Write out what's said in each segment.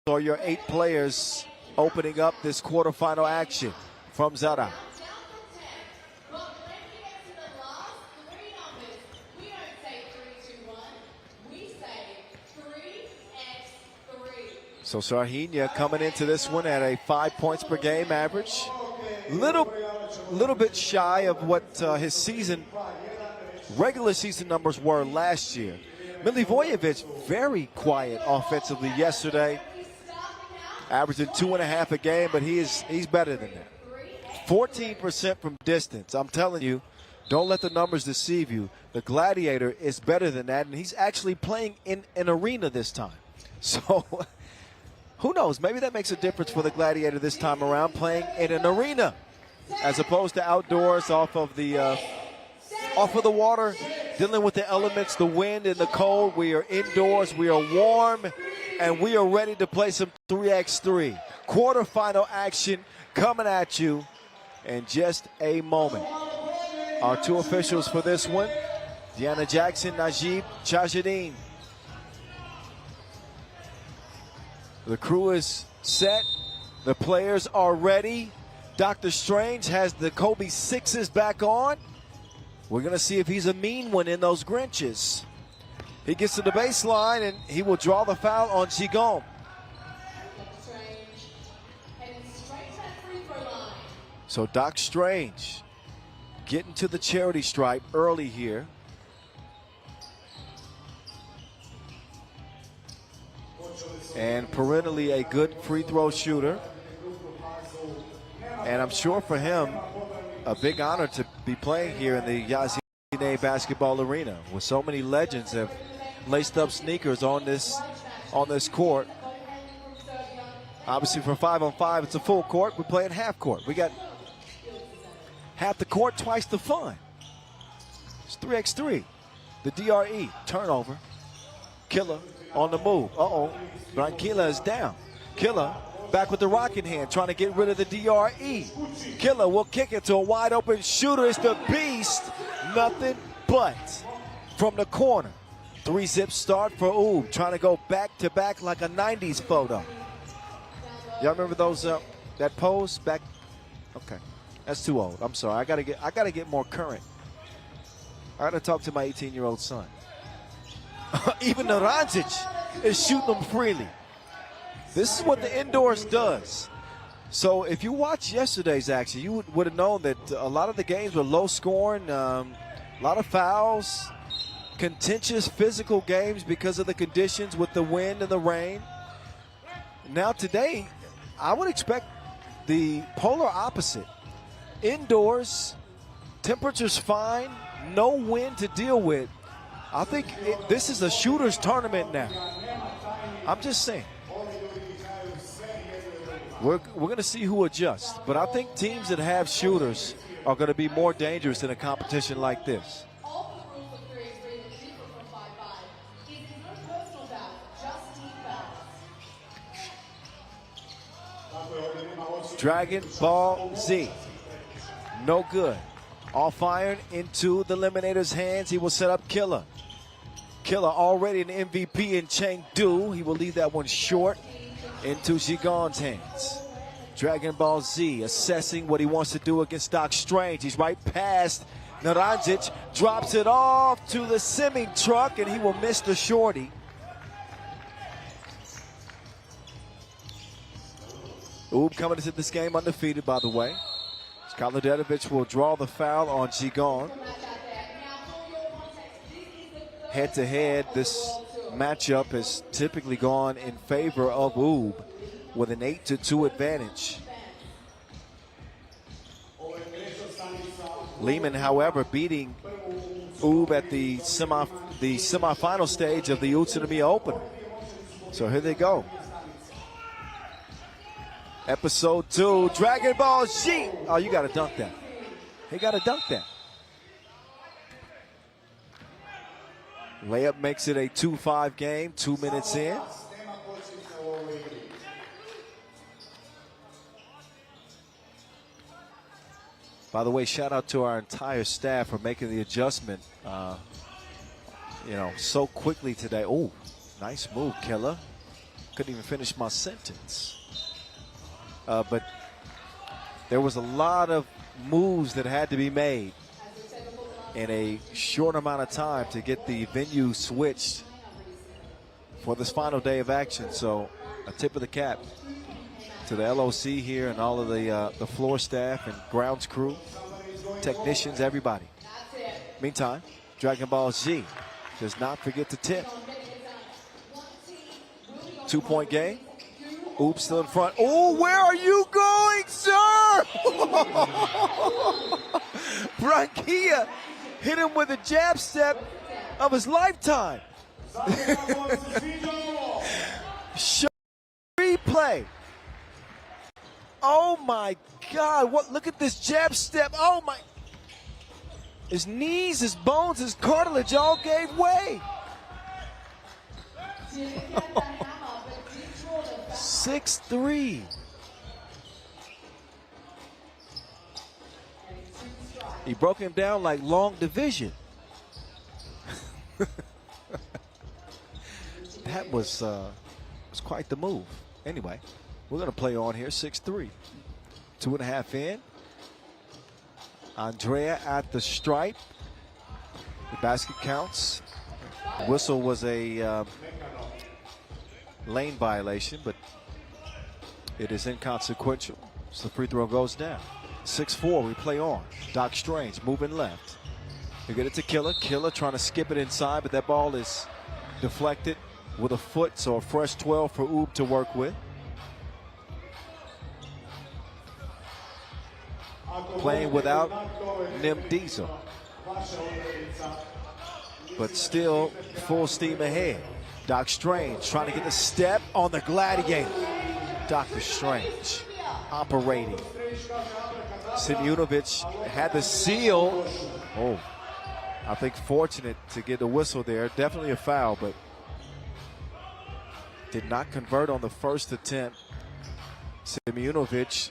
are your 8 players opening up this quarterfinal action from Zadar. So Sarhinia coming into this one at a 5 points per game average. Little bit shy of what his regular season numbers were last year. Milivojevic, very quiet offensively yesterday, averaging 2.5 a game, but he's better than that. 14% from distance. I'm telling you, don't let the numbers deceive you. The Gladiator is better than that, and he's actually playing in an arena this time. So who knows? Maybe that makes a difference for the Gladiator this time around, playing in an arena as opposed to outdoors off of the water, dealing with the elements, the wind and the cold. We are indoors, we are warm, and we are ready to play some 3x3. Quarterfinal action coming at you in just a moment. Our 2 officials for this one, Deanna Jackson, Najib Chajadeen. The crew is set. The players are ready. Dr. Strange has the Kobe 6s back on. We're going to see if he's a mean one in those Grinches. He gets to the baseline, and he will draw the foul on Gigon. So Doc Strange getting to the charity stripe early here. And perennially a good free throw shooter. And I'm sure for him, a big honor to be playing here in the Yazine basketball arena, with so many legends have laced up sneakers on this court. Obviously for 5-on-5, it's a full court. We're playing half court. We got half the court, twice the fun. It's 3x3. The DRE, turnover. Killer on the move. Branquilla is down. Killer back with the rock in hand, trying to get rid of the DRE. Killer will kick it to a wide open shooter. It's the Beast. Nothing but from the corner. 3-zip start for Oob, trying to go back to back like a 90s photo. Y'all remember those that pose back? Okay, that's too old. I'm sorry. I gotta get more current. I gotta talk to my 18-year-old son. Even Naranjic is shooting them freely. This is what the indoors does. So if you watched yesterday's action, you would have known that a lot of the games were low scoring, a lot of fouls, contentious physical games because of the conditions with the wind and the rain. Now today, I would expect the polar opposite. Indoors, temperature's fine, no wind to deal with. I think this is a shooter's tournament now. I'm just saying. We're going to see who adjusts. But I think teams that have shooters are going to be more dangerous in a competition like this. Dragon Ball Z. No good. Off iron into the Eliminator's hands. He will set up Killer. Killer already an MVP in Chengdu. He will leave that one short into Gigon's hands. Dragon Ball Z assessing what he wants to do against Doc Strange. He's right past Naranjic. Drops it off to the semi-truck, and he will miss the shorty. Oob coming into this game undefeated, by the way. Skalodetovic will draw the foul on Gigon. Head-to-head, this matchup has typically gone in favor of Oob with an 8-2 advantage. Lehman, however, beating Oob at the semifinal stage of the Utsunomiya Open. So here they go. Episode 2, Dragon Ball Z. Oh, you got to dunk that. He got to dunk that. Layup makes it a 2-5 game, 2 minutes in. By the way, shout out to our entire staff for making the adjustment, so quickly today. Oh, nice move, Killer. Couldn't even finish my sentence. But there was a lot of moves that had to be made in a short amount of time to get the venue switched for this final day of action. So a tip of the cap to the LOC here and all of the floor staff and grounds crew, technicians, everybody. Meantime, Dragon Ball Z does not forget to tip. 2-point game. Oops, still in front. Oh, where are you going, sir? Branquilla hit him with a jab step of his lifetime. Show replay. Oh my God! What? Look at this jab step. Oh my! His knees, his bones, his cartilage all gave way. 6'3". He broke him down like long division. That was quite the move. Anyway, we're going to play on here. 6'3". 2.5 in. Andrea at the stripe. The basket counts. Whistle was a lane violation, but it is inconsequential. So the free throw goes down. 6-4, we play on. Doc Strange moving left. You get it to Killer. Killer trying to skip it inside, but that ball is deflected with a foot, so a fresh 12 for Oob to work with. Playing without Nim Diesel, but still full steam ahead. Doc Strange trying to get the step on the Gladiator. Dr. Strange operating. Simunovic had the seal. Oh, I think fortunate to get the whistle there. Definitely a foul, but did not convert on the first attempt. Simunovic,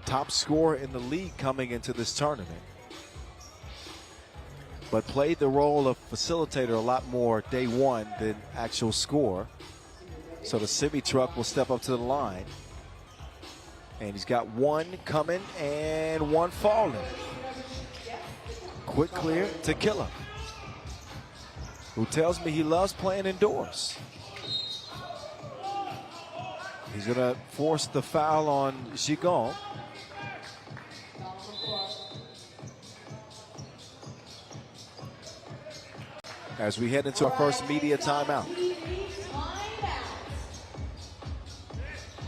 top scorer in the league coming into this tournament, but played the role of facilitator a lot more day one than actual scorer. So the Simi truck will step up to the line. And he's got one coming and one falling. Quick clear to Killer, who tells me he loves playing indoors. He's going to force the foul on Gigon. As we head into our first media timeout.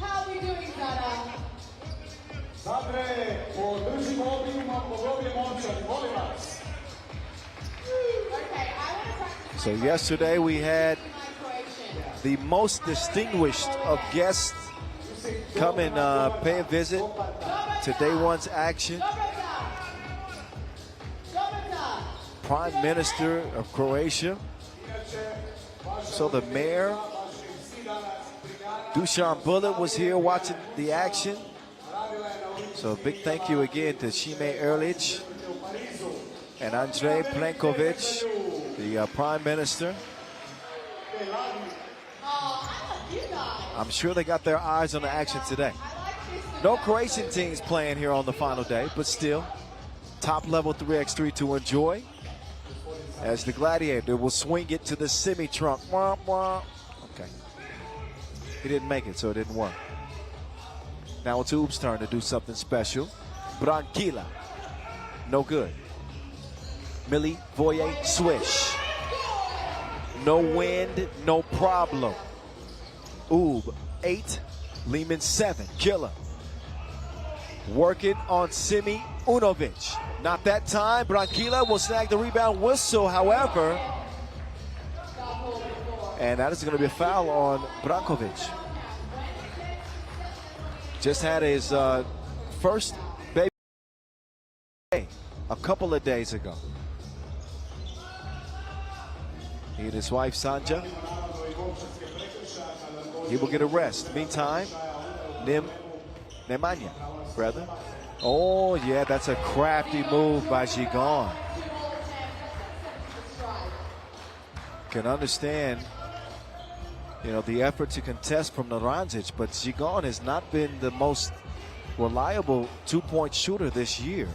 How are we doing, Zadar? So yesterday we had the most distinguished of guests come and pay a visit to day one's action. Prime Minister of Croatia. So the mayor, Dusan Bullet, was here watching the action. So a big thank you again to Shime Erlich and Andrej Plenković, the Prime Minister. I'm sure they got their eyes on the action today. No Croatian teams playing here on the final day, but still, top level 3x3 to enjoy. As the Gladiator will swing it to the semi-trunk. Okay. He didn't make it, so it didn't work. Now it's Oob's turn to do something special. Branquilla. No good. Millie Voye swish. No wind, no problem. Oob 8, Lehman 7. Killer. Working on Simi Unovic. Not that time. Branquilla will snag the rebound whistle, however. And that is going to be a foul on Brankovic. Just had his first baby a couple of days ago. He and his wife Sanja. He will get a rest. Meantime, Nemanja, brother. Oh, yeah, that's a crafty move by Gigon. Can understand you know, the effort to contest from Naranjic, but Gigon has not been the most reliable two-point shooter this year.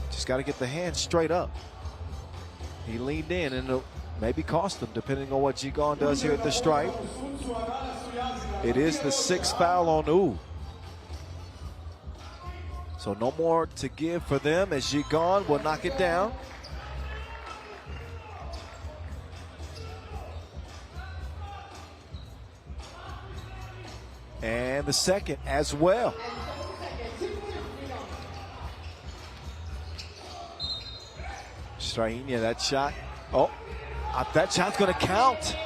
Just got to get the hands straight up. He leaned in and it'll maybe cost him depending on what Gigon does here at the stripe. It is the 6th foul on U. So no more to give for them as Gigon will knock it down. And the second as well. Strahinja, that shot. Oh, that shot's going to count.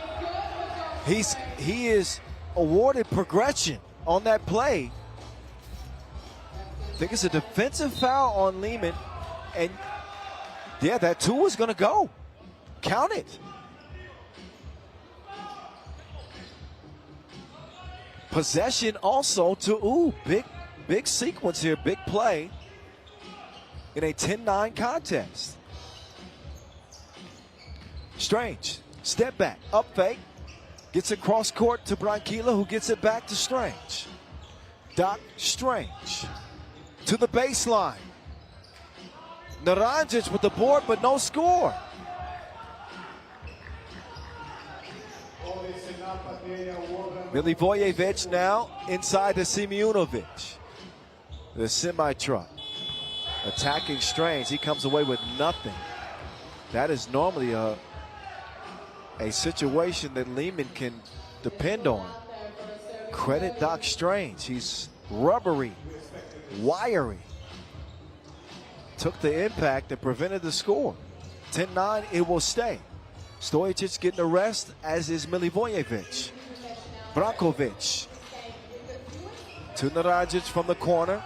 He is awarded progression on that play. I think it's a defensive foul on Lehman. And yeah, that 2 is going to go. Count it. Possession also to U. Big sequence here, big play in a 10-9 contest. Strange, step back, up fake, gets it cross court to Branquilla, who gets it back to Strange. Doc Strange to the baseline. Naranjic with the board, but no score. Milivojevic now inside to Simunovic. The semi-truck attacking Strange. He comes away with nothing. That is normally a situation that Lehman can depend on. Credit Doc Strange. He's rubbery, wiry. Took the impact and prevented the score. 10-9, it will stay. Stojacic getting a rest, as is Milivojevic. Brankovic to Naranjic from the corner.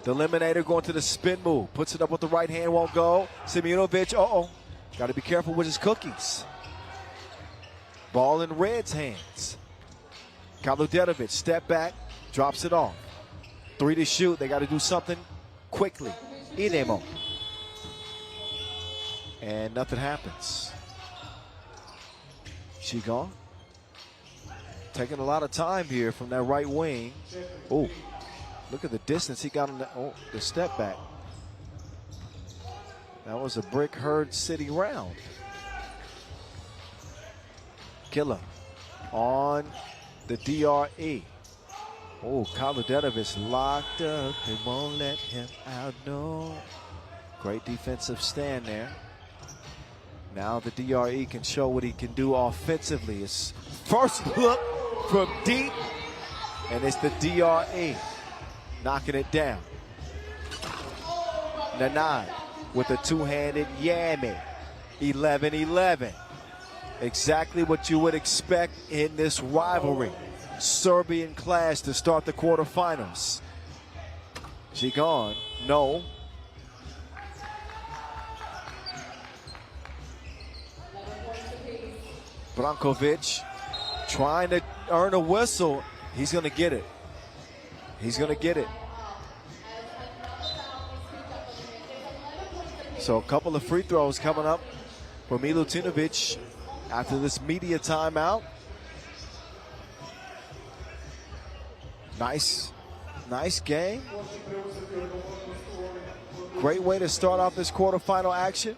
The eliminator going to the spin move. Puts it up with the right hand, won't go. Simunovic, got to be careful with his cookies. Ball in Red's hands. Kaludetovic, step back, drops it off. 3 to shoot. They got to do something quickly. Inemo. And nothing happens. Gigon taking a lot of time here from that right wing. Oh, look at the distance he got on the step back. That was a brick herd city round. Killer on the DRE. Oh, Kaludetovic locked up. They won't let him out. No. Great defensive stand there. Now the DRE can show what he can do offensively. His first look from deep, and it's the DRE knocking it down. Nanai with a two-handed yammy. 11-11. Exactly what you would expect in this rivalry. Serbian clash to start the quarterfinals. Gigon, no. Brankovic trying to earn a whistle. He's going to get it. He's going to get it. So a couple of free throws coming up for Milutinovic after this media timeout. Nice game. Great way to start off this quarterfinal action.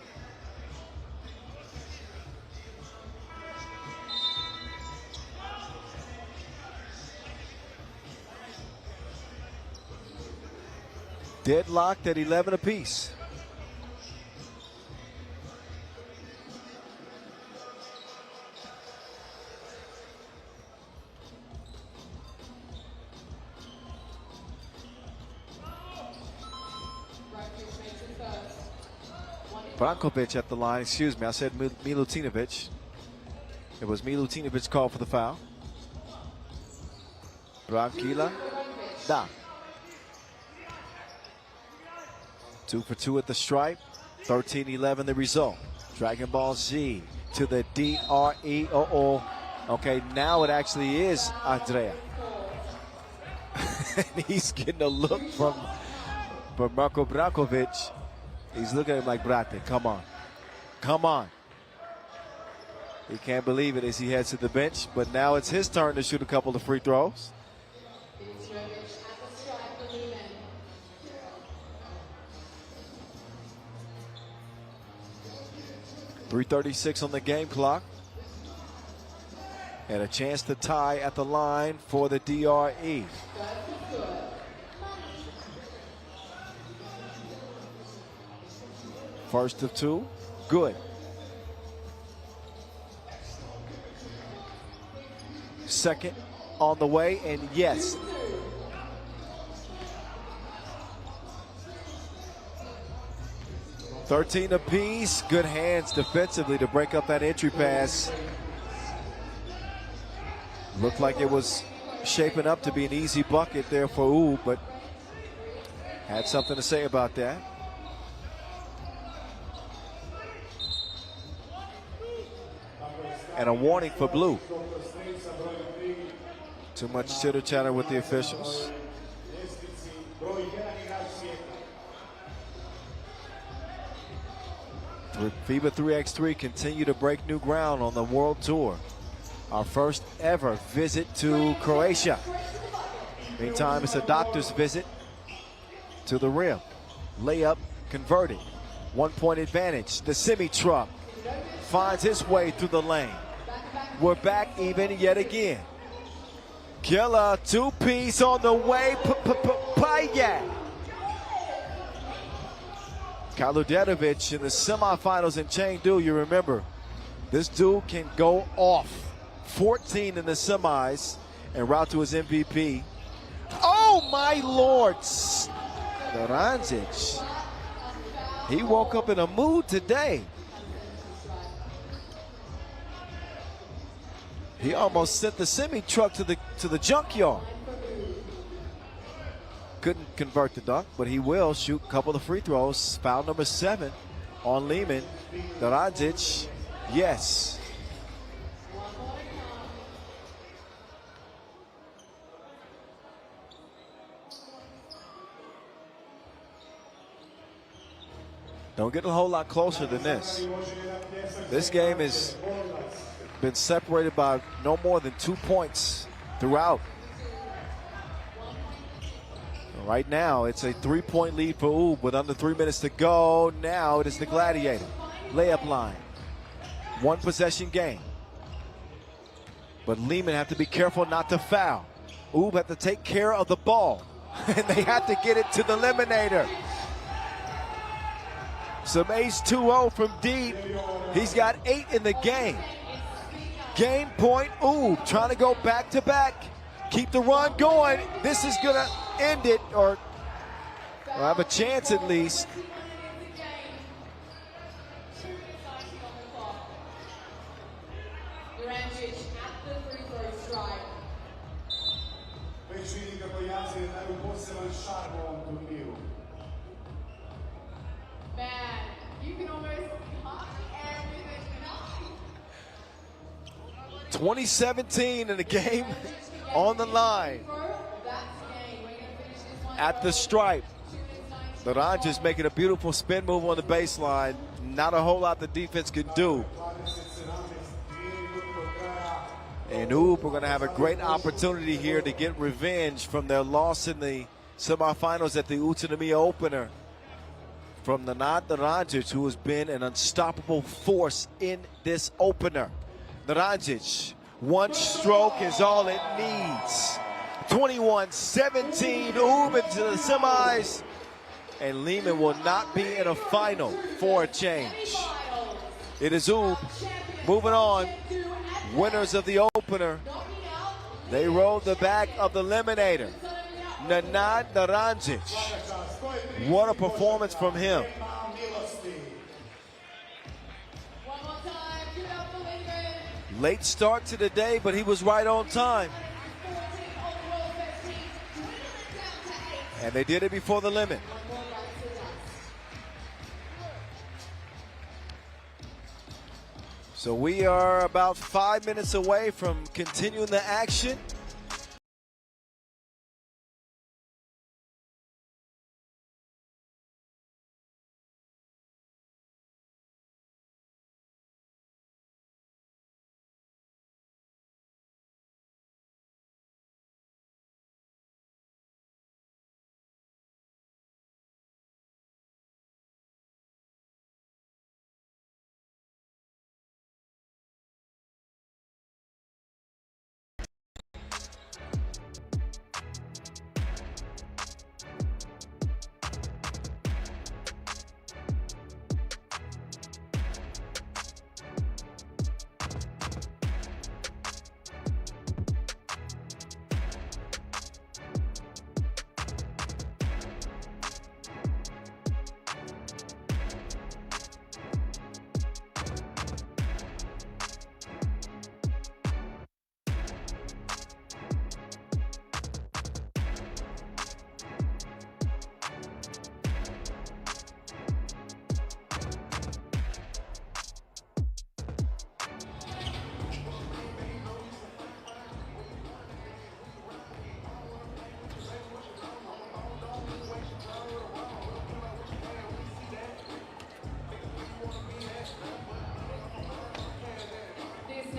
Deadlocked at 11 apiece. Brankovic at the line, excuse me, I said Milutinovic. It was Milutinovic called for the foul. Branquilla, da. 2 for 2 at the stripe, 13-11 the result. Dragon Ball Z to the DRE. Okay, now it actually is Andrea. And he's getting a look from Marko Brankovic. He's looking at him like, Brate, come on. Come on. He can't believe it as he heads to the bench, but now it's his turn to shoot a couple of free throws. 3:36 on the game clock. And a chance to tie at the line for the DRE. First of two, good. Second on the way, and yes. $13 apiece. Good hands defensively to break up that entry pass. Looked like it was shaping up to be an easy bucket there for Oob, but had something to say about that. And a warning for Blue. Too much chitter chatter with the officials. FIBA 3x3 continue to break new ground on the World Tour. Our first ever visit to Croatia. Meantime, it's a doctor's visit to the rim. Layup converted. 1 point advantage. The semi-truck finds his way through the lane. We're back even yet again. Killer two-piece on the way. Payet. Kaludetovic in the semifinals in Chengdu. You remember, this dude can go off. 14 in the semis and route to his MVP. Oh my Lord! Dorancic. He woke up in a mood today. He almost sent the semi-truck to the junkyard. Couldn't convert the dunk, but he will shoot a couple of free throws. Foul number 7 on Lehman. Dorancic, yes. Don't get a whole lot closer than this. This game has been separated by no more than 2 points throughout. Right now, it's a 3-point lead for Oob with under 3 minutes to go. Now it is the Gladiator. Layup line. 1 possession game. But Lehman have to be careful not to foul. Oob have to take care of the ball. And they have to get it to the eliminator. Some ace 2-0 from deep. He's got 8 in the game. Game point, Oob trying to go back to back. Keep the run going. This is gonna end it, or have a chance at least. Man, you can almost hardly everything. 2017 in the game on the line. At the stripe. Dorancic making a beautiful spin move on the baseline. Not a whole lot the defense can do. And Oob are going to have a great opportunity here to get revenge from their loss in the semifinals at the Utsunomiya opener. From Nenad Dorancic, who has been an unstoppable force in this opener. Dorancic, 1 stroke is all it needs. 21-17, Oob into the semis. And Lehman will not be in a final for a change. It is Oob moving on. Winners of the opener. They rolled the back of the eliminator. Nenad Dorancic. What a performance from him. Late start to the day, but he was right on time. And they did it before the limit. So we are about 5 minutes away from continuing the action.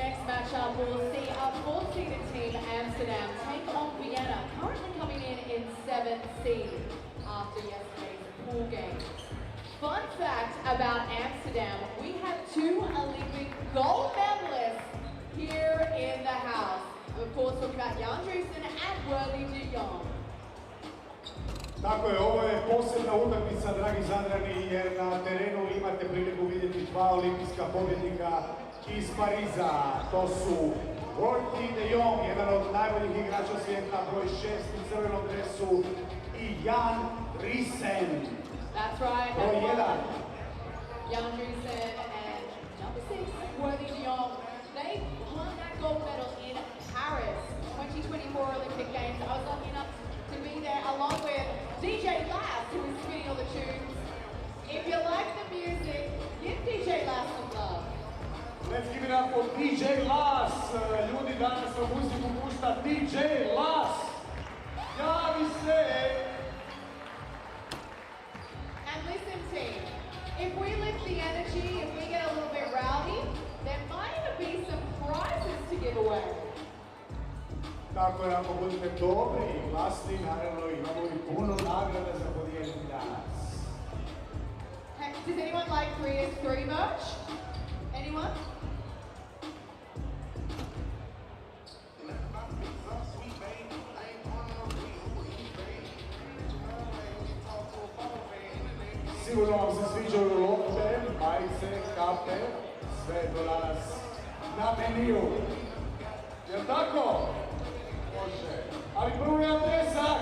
next matchup, we'll see a fourth-seeded team, Amsterdam, take on Vienna, currently coming in seventh seed after yesterday's pool games. Fun fact about Amsterdam, we have two Olympic gold medalists here in the house. Of course, talking about Jan Driessen and Worley de Jong. Tako je, ovo je posebna utakmica, dragi Zadrani, jer na terenu imate priliku vidjeti dva olimpijska pobjednika iz Pariza. To su Worley de Jong, jedan od najboljih igrača svijeta, broj 6 u crvenom dresu, i Jan Driessen. That's right. Broj 1. Jan Driessen and number 6, Worley de Jong. They won that gold medal in Paris 2024 Olympic Games. I was lucky enough to be there along with DJ Last, who is spinning all the tunes. If you like the music, give DJ Last some love. Let's give it up for DJ Las. Ljudi danas na muziku pušta DJ Las. Javi se! And listen team, if we lift the energy, if we get a little bit rowdy, there might even be some prizes to give away. Tako je, ako budete dobri i glasni, naravno imamo i puno nagrada za podijeliti danas. Hey, does anyone like 3x3 merch? Anyone? Sigurno vam se sviđaju lopte, majice, kape, sve je to danas na meniju. Jel' tako? Može. Ali prvo je adresak.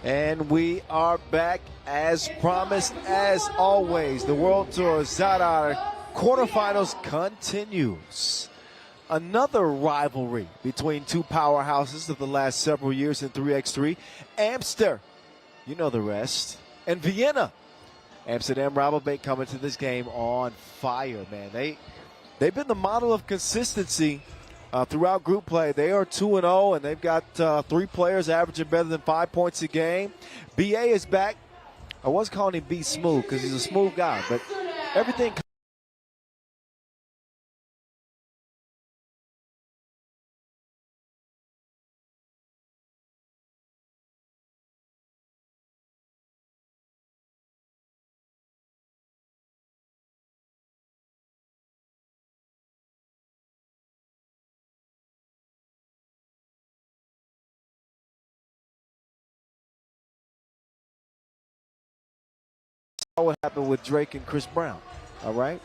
And we are back as promised, as always. The World Tour Zadar quarterfinals continues. Another rivalry between two powerhouses of the last several years in 3x3. Amster, you know the rest, and Vienna. Amsterdam Rabobank coming to this game on fire, man. They've been the model of consistency throughout group play. They are 2-0, and they've got 3 players averaging better than 5 points a game. BA is back. I was calling him B Smooth because he's a smooth guy, but everything what happened with Drake and Chris Brown. All right.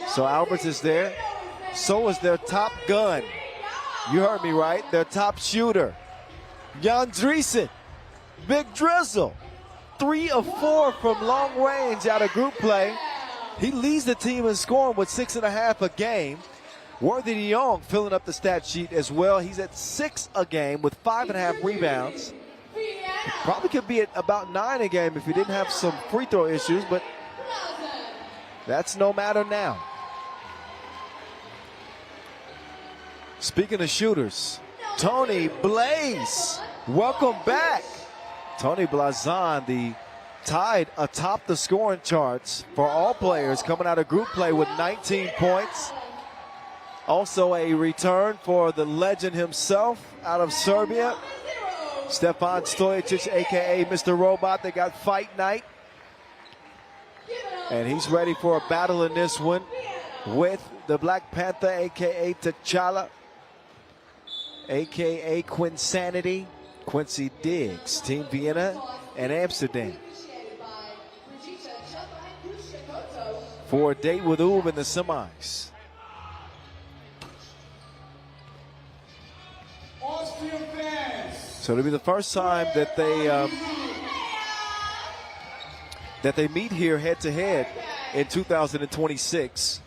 So Alberts is there. So is their top gun. You heard me right. Their top shooter, Jan Driesen. Big Drizzle. 3 of 4 from long range out of group play. He leads the team in scoring with 6.5 a game. Worthy de Jong filling up the stat sheet as well. He's at 6 a game with 5.5 rebounds. Probably could be at about 9 a game if he didn't have some free throw issues, but that's no matter now. Speaking of shooters, Tony Blaze, welcome back. Tony Blazon, tied atop the scoring charts for all players coming out of group play with 19 points. Also a return for the legend himself out of Serbia, Stefan Stojicic, a.k.a. Mr. Robot. They got fight night. And he's ready for a battle in this one with the Black Panther, a.k.a. T'Challa, a.k.a. Quinsanity, Quincy Diggs, Team Vienna and Amsterdam. For a date with Oob in the semis. So it'll be the first time that they meet here head to head in 2026.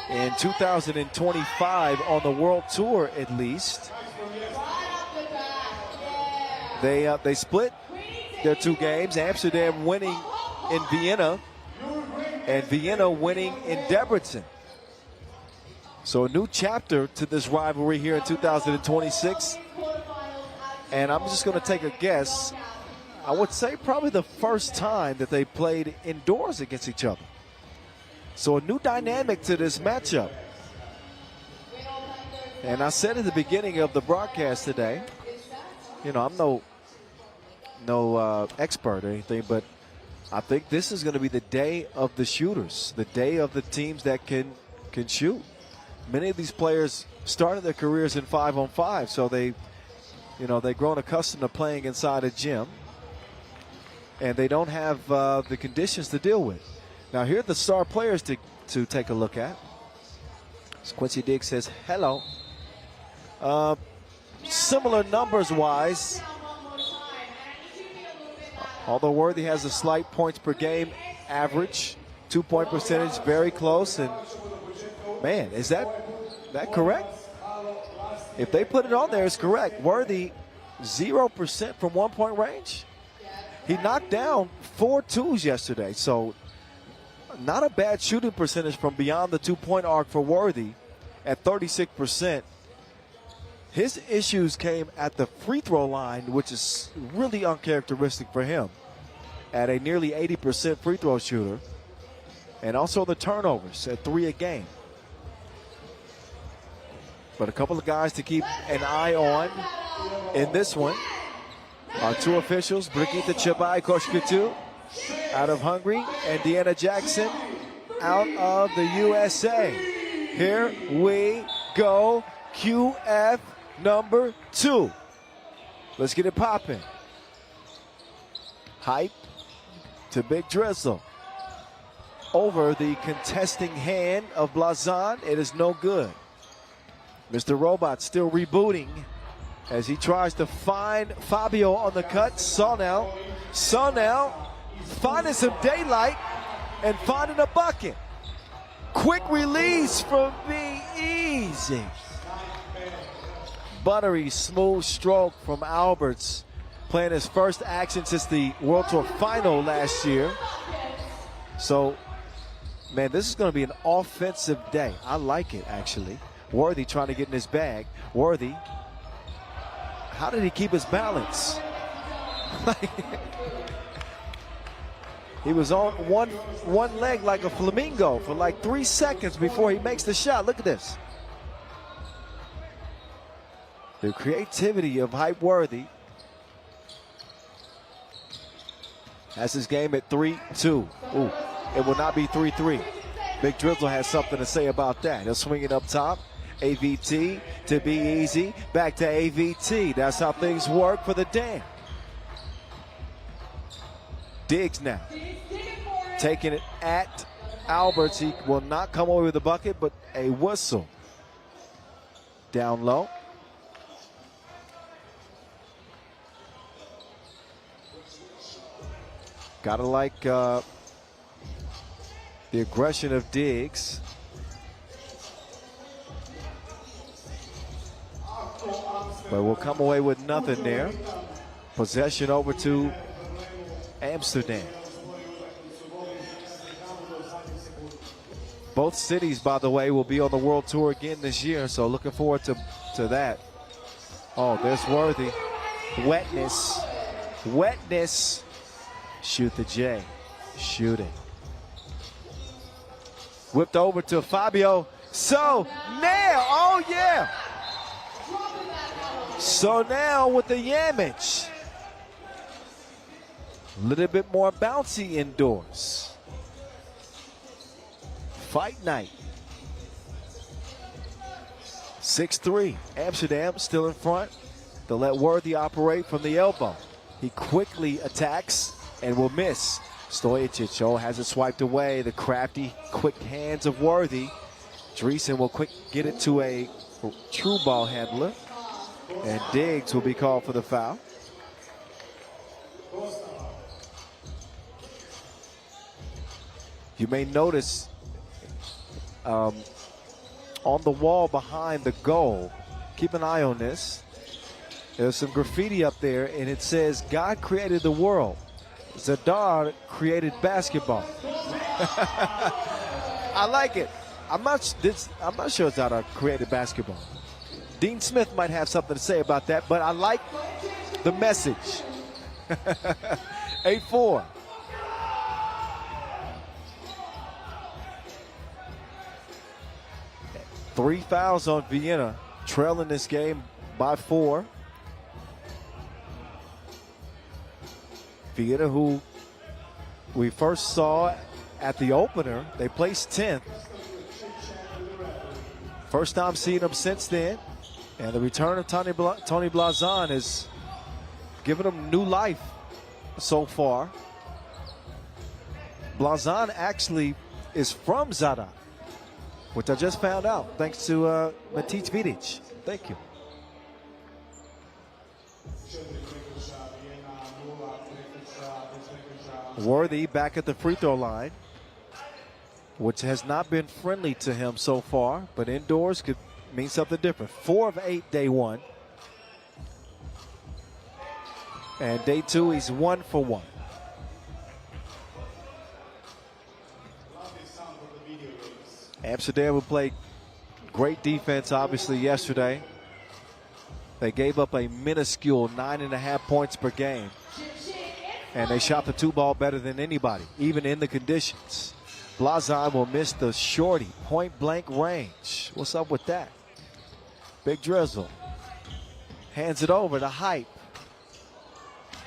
In 2025 on the World Tour, at least. They split their 2 games. Amsterdam winning in Vienna, and Vienna winning in Debrecen. So a new chapter to this rivalry here in 2026. And I'm just going to take a guess. I would say probably the first time that they played indoors against each other. So a new dynamic to this matchup. And I said at the beginning of the broadcast today, you know, I'm no expert or anything, but I think this is going to be the day of the shooters, the day of the teams that can shoot. Many of these players started their careers in 5-on-5, so they've grown accustomed to playing inside a gym, and they don't have the conditions to deal with. Now here are the star players to take a look at. As Quincy Diggs says hello. Similar numbers-wise, although Worthy has a slight points per game average, 2-point percentage, very close. And man, is that correct? If they put it on there, it's correct. Worthy, 0% from 1-point range. He knocked down 4 twos yesterday, so not a bad shooting percentage from beyond the 2-point arc for Worthy at 36%. His issues came at the free throw line, which is really uncharacteristic for him, at a nearly 80% free throw shooter, and also the turnovers at 3 a game. But a couple of guys to keep an eye on in this one. Our 2 officials, Brigitte Chabai Koshkutu out of Hungary, and Deanna Jackson out of the USA. Here we go, QF number 2. Let's get it popping. Hype to Big Drizzle. Over the contesting hand of Blazon. It is no good. Mr. Robot still rebooting as he tries to find Fabio on the cut. Sonel finding some daylight and finding a bucket. Quick release from Be Easy. Buttery, smooth stroke from Alberts, playing his first action since the World Tour final last year. So, man, this is going to be an offensive day. I like it, actually. Worthy trying to get in his bag. Worthy, how did he keep his balance? He was on one leg like a flamingo for like 3 seconds before he makes the shot. Look at this. The creativity of Hype Worthy has his game at 3-2. Ooh, it will not be 3-3. Big Drizzle has something to say about that. He'll swing it up top. AVT to Be Easy. Back to AVT. That's how things work for the Dan. Diggs now. Taking it at Alberts. He will not come away with the bucket, but a whistle. Down low. Gotta like the aggression of Diggs. But we'll come away with nothing there. Possession over to Amsterdam. Both cities, by the way, will be on the World Tour again this year, so looking forward to that. Oh, there's Worthy. Wetness. Wetness. Shoot the J. Shooting. Whipped over to Fabio. So now, oh yeah. So now with the Yamage. A little bit more bouncy indoors. Fight night. 6-3. Amsterdam still in front. They'll let Worthy operate from the elbow. He quickly attacks and will miss. Stojacic has it swiped away. The crafty, quick hands of Worthy. Dreesen will quick get it to a true ball handler. And Diggs will be called for the foul. You may notice on the wall behind the goal, keep an eye on this. There's some graffiti up there, and it says, God created the world. Zadar created basketball. I like it. I'm not sure Zadar created basketball. Dean Smith might have something to say about that, but I like the message. 8-4. Three fouls on Vienna, trailing this game by 4. Vienna, who we first saw at the opener, they placed 10th. First time seeing them since then. And the return of Tony Blazon has given them new life so far. Blazon actually is from Zadar, which I just found out thanks to Matic Vidic. Thank you. Worthy back at the free throw line, which has not been friendly to him so far, but indoors could mean something different. 4 of 8 day one. And day 2, he's 1 for 1. Amsterdam would play great defense, obviously, yesterday. They gave up a minuscule 9.5 points per game. And they shot the 2 ball better than anybody, even in the conditions. Blazon will miss the shorty, point blank range. What's up with that? Big drizzle. Hands it over to Hype.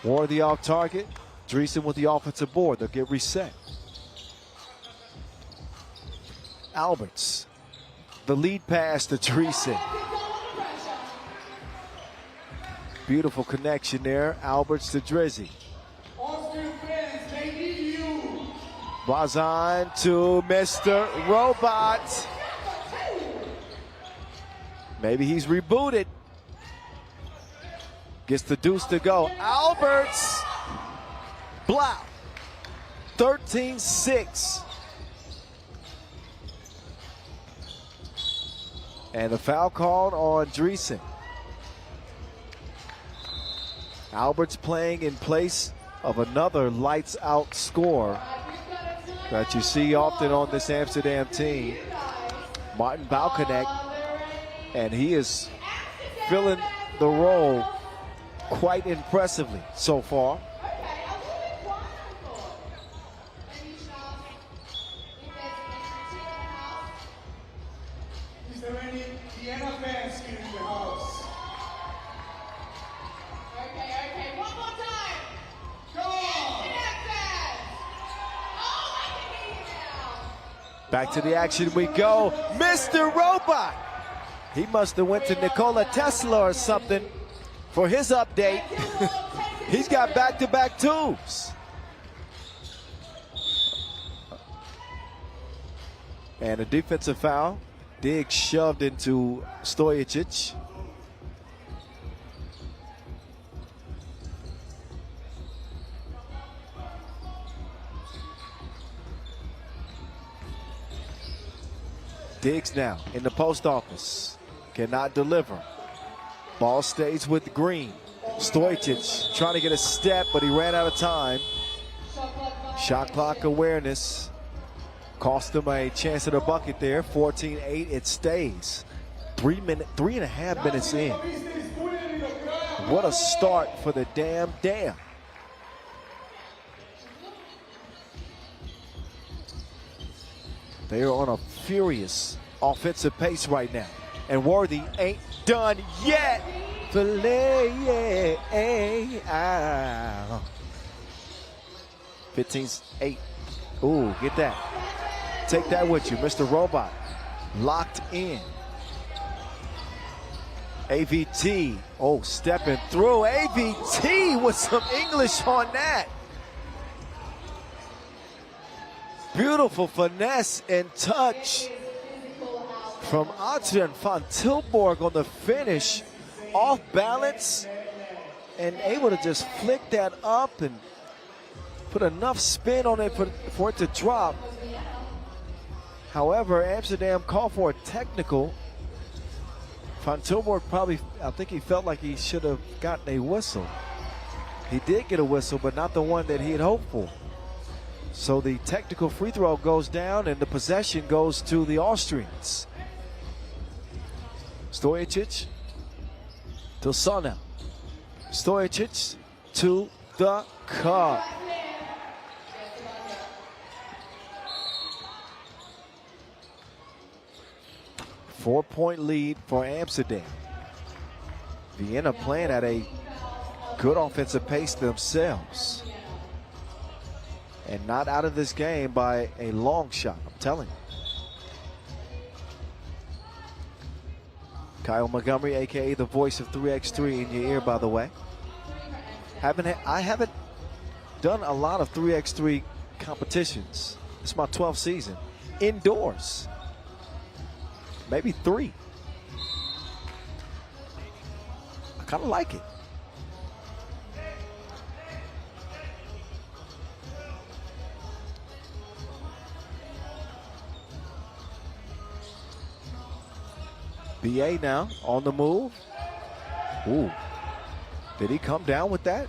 Worthy off target. Dreesen with the offensive board. They'll get reset. Alberts. The lead pass to Dreesen. Beautiful connection there. Alberts to Drizzy. Blazon to Mr. Robot. Maybe he's rebooted. Gets the deuce to go. Alberts. Blau. 13-6. And the foul called on Dreesen. Alberts playing in place of another lights out scorer that you see often on this Amsterdam team, Martin Balkanek, and he is filling the role quite impressively so far. Is there any Vienna fans here in the house? Okay, one more time. Come on! Back to the action we go. Mr. Robot. He must have went to Nikola Tesla or something for his update. He's got back-to-back twos. And a defensive foul. Diggs shoved into Stojicic. Diggs now in the post office. Cannot deliver. Ball stays with Green. Stojicic trying to get a step, but he ran out of time. Shot clock awareness cost him a chance at a bucket there. 14-8, it stays. 3.5 minutes in. What a start for the Dam. They are on a furious offensive pace right now. And Worthy ain't done yet. Filet, 15-8. Ooh, get that. Take that with you. Mr. Robot locked in. AVT, oh, stepping through. AVT with some English on that. Beautiful finesse and touch from Adrian van Tilburg on the finish. Off balance and able to just flick that up and put enough spin on it for it to drop. However, Amsterdam called for a technical. Van Tilburg probably, I think he felt like he should have gotten a whistle. He did get a whistle, but not the one that he had hoped for. So the technical free throw goes down and the possession goes to the Austrians. Stojicic to Sana. Stojicic to the cup. Four-point lead for Amsterdam. Vienna playing at a good offensive pace themselves. And not out of this game by a long shot, I'm telling you. Kyle Montgomery, a.k.a. the voice of 3x3 in your ear, by the way. I haven't done a lot of 3x3 competitions. It's my 12th season. Indoors. Maybe 3. I kind of like it. BA now on the move. Ooh. Did he come down with that?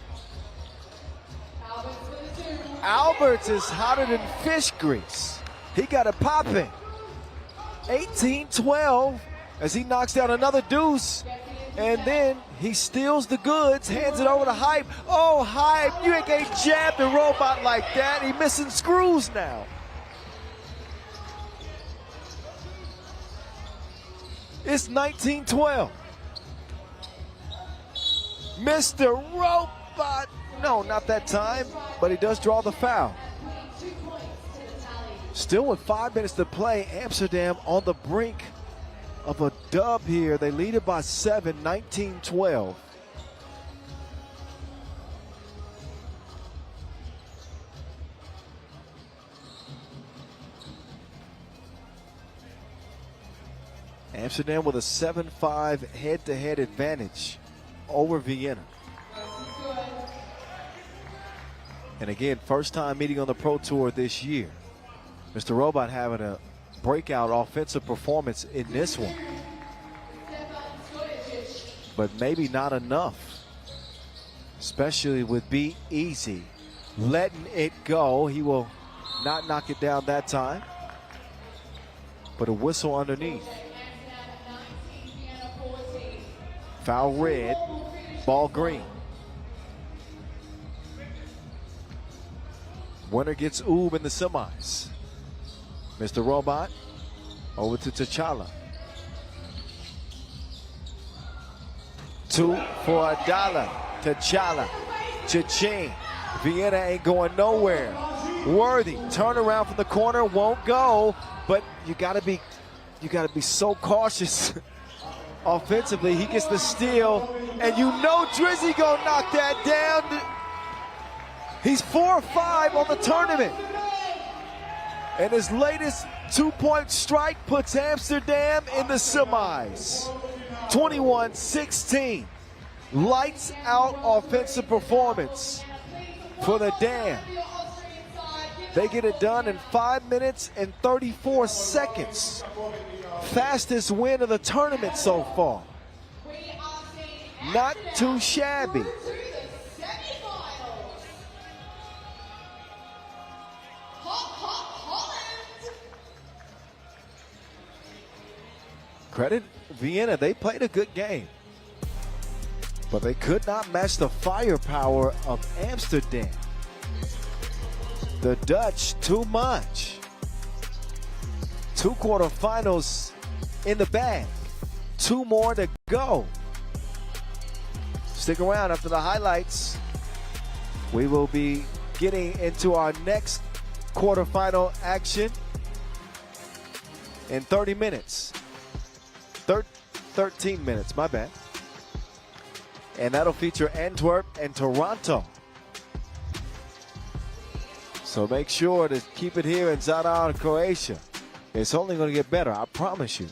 Alberts is hotter than fish grease. He got it popping. 18-12 as he knocks down another deuce. And then he steals the goods, hands it over to Hype. Oh, Hype, you ain't gonna jab the Robot like that. He missing screws now. It's 19-12. Mr. Robot. No, not that time, but he does draw the foul. Still with 5 minutes to play, Amsterdam on the brink of a dub here. They lead it by 7, 19-12. Amsterdam with a 7-5 head-to-head advantage over Vienna. And again, first time meeting on the Pro Tour this year. Mr. Robot having a breakout offensive performance in this one. But maybe not enough, especially with Be Easy letting it go. He will not knock it down that time, but a whistle underneath. Foul red, ball green. Winner gets Oob in the semis. Mr. Robot over to T'Challa. 2 for $1. T'Challa. Cha-ching. Vienna ain't going nowhere. Worthy, turn around from the corner, won't go, but you gotta be so cautious. Offensively, he gets the steal, and you know Drizzy gonna knock that down. He's 4 or 5 on the tournament. And his latest 2-point strike puts Amsterdam in the semis. 21-16. Lights out offensive performance for the Dam. They get it done in 5 minutes and 34 seconds. Fastest win of the tournament so far. Not too shabby. Credit Vienna, they played a good game, but they could not match the firepower of Amsterdam. The Dutch, too much. 2 quarterfinals in the bag. 2 more to go. Stick around after the highlights. We will be getting into our next quarterfinal action in 30 minutes. 13 minutes, my bad. And that'll feature Antwerp and Toronto. So make sure to keep it here in Zadar, Croatia. It's only going to get better, I promise you.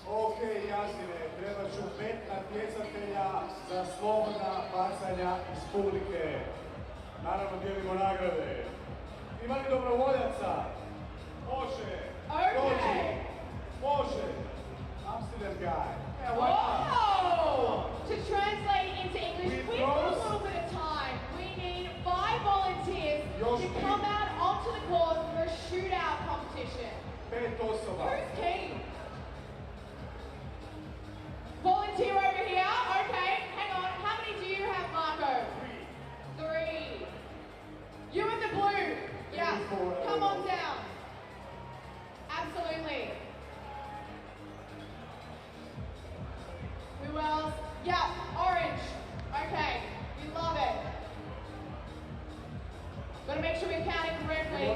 Ok, Jasine, treba ću 5 natjecatelja za slobodna bacanja iz publike. Naravno, dijelimo nagrade. Ima li dobrovoljaca? Može. Dođi. Može. Amsterdam guy. Yeah, why not? Whoa! To translate into English, we've got a little bit of time. We need 5 volunteers to come out onto the court for a shootout competition. 5 osoba. Who's keen? Volunteer over here. Okay, hang on. How many do you have, Marco? 3. You in the blue. Yeah. Come on down. Absolutely. Who else? Yeah, orange. Okay, we love it. Gotta make sure we're counting correctly.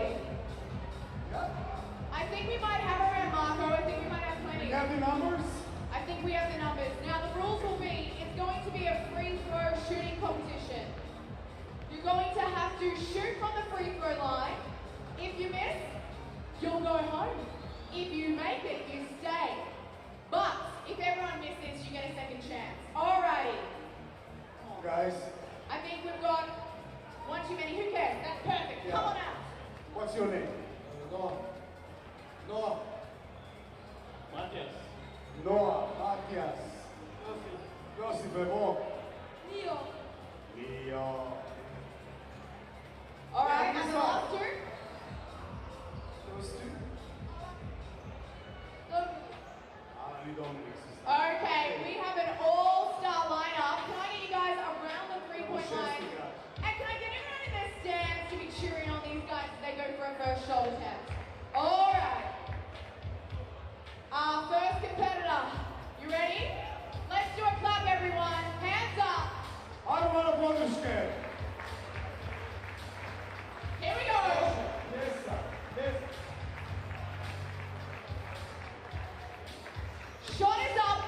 I think we might have around Marco. I think we might have plenty. You have the numbers? I think we have the numbers. Now the rules will be, it's going to be a free throw shooting competition. You're going to have to shoot from the free throw line. If you miss, you'll go home. If you make it, you stay. But if everyone misses, you get a second chance. Alrighty. Come on, guys. I think we've got one too many. Who cares? That's perfect. Yeah. Come on out. What's your name? Noah. Noah. Matias. Noah, Matias. Josip Bog. Leo. Leo. Alright, and the last 2. Those 2. Ali Dominic. Okay, we have an all-star lineup. Can I get you guys around the 3-point line? And can I get everyone in their stands to be cheering on these guys as they go for a first shot attempt? Alright. Our first competitor. You ready? Let's do a clap, everyone. Hands up. Ajmo malo podrške. Here we go. Yes, sir. Yes. Shot is up.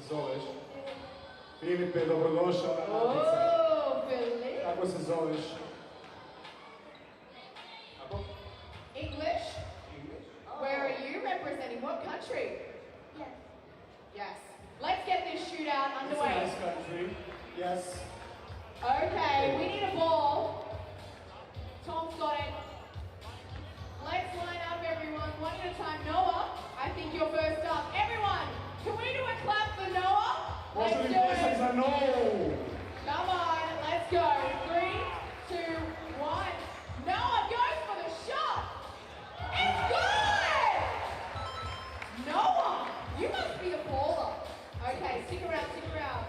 se zoveš? Filipe, dobrodošao na natjecanje. Oh, Philip. Kako se zoveš? Kako? English? English? Where are you representing? What country? Yes. Yes. Let's get this shootout It's a underway. nice country. Yes. Okay, we need a ball. Tom's got it. Let's line up, everyone, one at a time. Noah, I think you're first up. Everyone, can we do a clap for Noah? Može Let's li do pljesak it. za no? Come on, let's go. 3, 2, 1. Noah goes for the shot. It's good! Noah, you must be a baller. Okay, stick around, stick around.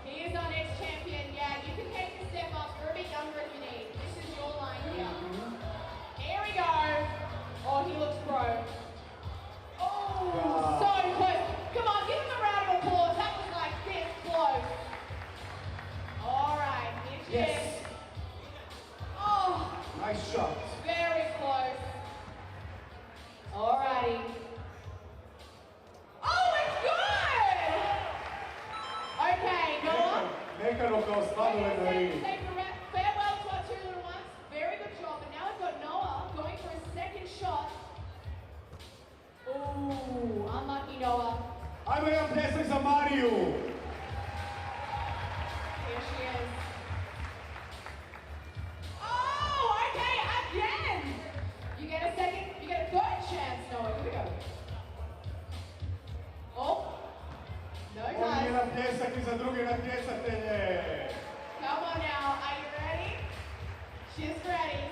He is our next champion. Yeah, you can take a step up. You're a bit younger if you need. This is your line here. Here we go. Oh, he looks pro. Oh, so close. Come on, give him a round of applause. That was like this close. All right, here she Yes. is. Oh, Nice shot. very close. All righty. Oh, it's good! Okay, Noah. Nekano kao sladoled na ringu. Say farewell to our two little ones. Very good job. And now we've got Noah going for his second shot. Ooh, unlucky Noah. Ajmo jedan pljesak za Mariju. Here she is. Oh, okay, again. You get a second, you get a third chance, Noah. Here we go. Oh, no Ovdje guys. jedan pljesak i za druge natjecatelje. Come on now, are you ready? She's ready.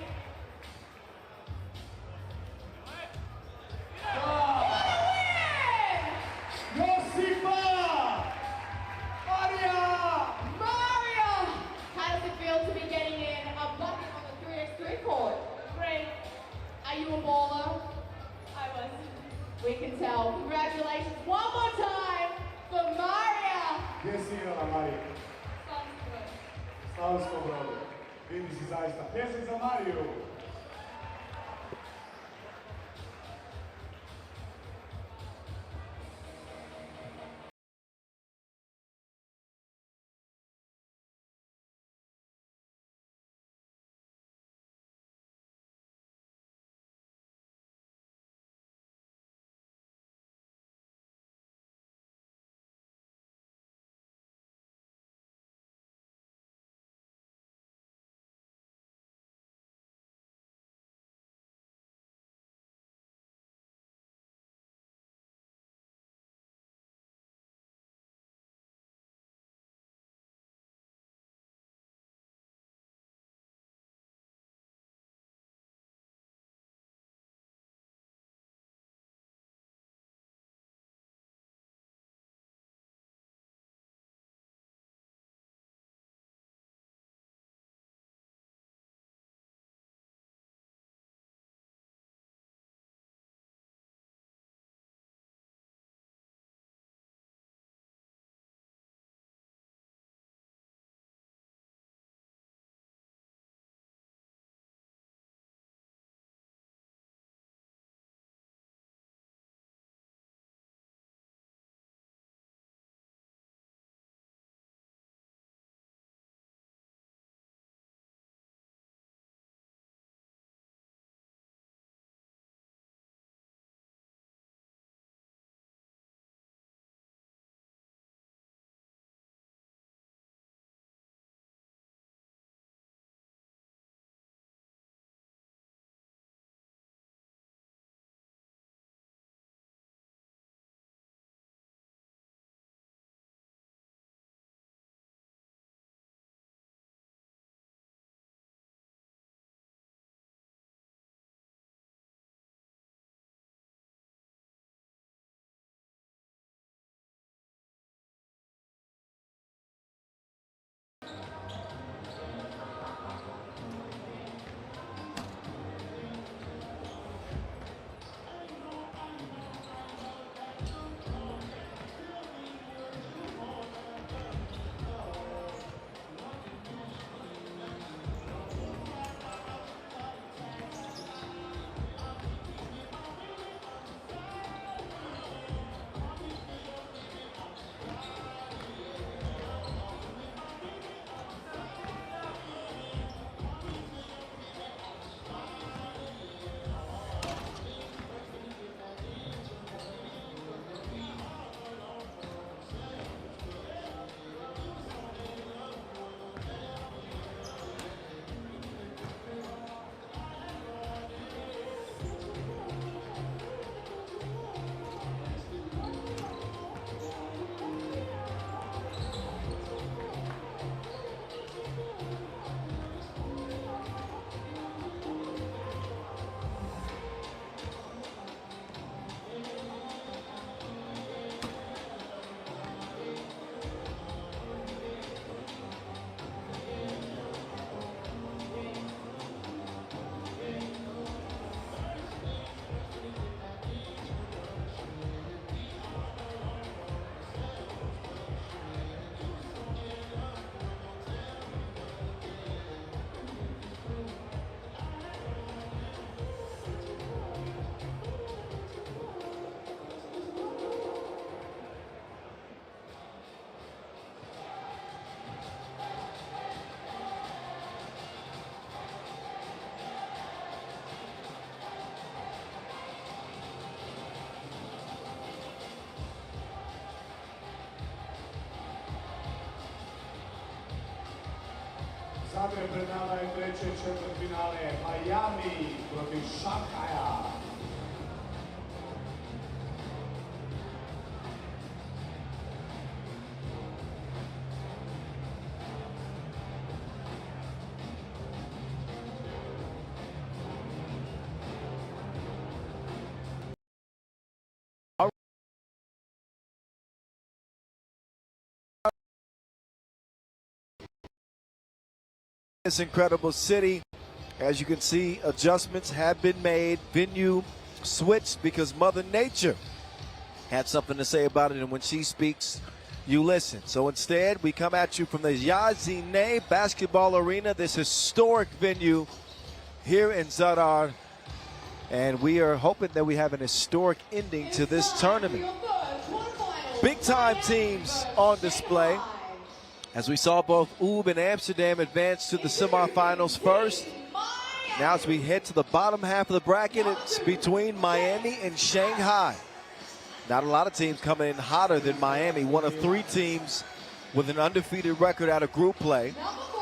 Da! Win! Josipa! Marija! Mario! How does it feel to be getting in a bucket on the 3x3 court? Great. Are you a baller? I was. We can tell. Congratulations one more time for Maria. Gdje si igrala, Marija? Slavonskom Brodu. Vidi si zaista. Pljesak za Mariju. Dakle, pred nama je treće četvrtfinale Miami protiv Šanghaja. This incredible city, as you can see, adjustments have been made. Venue switched because Mother Nature had something to say about it, and when she speaks, you listen. So instead, we come at you from the Yazine Basketball Arena, this historic venue here in Zadar, and we are hoping that we have an historic ending to this tournament. Big-time teams on display. As we saw both UB and Amsterdam advance to the semifinals first. Now as we head to the bottom half of the bracket, it's between Miami and Shanghai. Not a lot of teams coming in hotter than Miami. One of three teams with an undefeated record out of group play.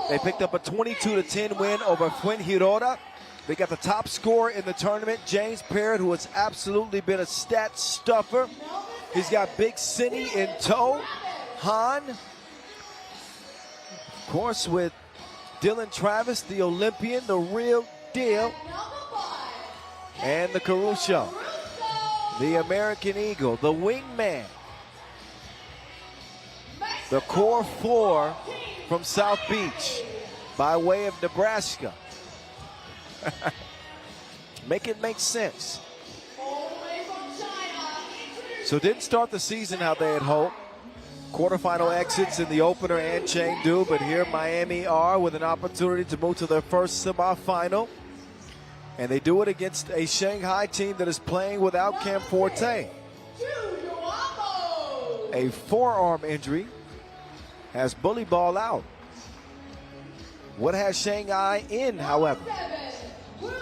They picked up a 22-10 win over Fuengirola. They got the top scorer in the tournament, James Parrott, who has absolutely been a stat stuffer. He's got Big Cindy in tow. Han, of course, with Dylan Travis, the Olympian, the real deal. And the Caruso, the American Eagle, the wingman. The core four from South Beach by way of Nebraska. Make it make sense. So didn't start the season how they had hoped. Quarterfinal exits in the opener and Chengdu, but here Miami are with an opportunity to move to their first semifinal. And they do it against a Shanghai team that is playing without Cam Forte. A forearm injury has Bully Ball out. What has Shanghai in, however?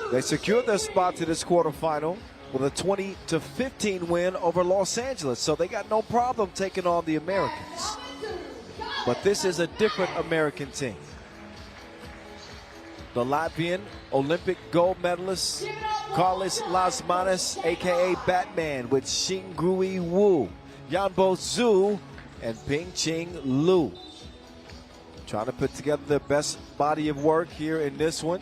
They secured their spot to this quarterfinal with a 20-15 win over Los Angeles. So they got no problem taking on the Americans. But this is a different American team. The Latvian Olympic gold medalist, Carlos Lasmanis, a.k.a. Batman, with Xingrui Wu, Yanbo Zhu, and Ping-Ching Liu. Trying to put together their best body of work here in this one.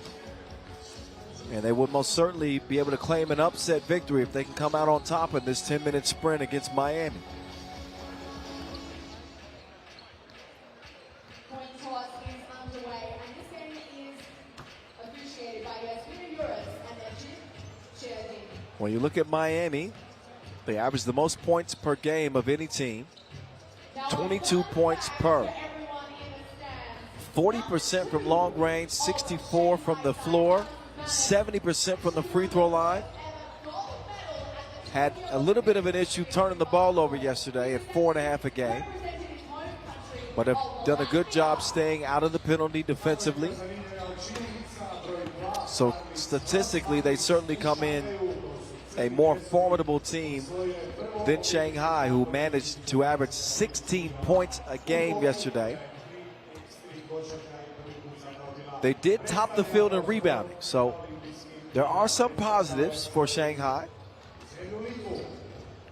And they would most certainly be able to claim an upset victory if they can come out on top in this 10-minute sprint against Miami. Point toss is underway, and this game is officiated by Yasmina Yuris and their chair team. When you look at Miami, they average the most points per game of any team, 22 points per. 40% from long range, 64 from the floor. 70% from the free throw line. Had a little bit of an issue turning the ball over yesterday at 4.5 a game. But have done a good job staying out of the penalty defensively. So statistically, they certainly come in a more formidable team than Shanghai, who managed to average 16 points a game yesterday. They did top the field in rebounding, so there are some positives for Shanghai,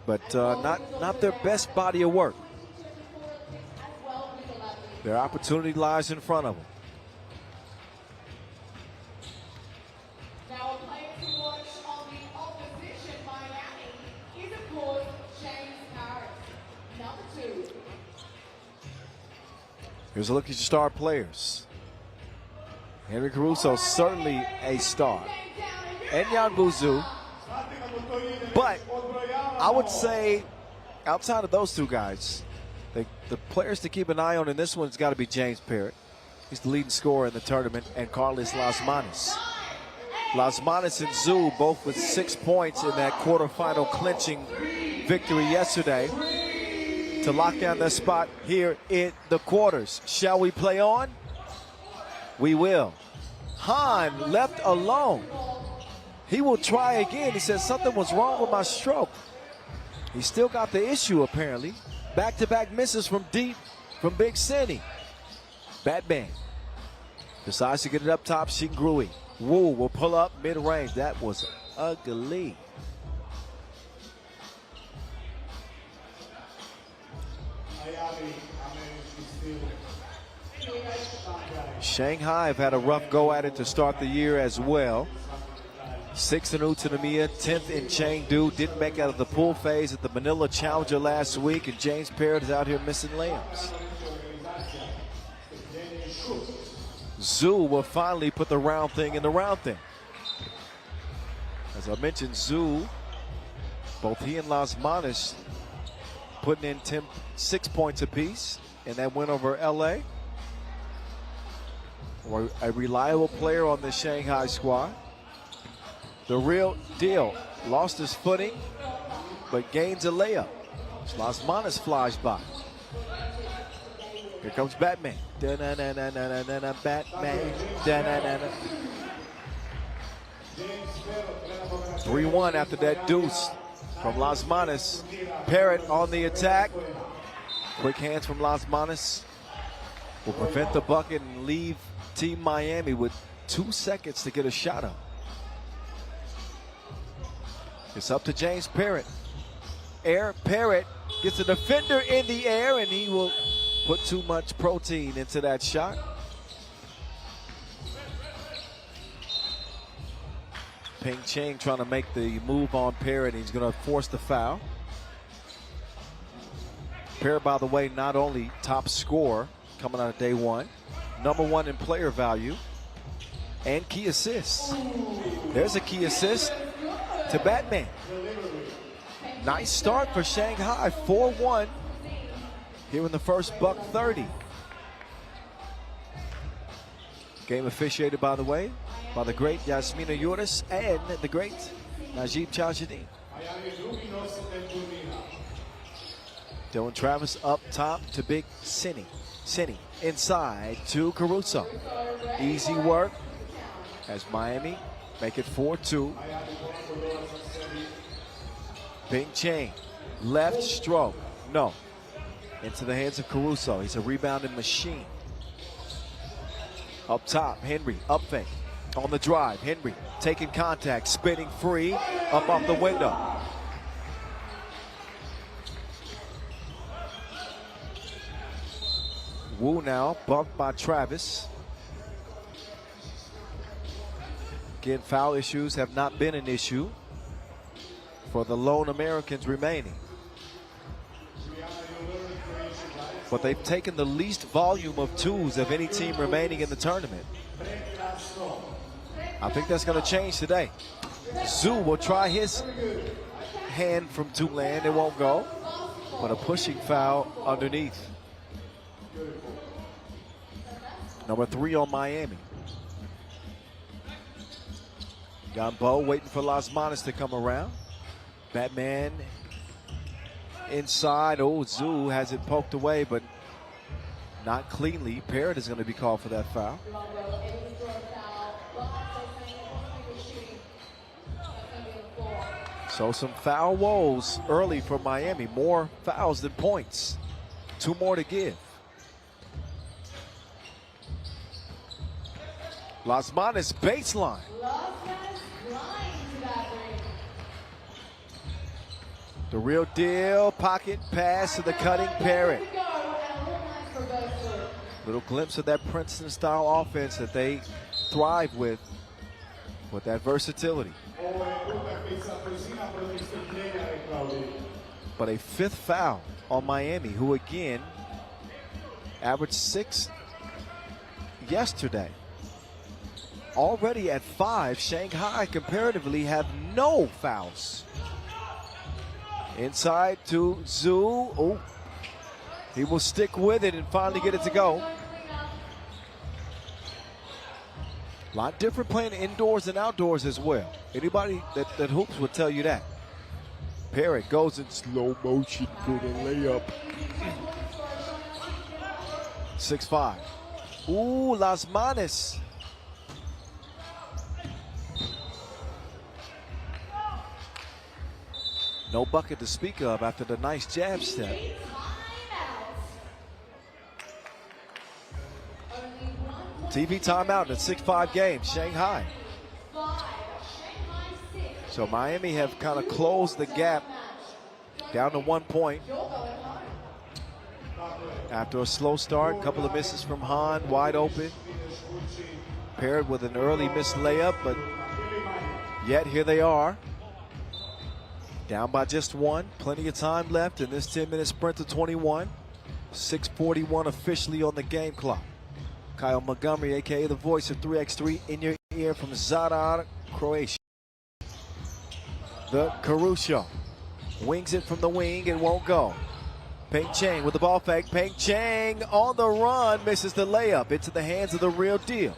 but not their best body of work. Their opportunity lies in front of them. Now a player to watch on the opposition Miami is of course James Parrott, number 2. Here's a look at your star players. Henry Caruso, certainly a star. And Yanbo Zhu. But I would say, outside of those two guys, the players to keep an eye on in this one has got to be James Parrott. He's the leading scorer in the tournament, and Carlos Lasmanis. Lasmanis and Zhu both with 6 points in that quarterfinal clinching victory yesterday to lock down their spot here in the quarters. Shall we play on? We will. Han left alone. He will try again. He says something was wrong with my stroke. He still got the issue apparently. Back-to-back misses from deep from Big Cindy. Batman. Decides to get it up top, Shingrui. Wu will pull up mid-range. That was ugly. Shanghai have had a rough go at it to start the year as well. 6th in Utsunomiya, 10th in Chengdu. Didn't make out of the pool phase at the Manila Challenger last week, and James Parrott is out here missing layups. Zhu will finally put the round thing in the round thing. As I mentioned, Zhu, both he and Las Manas putting in 6 points apiece in that win over LA. Or a reliable player on the Shanghai squad. The real deal, lost his footing, but gains a layup. Las Manas flies by. Here comes Batman. Da-na-na-na-na-na-na, Batman. Da-na-na-na. 3-1 after that deuce from Las Manas. Parrott on the attack. Quick hands from Las Manas will prevent the bucket and leave Team Miami with 2 seconds to get a shot up. It's up to James Parrott. Parrott gets a defender in the air, and he will put too much protein into that shot. Ping Ching trying to make the move on Parrott. He's going to force the foul. Parrott, by the way, not only top scorer coming out of day one, #1 in player value, and key assists. There's a key assist to Batman. Nice start for Shanghai, 4-1 here in the first buck 30. Game officiated, by the way, by the great Yasmina Yuris and the great Najib Chajidin. Dylan Travis up top to Big Cinny. Inside to Caruso. Easy work as Miami make it 4-2. Ping Chang, left stroke, no. Into the hands of Caruso. He's a rebounding machine. Up top, Henry, up fake. On the drive, Henry taking contact, spinning free, up off the window. Wu now bumped by Travis. Again, foul issues have not been an issue for the lone Americans remaining. But they've taken the least volume of twos of any team remaining in the tournament. I think that's going to change today. Zhu will try his hand from two-land. It won't go. But a pushing foul underneath. #3 on Miami. Gambo waiting for Las Manas to come around. Batman inside. Oh, Zhu has it poked away, but not cleanly. Parrott is going to be called for that foul. So some foul woes early for Miami. More fouls than points. 2 more to give. Las Manas baseline. The real deal. Pocket pass to the cutting Parrott. Little glimpse of that Princeton-style offense that they thrive with that versatility. But a 5th foul on Miami, who again averaged 6 yesterday. Already at 5, Shanghai comparatively have no fouls. Inside to Zhu. Oh, he will stick with it and finally get it to go. A lot different playing indoors and outdoors as well. Anybody that hoops would tell you that. Parrott goes in slow motion for the layup. 6-5. Ooh, Las Manas. No bucket to speak of after the nice jab step. TV timeout in a 6-5 game, Shanghai. So Miami have kind of closed the gap down to 1 point. After a slow start, couple of misses from Hahn, wide open. Paired with an early missed layup, but yet here they are. Down by just one. Plenty of time left in this 10-minute sprint to 21. 6:41 officially on the game clock. Kyle Montgomery, a.k.a. the voice of 3x3, in your ear from Zadar, Croatia. The Caruso wings it from the wing and won't go. Peng Chang with the ball fake. Peng Chang on the run, misses the layup. Into the hands of the real deal.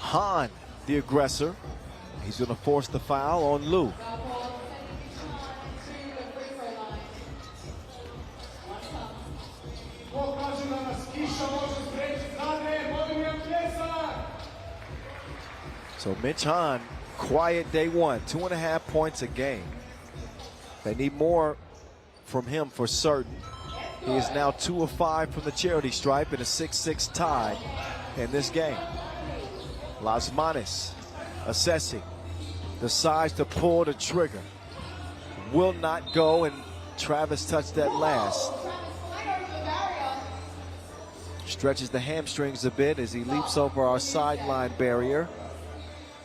Hahn, the aggressor. He's going to force the foul on Lou. So Mitch Hahn, quiet day one, 2.5 points a game. They need more from him for certain. He is now 2 of 5 from the charity stripe in a 6-6 tie in this game. Las Manis assessing the size to pull the trigger. Will not go, and Travis touched that last. Stretches the hamstrings a bit as he leaps over our sideline barrier.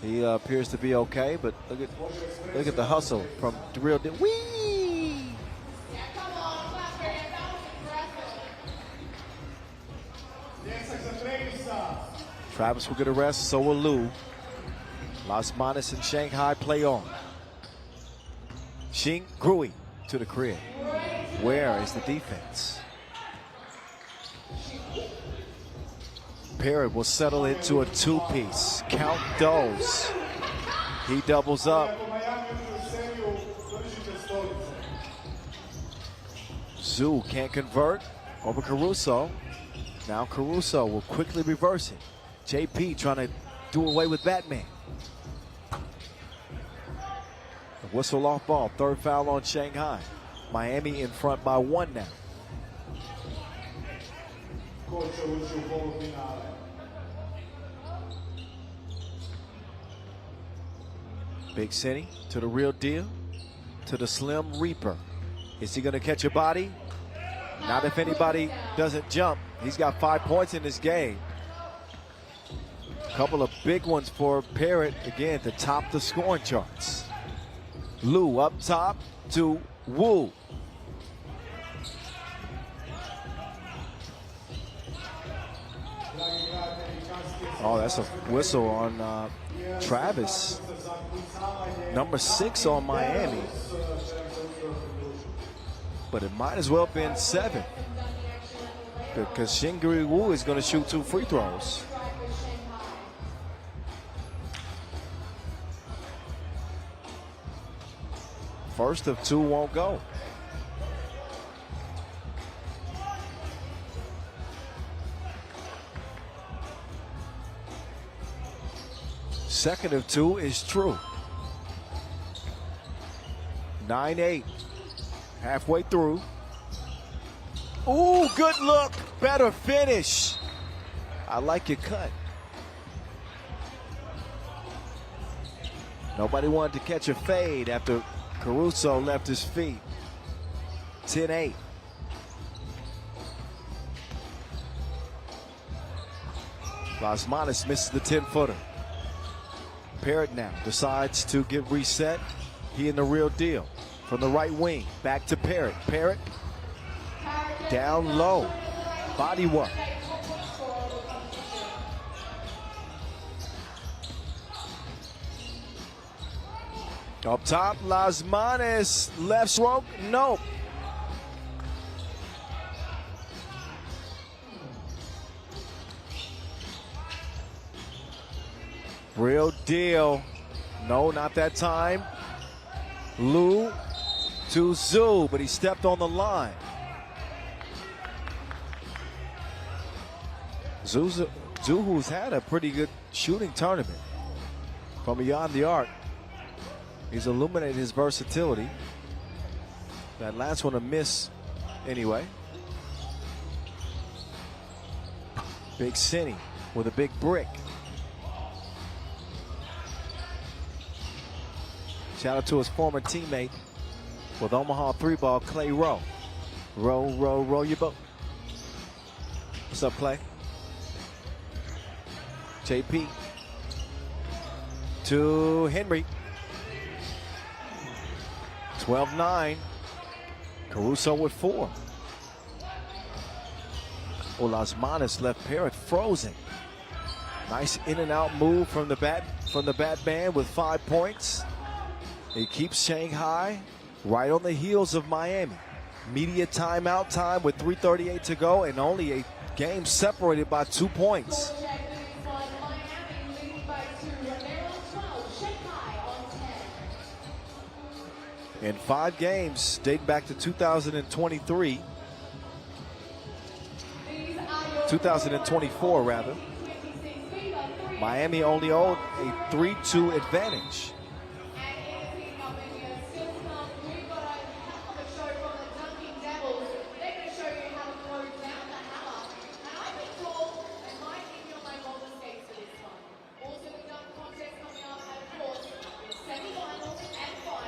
He appears to be okay, but look at the hustle from the real deal. Whee! Travis will get a rest, so will Lou. Las Manis and Shanghai play on. Xing Grui to the crib. Where is the defense? Parrott will settle into a two-piece. Count those. He doubles up. Zhu can't convert over Caruso. Now Caruso will quickly reverse it. JP trying to do away with Batman. A whistle off ball. Third foul on Shanghai. Miami in front by 1 now. Big City to the real deal, to the Slim Reaper. Is he going to catch a body? Not if anybody doesn't jump. He's got 5 points in this game. A couple of big ones for Parrott, again, to top the scoring charts. Lou up top to Wu. Oh, that's a whistle on Travis. Number 6 on Miami. But it might as well have been 7. Because Xingri Wu is going to shoot 2 free throws. First of 2 won't go. Second of 2 is true. 9-8. Halfway through. Ooh, good look. Better finish. I like your cut. Nobody wanted to catch a fade after Caruso left his feet. 10-8. Las Manis misses the 10-footer. Parrott now decides to get reset. He in the real deal. From the right wing, back to Parrott. Parrott down low. Body work. Up top, Las Manis. Left stroke, nope. Real deal. No, not that time. Lou to Zhu, but he stepped on the line. Zhu, who's had a pretty good shooting tournament from beyond the arc. He's illuminated his versatility. That last one a miss anyway. Big City with a big brick. Shout out to his former teammate with Omaha 3-ball, Clay Rowe. Row your boat. What's up, Clay? JP to Henry. 12-9. Caruso with 4. Olasmanis left Parrott frozen. Nice in and out move from the Batman with 5 points. He keeps Shanghai right on the heels of Miami. Media timeout time with 3:38 to go and only a game separated by 2 points. In 5 games dating back to 2023, 2024 rather, Miami only owned a 3-2 advantage.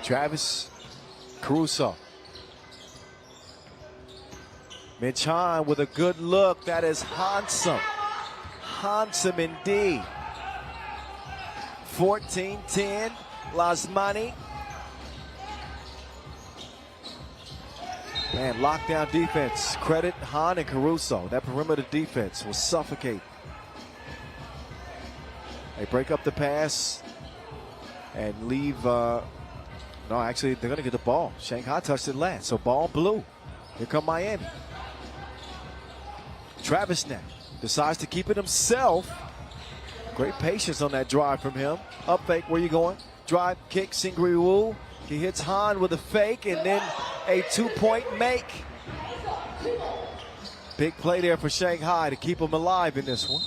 Travis Caruso. Mitch Hahn with a good look. That is handsome. Handsome indeed. 14-10. Lasmani. Man, lockdown defense. Credit Hahn and Caruso. That perimeter defense will suffocate. They break up the pass and leave. No, actually, they're going to get the ball. Shanghai touched it last, so ball blue. Here come Miami. Travis now decides to keep it himself. Great patience on that drive from him. Up fake, where you going? Drive, kick, Singri Wu. He hits Han with a fake and then a 2-point make. Big play there for Shanghai to keep him alive in this one.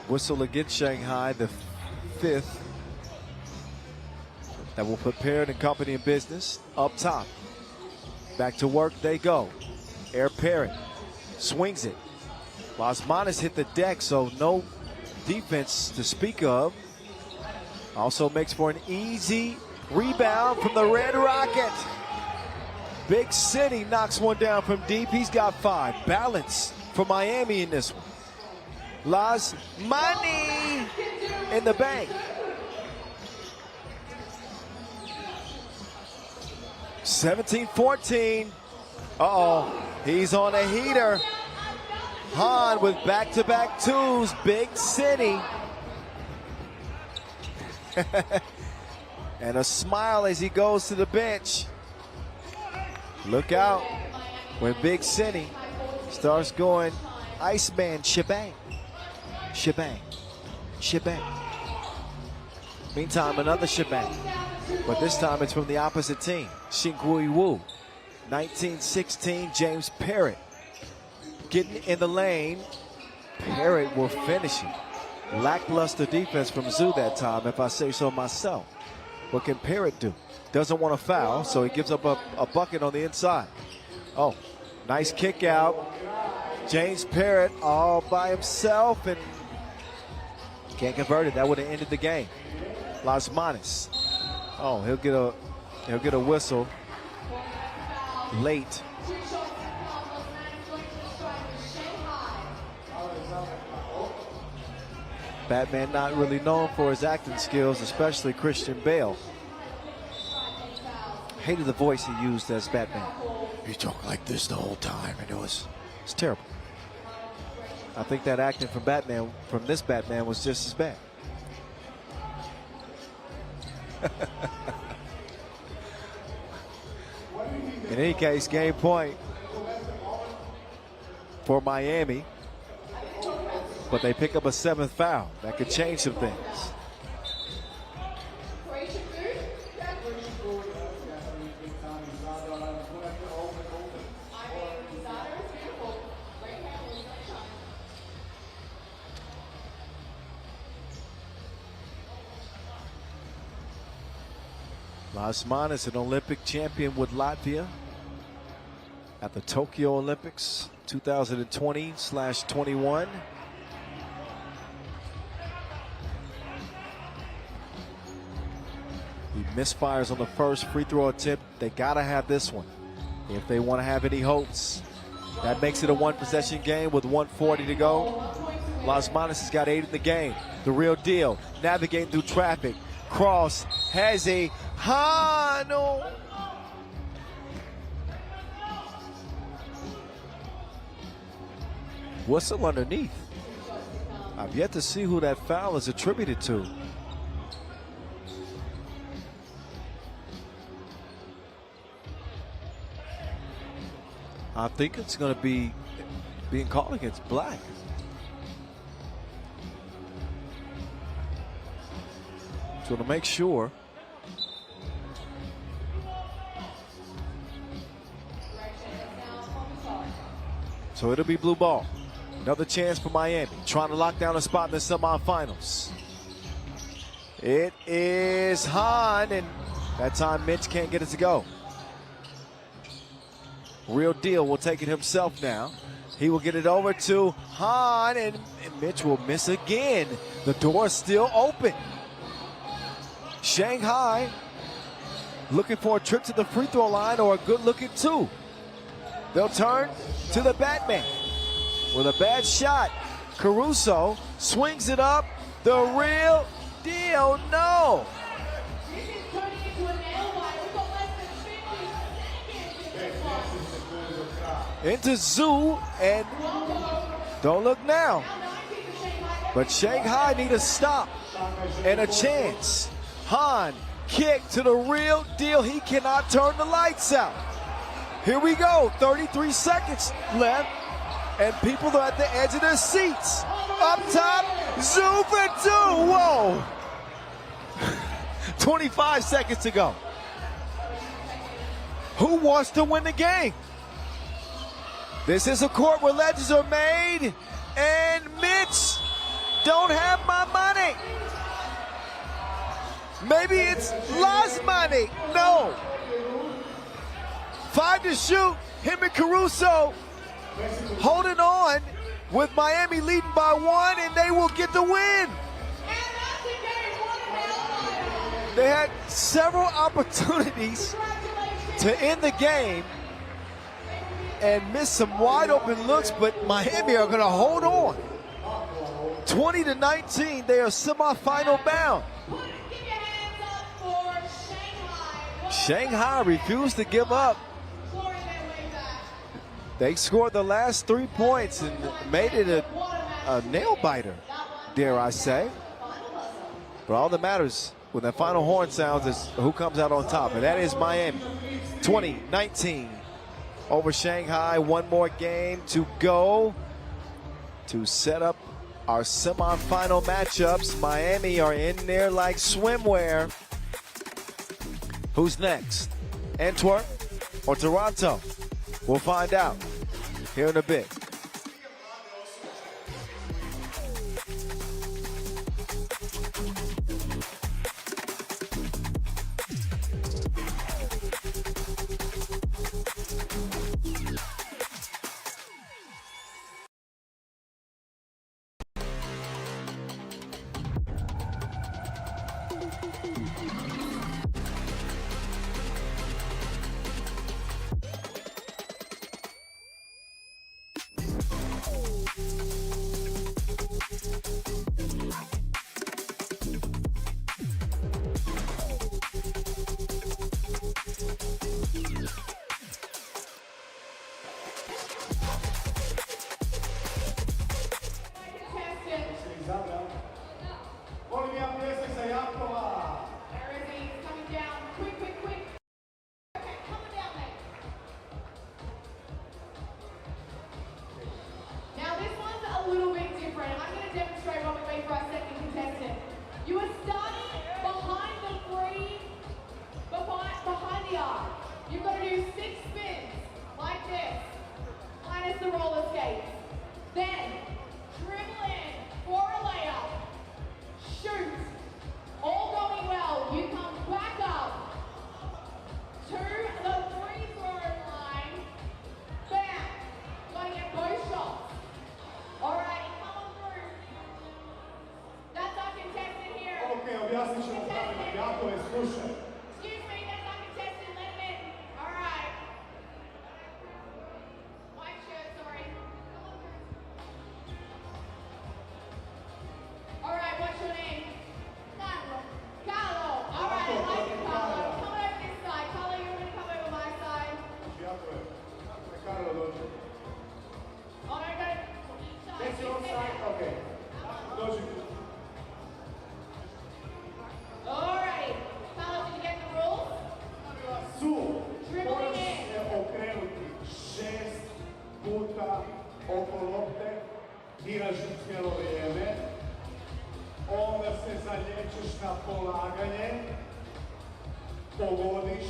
Whistle against Shanghai, the 5th. That will put Parrott and company in business. Up top. Back to work they go. Air Parrott swings it. Lasmanis hit the deck, so no defense to speak of. Also makes for an easy rebound from the Red Rocket. Big City knocks one down from deep. He's got 5. Balance for Miami in this one. Lasmani in the bank. 17-14. Uh-oh, he's on a heater. Hahn with back-to-back 2s. Big City. And a smile as he goes to the bench. Look out when Big City starts going Iceman shebang. Shebang. Shebang. Meantime, another shebang. But this time it's from the opposite team. Xinghui Wu. 19-16, James Parrott. Getting in the lane. Parrott will finish it. Lackluster defense from Zhu that time, if I say so myself. What can Parrott do? Doesn't want to foul, so he gives up a bucket on the inside. Oh, nice kick out. James Parrott all by himself and can't convert it. That would have ended the game. Lasmanis. Oh, he'll get a whistle late. Batman not really known for his acting skills, especially Christian Bale. Hated the voice he used as Batman. He talked like this the whole time, and it's terrible. I think that acting from this Batman was just as bad. In any case, game point for Miami. But they pick up a 7th foul. That could change some things. Lasmanis, an Olympic champion with Latvia at the Tokyo Olympics 2020/21. He misfires on the first free throw attempt. They gotta have this one if they want to have any hopes. That makes it a one-possession game with 1:40 to go. Lasmanis has got 8 in the game. The real deal, navigating through traffic. Cross has a no. Whistle underneath. I've yet to see who that foul is attributed to. I think it's going to be being called against Black. So to make sure. So it'll be blue ball. Another chance for Miami, trying to lock down a spot in the semifinals. It is Hahn, and that time Mitch can't get it to go. Real deal will take it himself now. He will get it over to Hahn, and Mitch will miss again. The door is still open. Shanghai looking for a trip to the free throw line or a good look at 2. They'll turn to the Batman with a bad shot. Caruso swings it up. The real deal, no. This is turning into a nail biter. We've got less than 50 seconds. Into Zoo, and don't look now. But Shanghai need a stop and a chance. Hahn kick to the real deal. He cannot turn the lights out. Here we go, 33 seconds left, and people are at the edge of their seats. Up top, Zoo for 2, whoa. 25 seconds to go. Who wants to win the game? This is a court where legends are made, and Mitch don't have my money. Maybe it's Lasmani. No. 5 to shoot. Him and Caruso holding on with Miami leading by 1, and they will get the win. They had several opportunities to end the game and miss some wide open looks, but Miami are going to hold on. 20-19, they are semifinal bound. Shanghai refused to give up. They scored the last 3 points and made it a nail biter, dare I say. But all that matters when that final horn sounds is who comes out on top, and that is Miami. 20-19 over Shanghai. One more game to go to set up our semifinal matchups. Miami are in there like swimwear. Who's next? Antwerp or Toronto? We'll find out here in a bit. objasnit ćemo pravila, jako je, slušaj. Excuse me, that's not contested. Let him in. All right. White shirt, sorry. All right, what's your name? Carlo. Carlo. All right, I like it, Carlo. Come over this side. Carlo, you're going to come over my side. Jako je. Karlo dođe. Oh, no, go to each side. Gdje si on Stay side? there. Okej. Dođi tu. Alrighty. Carlo, did you get the rules? Su, Dribbling moraš in. se okrenuti 6 puta oko lopte, diraš u cijelo vrijeme, onda se zalječiš na polaganje, pogodiš,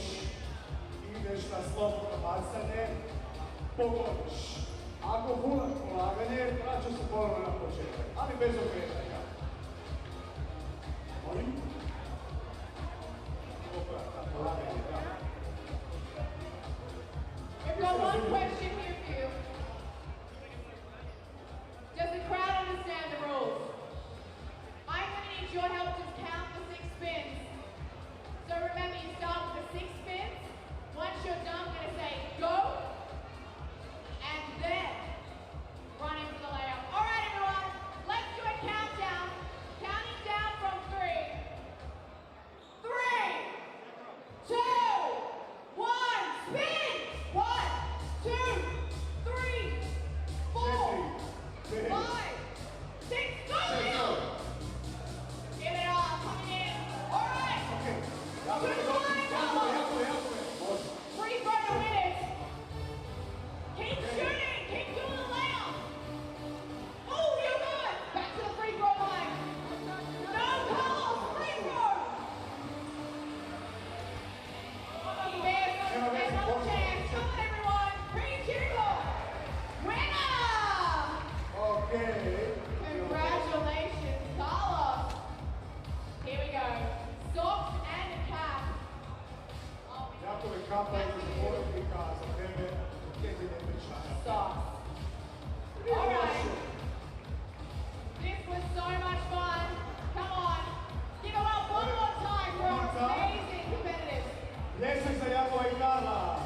ideš na slobodno bacanje, pogodiš. Ako furaš polaganje, vraća se ponovno na početak, ali bez okretanja. Molim? Polaganje, da. We've got one question here for you. Does the crowd understand the rules? I'm going to need your help to count the 6 spins. So remember, you start with the 6 spins. Once you're done, I'm going to say go, and then run into the layup. All right, everyone, let's do a countdown. Counting down from 3. 3, 2, 1, spin! 1, 2, 3, 4, 5, 6, go! Give it all, coming in. All right. Jako je, jako je. Može. Free throw to win it. Keep shooting. Keep doing the layup. Oh, you're good. Back to the free throw line. No calls. Free throw. Nema veze, može. Come on, everyone. Bring it to your goal. Winner. Okej. Congratulations, Carlos. Here we go. Socks and a cap. Jako je kapa između porotnika za tebe, tebi ne pričaja. Socks. All right. This was so much fun. Come on. Give it up one more time for our amazing competitors. Pljesak za Jakova i Karla.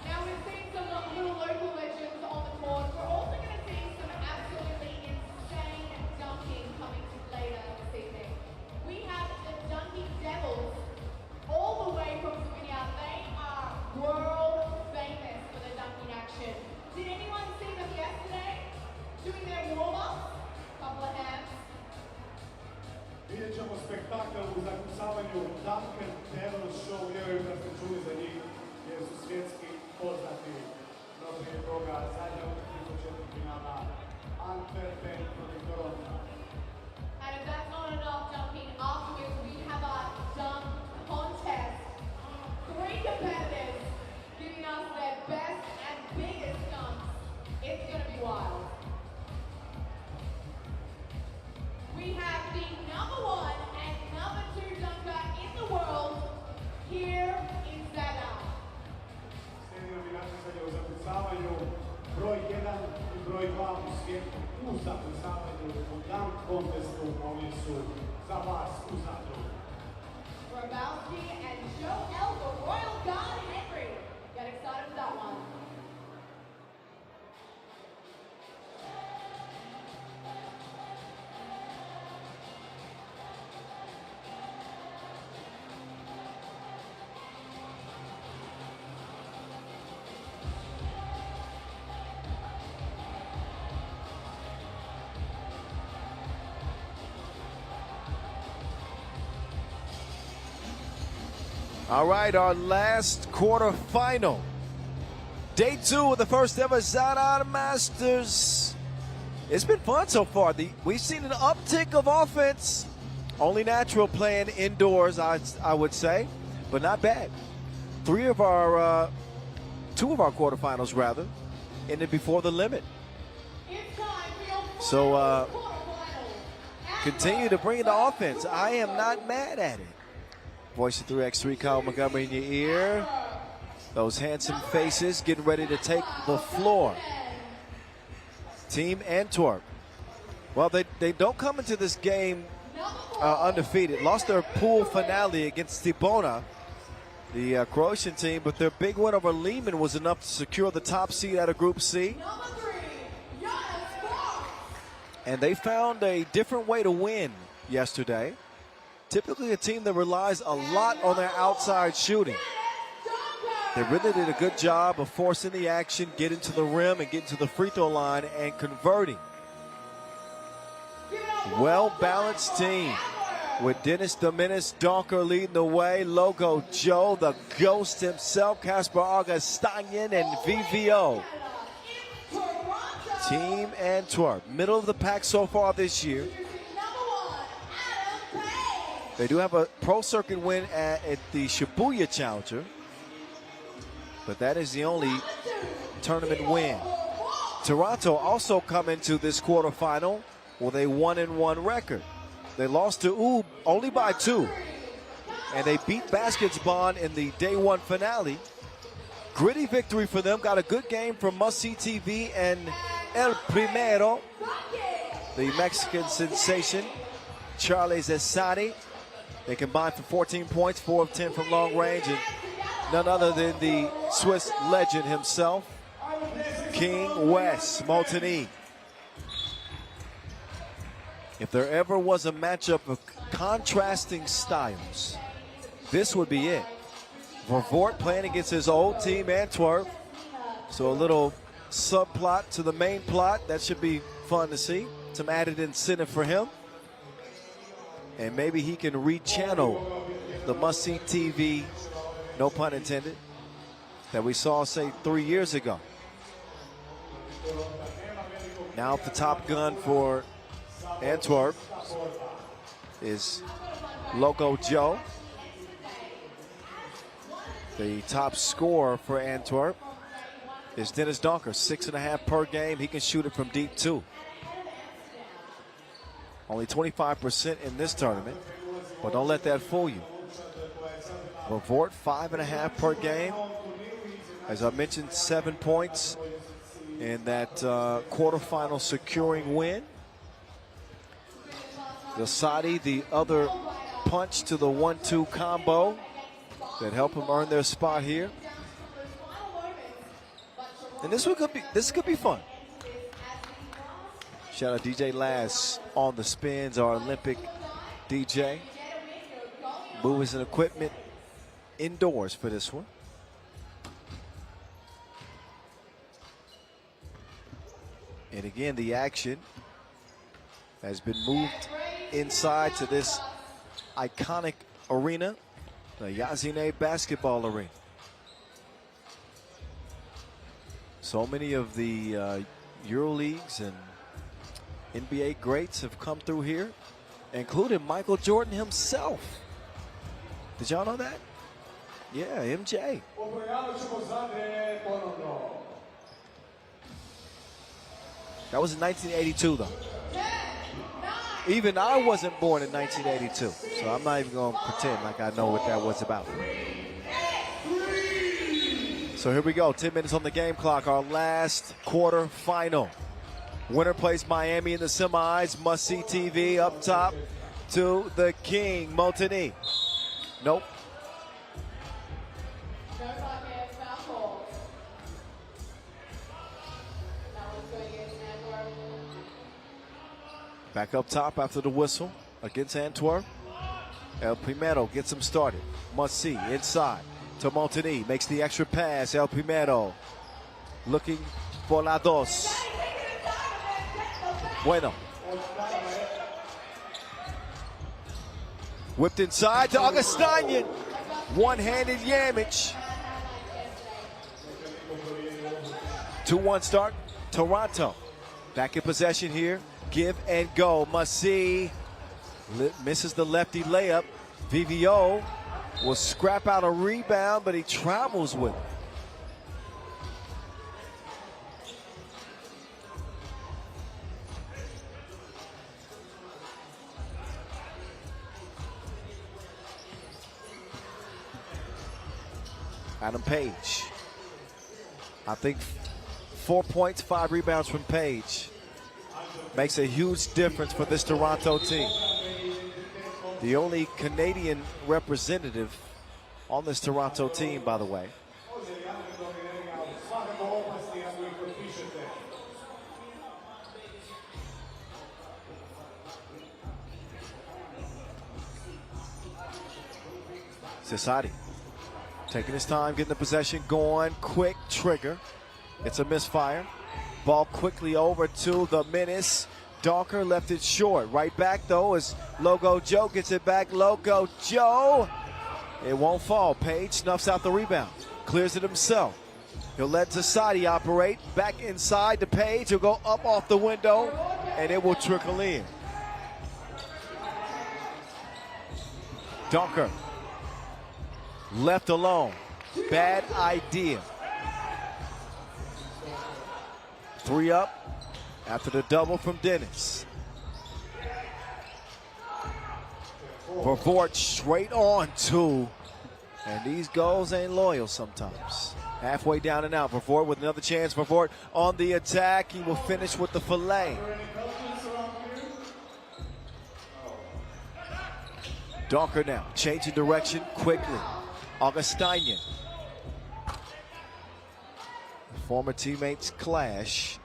Now we've seen some little local legends on the court. We're also going to see some absolutely insane dunking coming later this evening. We have the Dunking Devils all the way from Slovenia. They are world famous for their dunking action. Did anyone see them yesterday doing their warm-ups? Couple of hands. Vidjet ćemo spektakl u zakucavanju Duncan Devils Show, vjerujem da ste čuli za njih, jer su svjetski poznati. No prije toga zadnja utakmica četvrtfinala Antwerpen protiv Toronta. And if that's not enough dunking, afterwards we have our dunk contest. 3 competitors giving us their best and biggest dunks. It's going to be wild. We have the #1 and #2 dunker in the world here in Zadar. Slijedi nam i natjecanje u zakucavanju broj 1 i broj 2 u svijetu u zakucavanju u dunk contestu. Ovi su za vas u Zadru. Grabowski and All right, our last quarterfinal. Day 2 of the first ever Zadar Masters. It's been fun so far. We've seen an uptick of offense. Only natural playing indoors, I would say, but not bad. 2 of our quarterfinals, rather, ended before the limit. So continue to bring in the offense. I am not mad at it. Voice of 3x3, Kyle Montgomery in your ear. Those handsome faces getting ready to take the floor. Team Antwerp. Well, they don't come into this game undefeated. Lost their pool finale against Stipona, the Croatian team, but their big win over Lehman was enough to secure the top seed out of Group C. And they found a different way to win yesterday. Typically a team that relies a lot on their outside shooting. They really did a good job of forcing the action, getting to the rim and getting to the free throw line and converting. Well-balanced team with Dennis the Menace Donker leading the way. Logo Joe, the ghost himself, Casper Augustinian, and VVO. Team Antwerp, middle of the pack so far this year. They do have a pro circuit win at the Shibuya Challenger, but that is the only tournament win. Toronto also come into this quarterfinal with a 1-1 record. They lost to Oob only by 2, and they beat Basketball in the day 1 finale. Gritty victory for them. Got a good game from Must See TV and El Primero, the Mexican sensation, Charlie Zessani. They combined for 14 points, 4 of 10 from long range, and none other than the Swiss legend himself, King Wes Montagny. If there ever was a matchup of contrasting styles, this would be it. Vervoort playing against his old team, Antwerp. So a little subplot to the main plot. That should be fun to see. Some added incentive for him. And maybe he can rechannel the must-see TV, no pun intended, that we saw, say, 3 years ago. Now the top gun for Antwerp is Loco Joe. The top scorer for Antwerp is Dennis Donker, 6.5 per game. He can shoot it from deep too. Only 25% in this tournament, but don't let that fool you. Vervoort, 5.5 per game. As I mentioned, 7 points in that quarterfinal securing win. Zasadi, the other punch to the 1-2 combo that helped them earn their spot here. And this could be fun. Shout out DJ Lass on the spins, our Olympic DJ. Movies and equipment indoors for this one. And again, the action has been moved inside to this iconic arena, the Yazine Basketball Arena. So many of the EuroLeagues and NBA greats have come through here, including Michael Jordan himself. Did y'all know that? Yeah, MJ. That was in 1982, though. Even I wasn't born in 1982, so I'm not even going to pretend like I know what that was about. So here we go, 10 minutes on the game clock, our last quarter final. Winner plays Miami in the semis. Must See TV up top to the King, Montagny. Nope. Back up top after the whistle against Antwerp. El Primero gets him started. Must See inside to Montagny. Makes the extra pass. El Primero looking for la dos. Bueno. Whipped inside to Augustinian. One-handed Yamage. 2-1 start, Toronto. Back in possession here. Give and go. Must see. Misses the lefty layup. VVO will scrap out a rebound, but he travels with it. Adam Page. I think 4 points, 5 rebounds from Page. Makes a huge difference for this Toronto team. The only Canadian representative on this Toronto team, by the way. Zadar taking his time, getting the possession going. Quick trigger. It's a misfire. Ball quickly over to the menace. Donker left it short. Right back, though, as Logo Joe gets it back. Logo Joe. It won't fall. Page snuffs out the rebound. Clears it himself. He'll let Zadar operate. Back inside to Page. He'll go up off the window, and it will trickle in. Donker. Left alone. Bad idea. 3 up after the double from Dennis. Vervoort straight on 2. And these goals ain't loyal sometimes. Halfway down and out. Vervoort with another chance. Vervoort on the attack. He will finish with the fillet. Donker now changing direction quickly. Augustinian. Former teammates clash.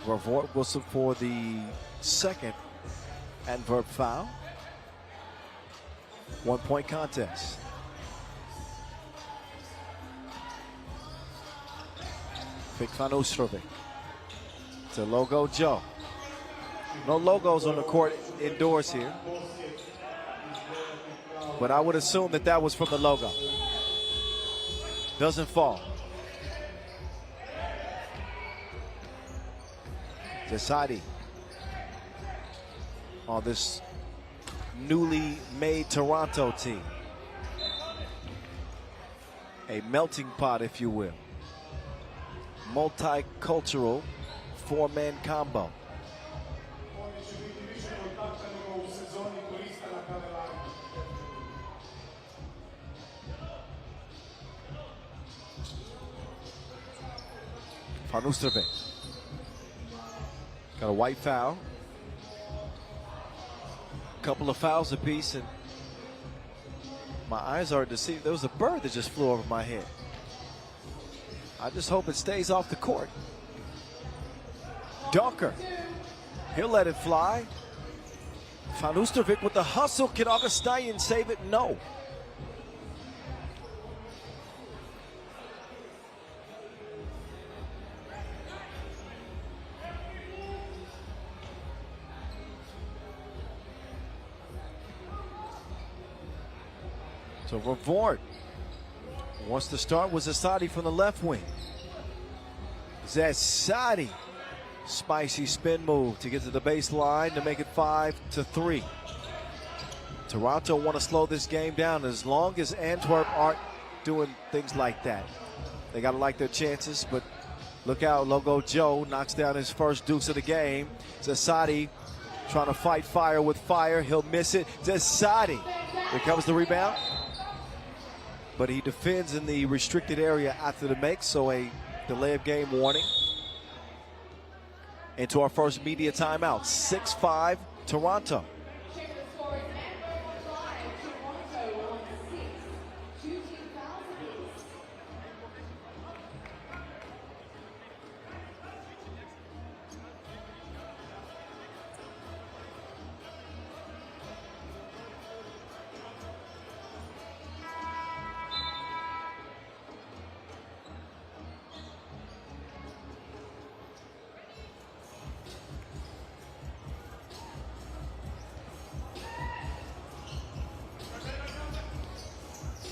Vervoort whistle for the second Antwerp foul. 1 point contest. Pick Van Oosterbeek to Logo Joe. No logos on the court indoors here, but I would assume that that was from the logo. Doesn't fall. Zadar on this newly made Toronto team. A melting pot, if you will. Multicultural 4-man combo. Van Oosterbeek. Got a white foul. Couple of fouls apiece, and my eyes are deceived. There was a bird that just flew over my head. I just hope it stays off the court. Donker. He'll let it fly. Van Oosterbeek with the hustle. Can Augustinian save it? No. So Vervoort wants to start with Zadar from the left wing. Zadar, spicy spin move to get to the baseline to make it 5-3. Toronto want to slow this game down as long as Antwerp aren't doing things like that. They got to like their chances, but look out, Logo Joe knocks down his first deuce of the game. Zadar trying to fight fire with fire. He'll miss it. Zadar, here comes the rebound. But he defends in the restricted area after the make, so a delay of game warning. Into our first media timeout, 6-5 Toronto.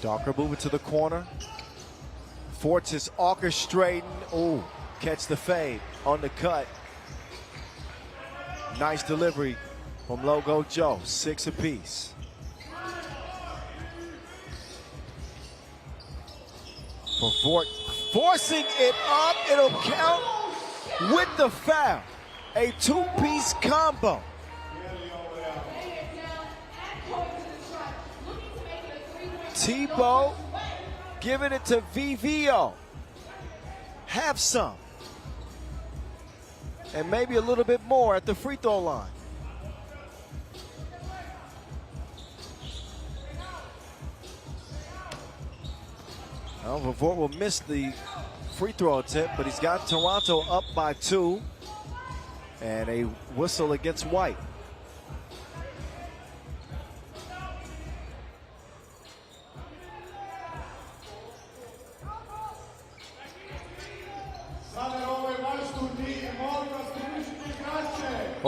Docker moving to the corner. Forts is orchestrating. Oh, catch the fade on the cut. Nice delivery from Logo Joe. 6 apiece. For Fort forcing it up. It'll count with the foul. A 2-piece combo. Tebow giving it to VVO. Have some. And maybe a little bit more at the free throw line. Well, Vavort will miss the free throw attempt, but he's got Toronto up by 2. And a whistle against White.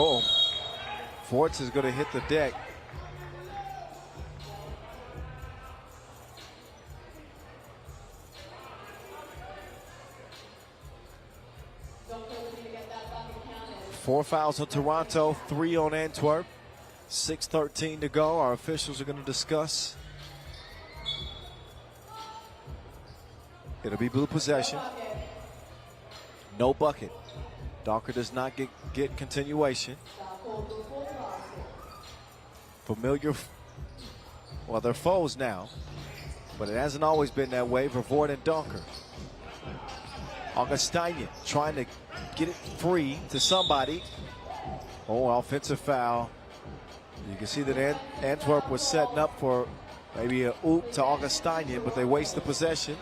Oh, Forts is going to hit the deck. Four fouls on Toronto, 3 on Antwerp. 6:13 to go. Our officials are going to discuss. It'll be blue possession. No bucket. Docker does not get continuation. Familiar, well, they're foes now, but it hasn't always been that way. Vervoort and Docker. Augustinian trying to get it free to somebody. Oh, offensive foul. You can see that Antwerp was setting up for maybe a oop to Augustinian, but they waste the possession.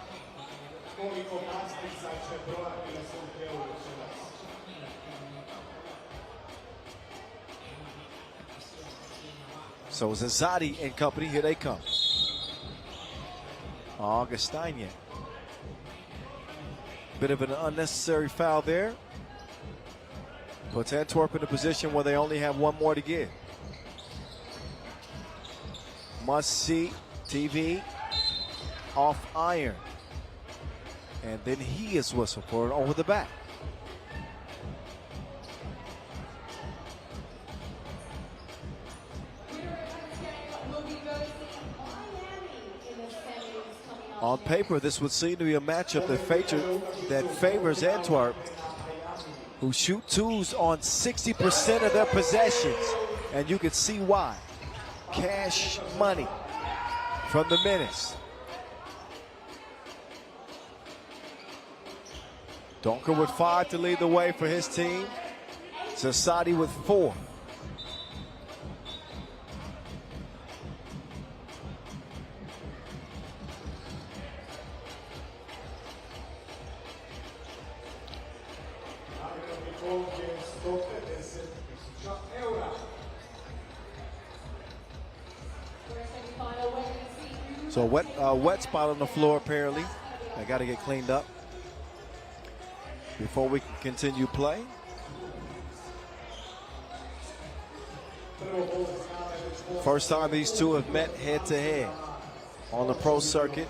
So Zazadi and company, here they come. Augustinian. Bit of an unnecessary foul there. Puts Antwerp in a position where they only have one more to give. Must see TV off iron. And then he is whistled for it over the back. On paper, this would seem to be a matchup that favors Antwerp, who shoot twos on 60% of their possessions. And you can see why. Cash money from the Menace. Donker with 5 to lead the way for his team. Zasadi with 4. So wet spot on the floor apparently. I got to get cleaned up before we can continue play. First time these two have met head to head on the pro circuit.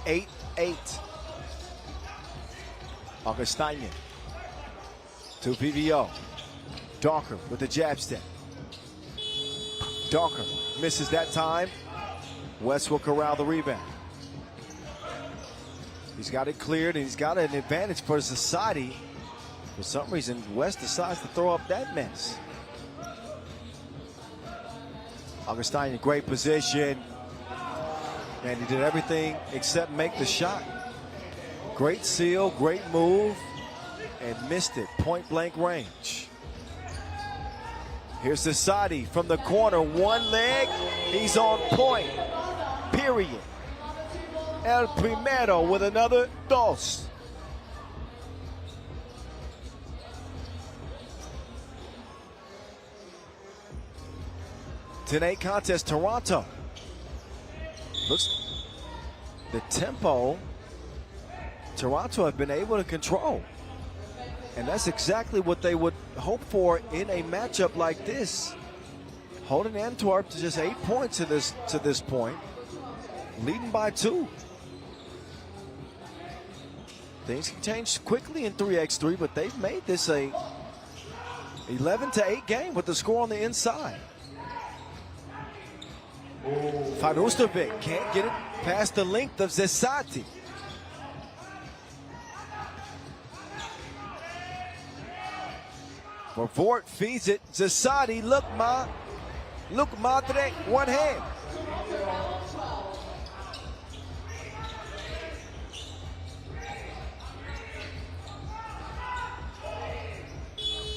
Eight. Augustinian to VVO. Docker with the jab step. Docker misses that time. West will corral the rebound. He's got it cleared, and he's got an advantage for society. For some reason, West decides to throw up that mess. Augustinian, great position. And he did everything except make the shot. Great seal, great move, and missed it. Point blank range. Here's Zasadi from the corner, one leg. He's on point, period. El Primero with another dos. Tonight contest, Toronto. Looks the tempo Toronto have been able to control. And that's exactly what they would hope for in a matchup like this. Holding Antwerp to just 8 points to this point, leading by 2. Things can change quickly in 3x3, but they've made this a 11-8 game with the score on the inside. Farustovic can't get it past the length of Zesati. Vort feeds it. Zesati, look madre, one hand.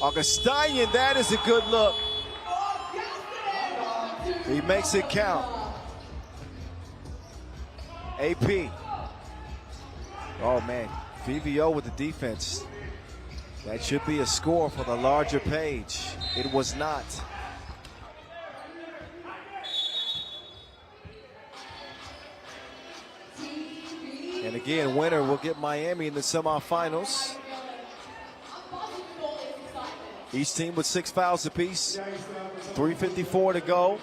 Augustinian, that is a good look. He makes it count. AP. Oh man, VVO with the defense. That should be a score for the larger page. It was not. And again, winner will get Miami in the semifinals. Each team with 6 fouls apiece. 3:54 to go.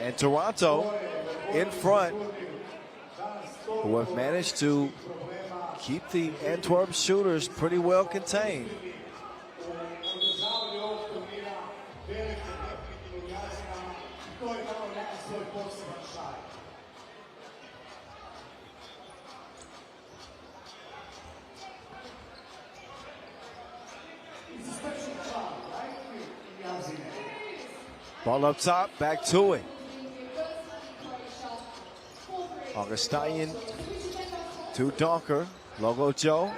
And Toronto in front, who have managed to keep the Antwerp shooters pretty well contained. Ball up top, back to it. Augustinian to Donker. Logo Joe,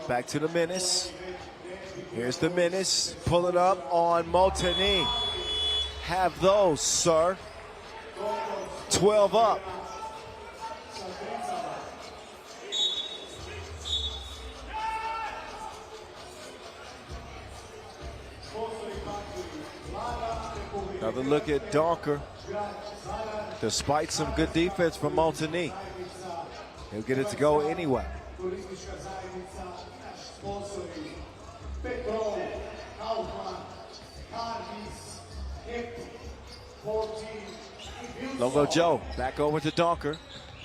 back to the Menace. Here's the Menace, pull it up on Motini. Have those, sir. 12 up. Another look at Donker. Despite some good defense from Motini, he'll get it to go anyway. Logo Joe back over to Donker.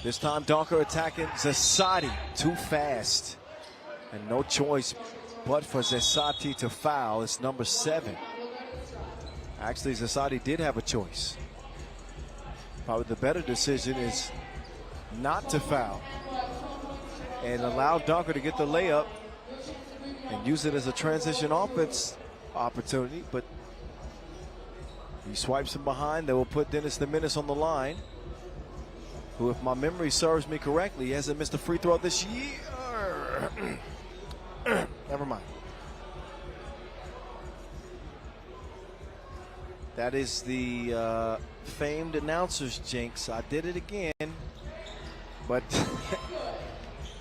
This time Donker attacking Zesati. Too fast. And no choice but for Zesati to foul. It's number 7. Actually, Zesati did have a choice. Probably the better decision is not to foul and allow Donker to get the layup and use it as a transition offense opportunity, but he swipes him behind. That will put Dennis the Menace on the line, who, if my memory serves me correctly, hasn't missed a free throw this year. Never mind. That is the famed announcer's jinx. I did it again, but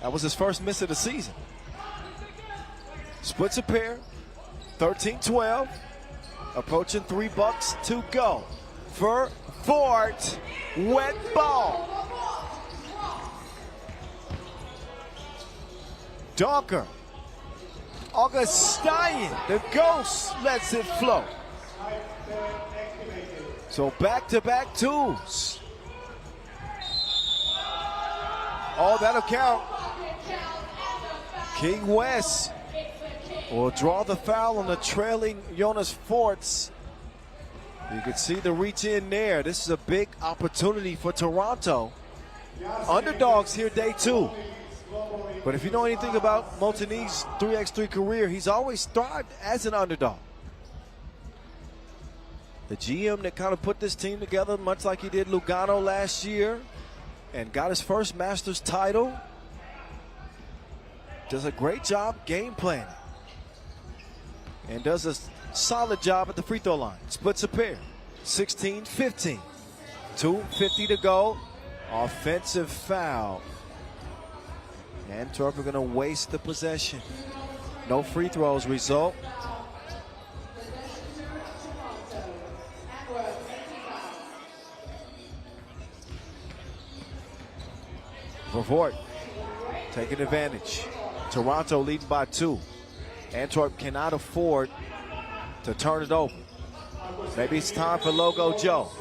that was his first miss of the season. Splits a pair, 13-12, approaching $3 to go for Fort. Wet ball. Donker. Augustinian, the ghost, lets it flow. So back-to-back twos. Oh, that'll count. King West will draw the foul on the trailing Jonas Forts. You can see the reach in there. This is a big opportunity for Toronto. Underdogs here day 2. But if you know anything about Motini's 3x3 career, he's always thrived as an underdog. The GM that kind of put this team together, much like he did Lugano last year, and got his first Masters title, does a great job game planning and does a solid job at the free throw line. Splits a pair, 16-15, 2:50 to go. Offensive foul. Antwerp are going to waste the possession. No free throws result. Vort taking advantage. Toronto leading by 2. Antwerp cannot afford to turn it over. Maybe it's time for Logo Joe.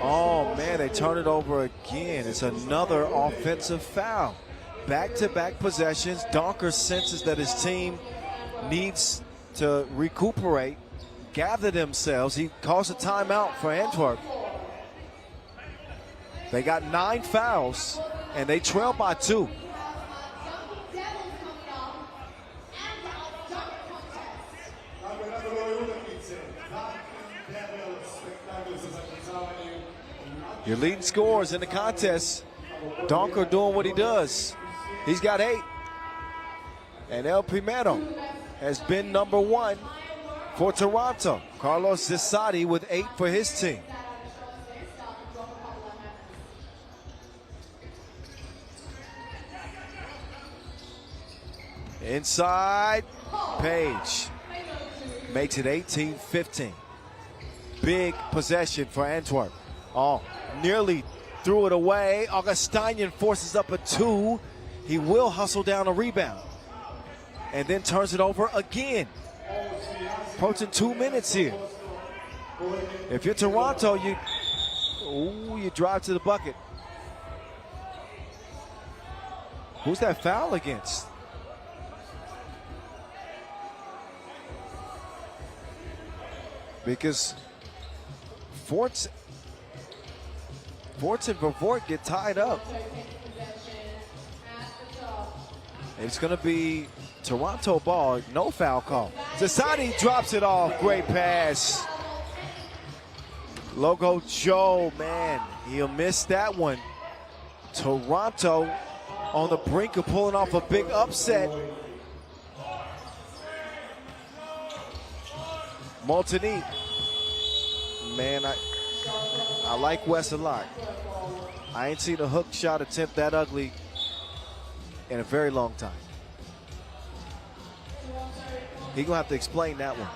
Oh man, they turn it over again. It's another offensive foul. Back-to-back possessions. Donker senses that his team needs to recuperate, gather themselves. He calls a timeout for Antwerp. They got 9 fouls, and they trail by 2. Your leading scorers in the contest. Donker doing what he does. He's got 8. And El Primero has been number 1 for Toronto. Carlos Zasadi with 8 for his team. Inside, Page makes it 18-15. Big possession for Antwerp. Oh, nearly threw it away. Augustinian forces up a 2. He will hustle down a rebound. And then turns it over again. Approaching 2 minutes here. If you're Toronto, you drive to the bucket. Who's that foul against? Because Forts and Vervoort get tied up. It's going to be Toronto ball, no foul call. Zasadi drops it off, great pass. Logo Joe, man, he'll miss that one. Toronto on the brink of pulling off a big upset. Montanique, man, I like Wes a lot. I ain't seen a hook shot attempt that ugly in a very long time. He gonna have to explain that one.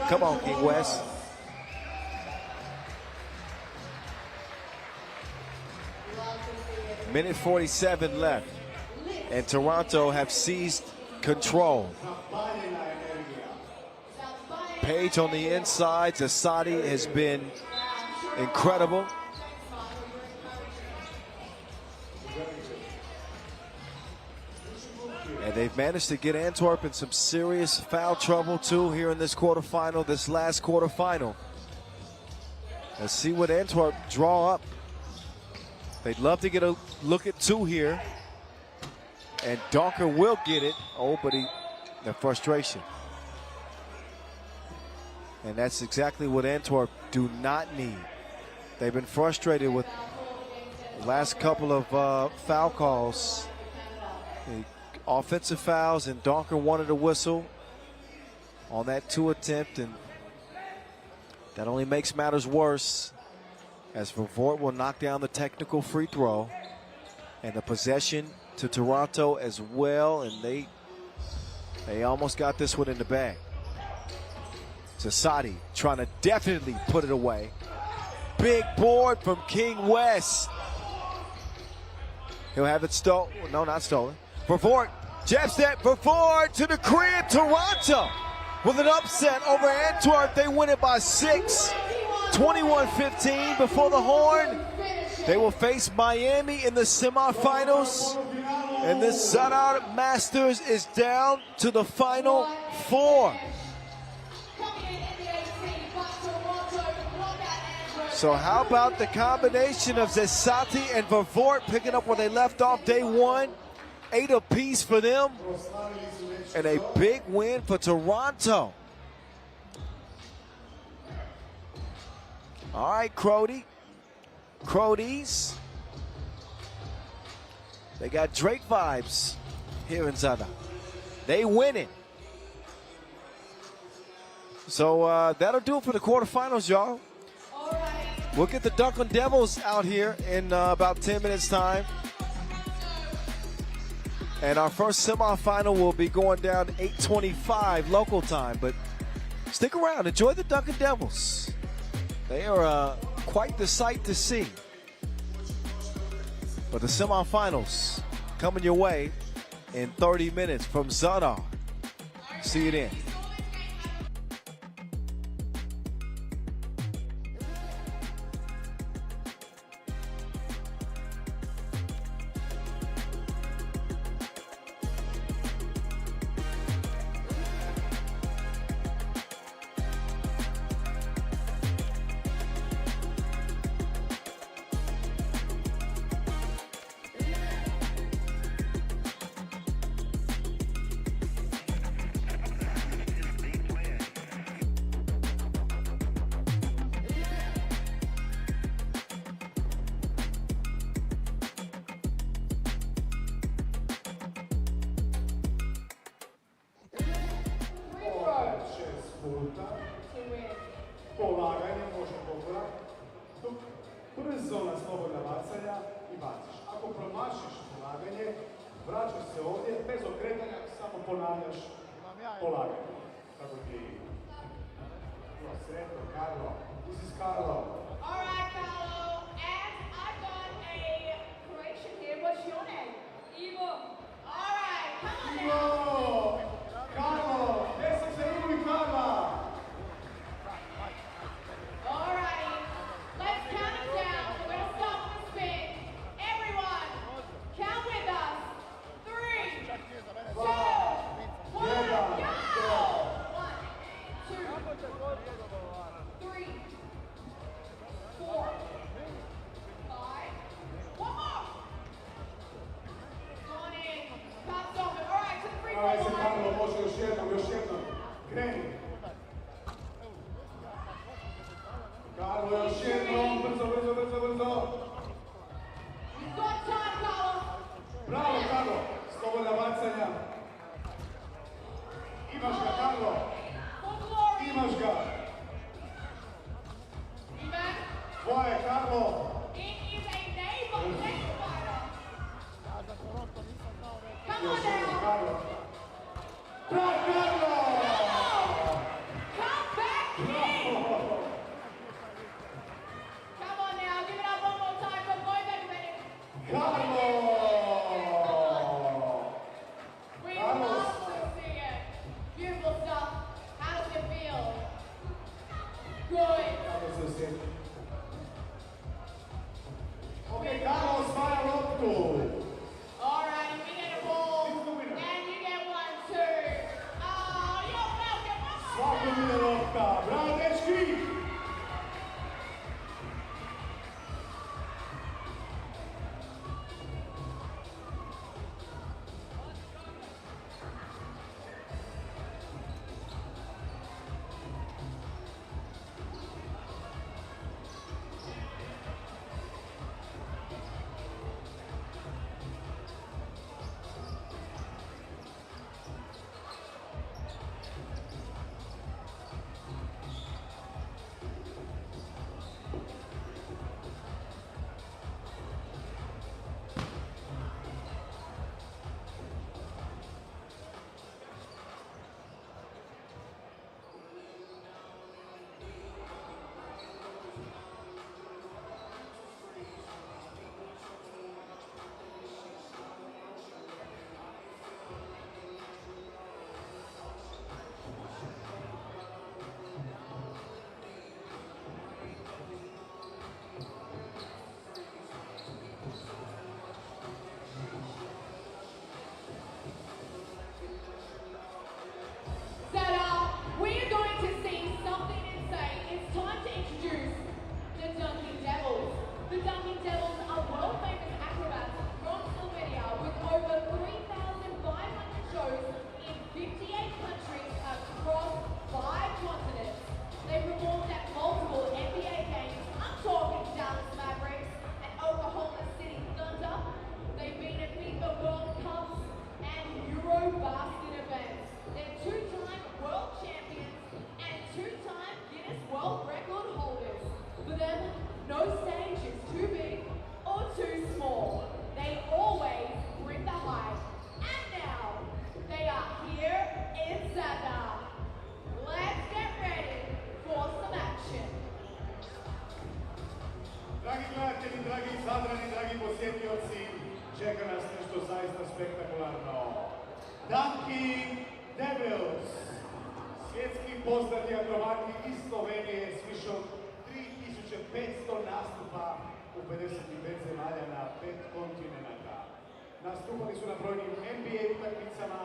Come on, King West. Minute 47 left, and Toronto have seized control. Page on the inside. Zasadi has been incredible. And they've managed to get Antwerp in some serious foul trouble too here in this quarterfinal, this last quarterfinal. Let's see what Antwerp draw up. They'd love to get a look at 2 here. And Donker will get it. Oh, but the frustration. And that's exactly what Antwerp do not need. They've been frustrated with the last couple of foul calls. Offensive fouls, and Donker wanted a whistle on that 2 attempt, and that only makes matters worse as Vervoort will knock down the technical free throw, and the possession to Toronto as well, and they almost got this one in the bag. Zasadi trying to definitely put it away. Big board from King West. He'll have it stolen. No, not stolen. Vervoort, jab step, Vervoort to the crib. Toronto with an upset over Antwerp. They win it by 6, 21-15 before the horn. They will face Miami in the semifinals. And this Zadar Masters is down to the final 4. So how about the combination of Zasadi and Vervoort picking up where they left off day 1? 8 apiece for them, and a big win for Toronto. All right, Crodies. They got Drake vibes here in Zadar. They win it. So that'll do it for the quarterfinals, y'all. We'll get the Duncan Devils out here in about 10 minutes' time. And our first semifinal will be going down 8:25 local time. But stick around. Enjoy the Duncan Devils. They are quite the sight to see. But the semifinals coming your way in 30 minutes from Zadar. See you then. Polaganje može pogledati, dok brzo na slobodna bacanja i baciš. Ako promašiš polaganje, vraćaš se ovdje, bez okretanja, samo ponavljaš polaganje. Tako ti je. Sretno, Carlo. This is Carlo. All right, Carlo. And I've got a correction here. What's your name? Ivo. All right, come on now. Ivo! Carlo! Gdje sam se Ivo i Carla? Alrighty, let's count it down. We're going to stop the spin. Everyone, count with us. 3, 2, 1, go! 1, 2, 3, 4, 5. One more. Go on in. Can't stop it. All right, to the free Daj throw se line. Carlo, može još jednom. Kreni. Carlo, još jednom, brzo. You've got time, Carlo. Bravo, Carlo. Slobodna bacanja. Imaš ga, Carlo. For glory. Imaš ga. Ivan. Tvoje, Carlo. It is a naval fighter. Come on Još jednom, now. Carlo. Bravo, Carlo! Come back in. Come on now. Give it up one more time for both everybody. Carlo! We Carlos. love to see it. Beautiful stuff. How does it feel? Good. Kako se osjeti? Ok, Carlo osvaja loptu. All right. We get a ball. nešto zaista spektakularno. Dunking Devils, svjetski poznati akrobati iz Slovenije s više od 3500 nastupa u 55 zemalja na 5 kontinenata. Nastupali su na brojnim NBA utakmicama,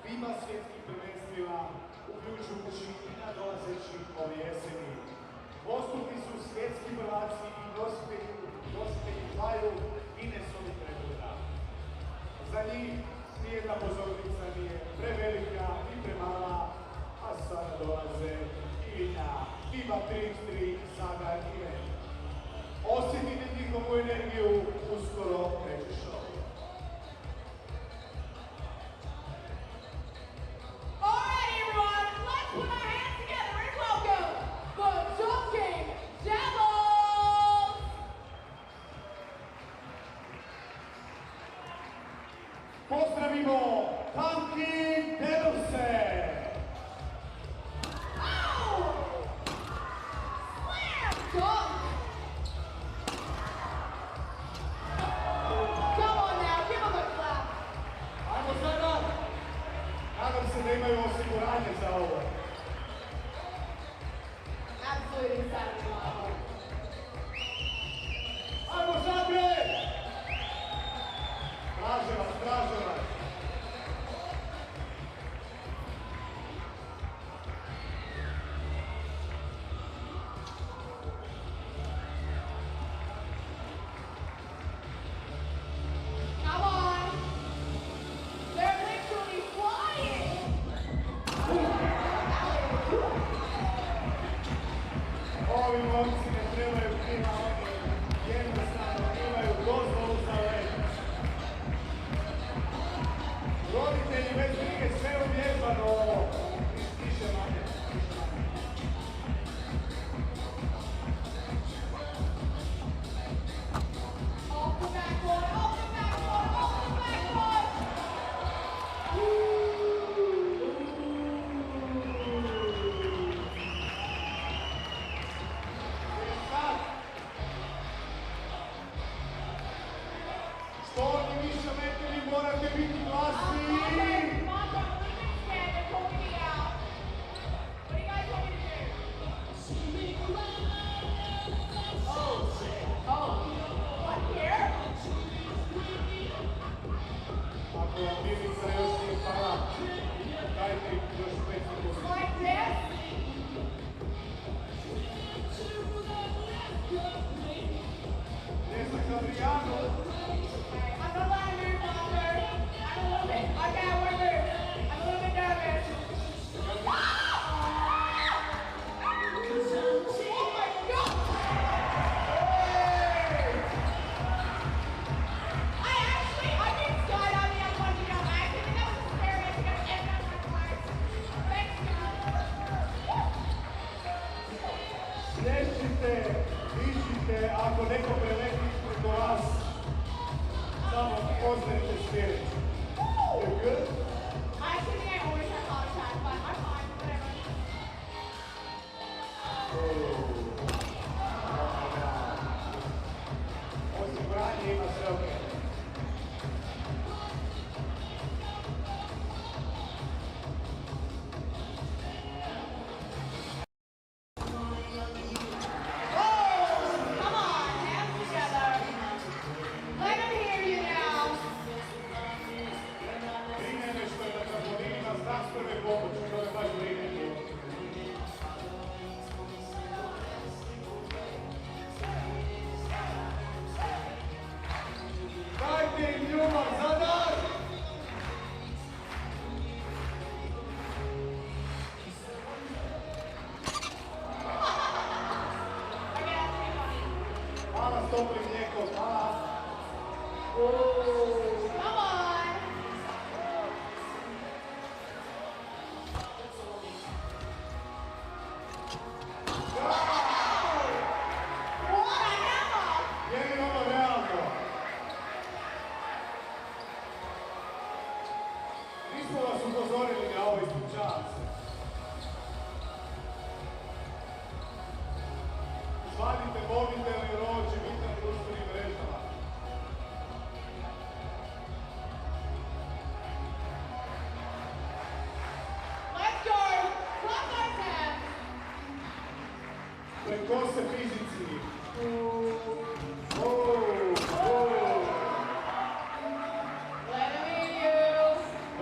FIBA svjetskim prvenstvima, uključujući i na dolazećih ove jeseni. Dvostruki su svjetski prvaci i nositelji dvaju Guinnessovih rekorda. Za njih nijedna pozornica nije prevelika i premala, a sada dolaze i na FIBA 33 Zadar event. Osjetite njihovu energiju uskoro već show. Pozdravimo Dunking Devils-e! Ajmo sada! Nadam se da imaju osiguranje za ovo. Ajmo Zadre! Traže vas, traže vas! Ovi momci ne trebaju prima, oni jednostavno imaju dozvolu za let. Roditelji bez brige, sve uvježbano ovo. Više manje. Off the backboard, off the backboard, off the backboard! Što oni više metri morate biti glasni! Ako vam Milica još nije pala, dajte još 5 sekundi. Ne za Gabriano. Plešite, dižite, ako neko preleti preko vas, samo pozdravite sljedeći. You good? Osiguranje ima sve okej. Brine što je na trampolinima znak prve pomoći, to je baš brine. Dajte im ljubav, Zadar! Mala s toplim mlijekom, mala. Je li ovo realno? Nismo vas upozorili na ovo, ispričavam se. Zvadite mobitel i ovo će biti na društvenim mrežama.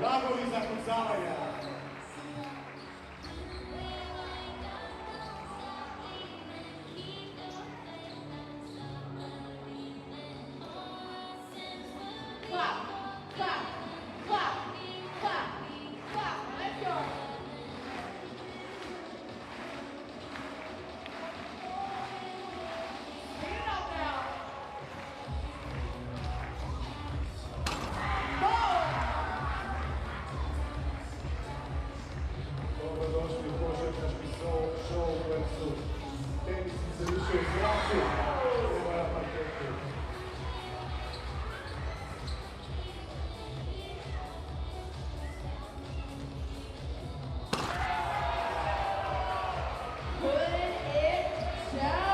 Pragovi zakucavanja. Clap, clap, clap, clap, clap. Let's go. Speed it up now. Dobrodošli u košarkaški show u kojem su tenisice više u zraku nego na parketu. Putting it down.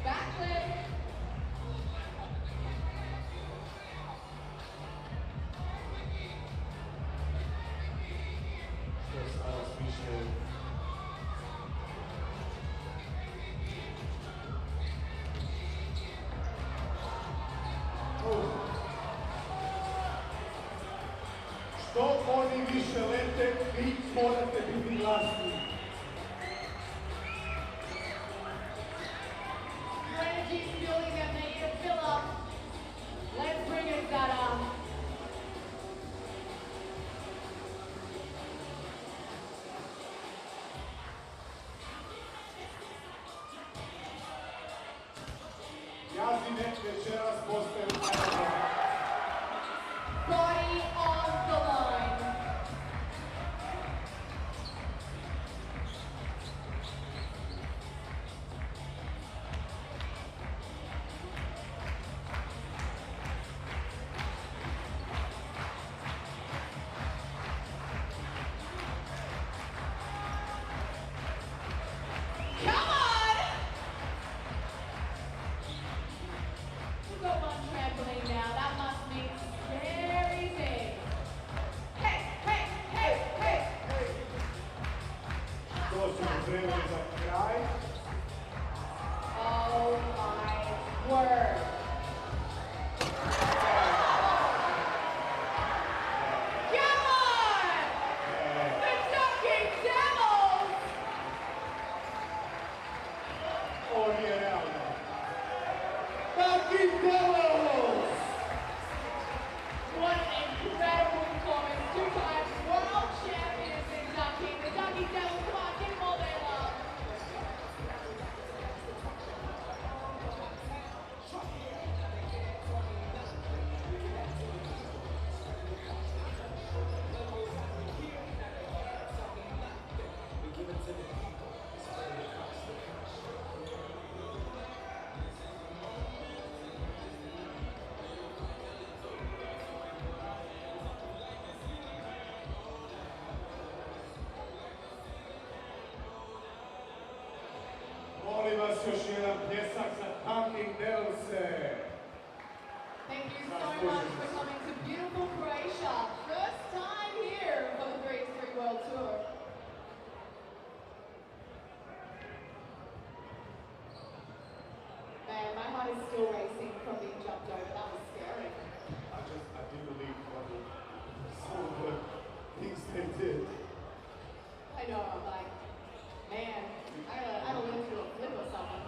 Backflip. Što je sada smišljaju. Što oni više lete, vi morate biti glasni. Your energy's building up. They need to fill up. Let's bring it, Zadar. Jazine večeras postaju najbolje. Body on the line. Come on! We'll go on trampoline now. That must mean scary things. Hey, hey, hey, hey! To su pripremili za kraj. Oh my word. Come on! The Dunking Devils! Ovo nije realno. Taki Devils! What an incredible performance. Two times world champions in dunking. The Dunking Devils, come on, give them all their love. Molim vas još jedan pljesak za Dunking Devils-e. Thank you so much for coming to beautiful Croatia. First time here for the 3x3 World Tour. Man, my heart is still racing from being jumped over. That was scary. I do believe what some of the things they did. I know, I'm like, man, I gotta live through a flip or something.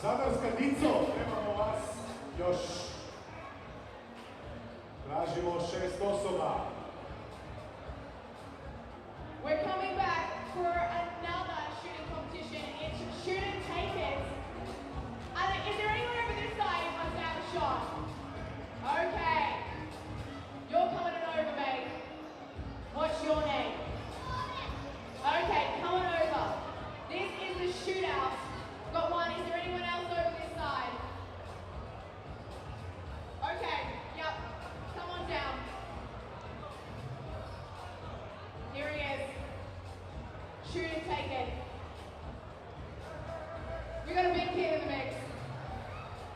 Zadarska dico, trebamo vas još. Tražimo 6 osoba. We're coming back for another shooting competition. It's shoot and take it. Is there anyone over this side who wants to have a shot? Okay. You're coming on over, mate. What's your name? Okay, come on over. This is the shootout. Got one. Is there anyone else over this side? Okay, yep. Come on down. Here he is. Shoot and take it. We got a big kid in the mix.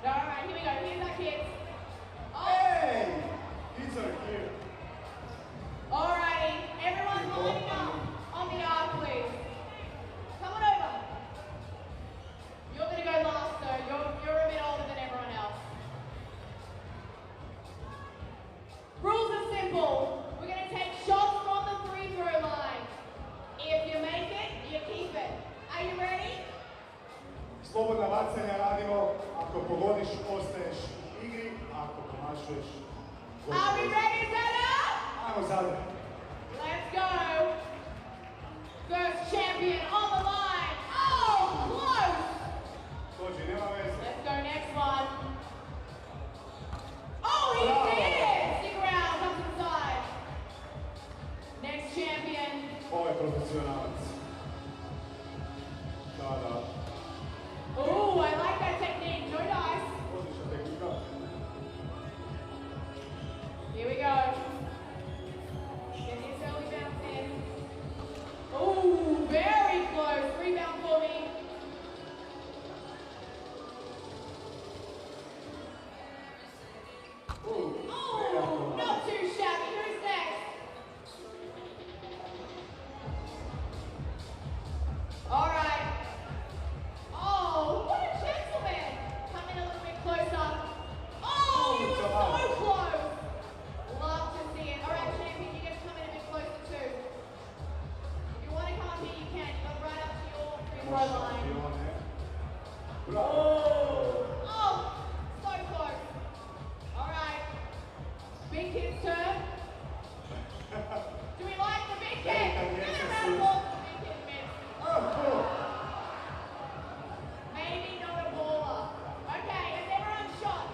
Alright, here we go. Here's our kids. Oh. Hey! Kids are here. Alrighty, everyone lining up on the arc, please. Come on over. You're gonna go last though. You're a bit older than everyone else. Rules are simple. We're gonna take shots from the free throw line. If you make it, you keep it. Are you ready? Slobodna bacanja radimo. Ako pogodiš, ostaješ u igri. Ako promašuješ, Are we ready, Zadar? Ajmo Zadar. Let's go. First champion on the line. Oh, close. Dođi, nema veze. Let's go next one. Oh, he Bravo. did! Stick around, come to the side. Next champion. Ovo je profesionalac. Da. Oh, I like that technique. No dice. Odlična tehnika. Here we go. Get this early bounce in. Oh, very close. Rebound for me. Oh, not too shabby. Who's next? All right. Oh, what a gentleman. Come in a little bit closer. Oh, you were so close. Love to see it. All right, champion, you get to come in a bit closer too. If you want to come up here, you can. You go right up to your free throw line. Bravo. Oh, so close. All right. Big kid's turn. Do we like the big kid? Give it a round of applause for the big kid, man. Oh, cool. Maybe not a baller. Okay, has everyone shot?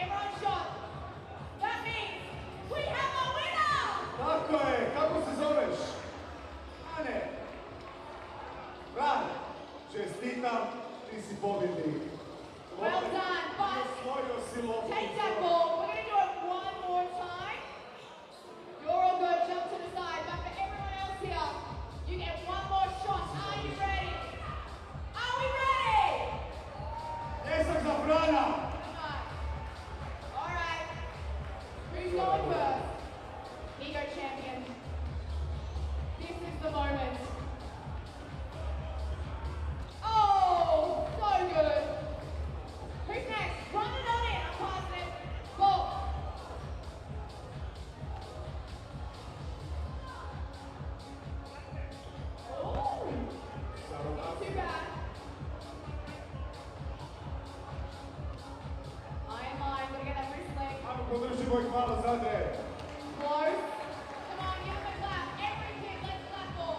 Everyone shot. That means we have a winner! Tako je, kako se zoveš? Ane. Rad. Čestitam, ti si pobjednik. Well done, but Osvojio si loptu. take that ball. We're going to do it one more time. You're all good. Jump to the side. But for everyone else here, you get one more shot. Are you ready? Are we ready? Jesam za Frana. All right. Who's going first? Ego champion. This is the moment. Oh, so good. Who's next? Run it on in. I'm passing it. Ball. Oh, not too bad. Line, gonna get that wrist leg. Ajmo podržimo ih malo Zadre. Close. Come on, give them a clap. Every kid, let's clap for.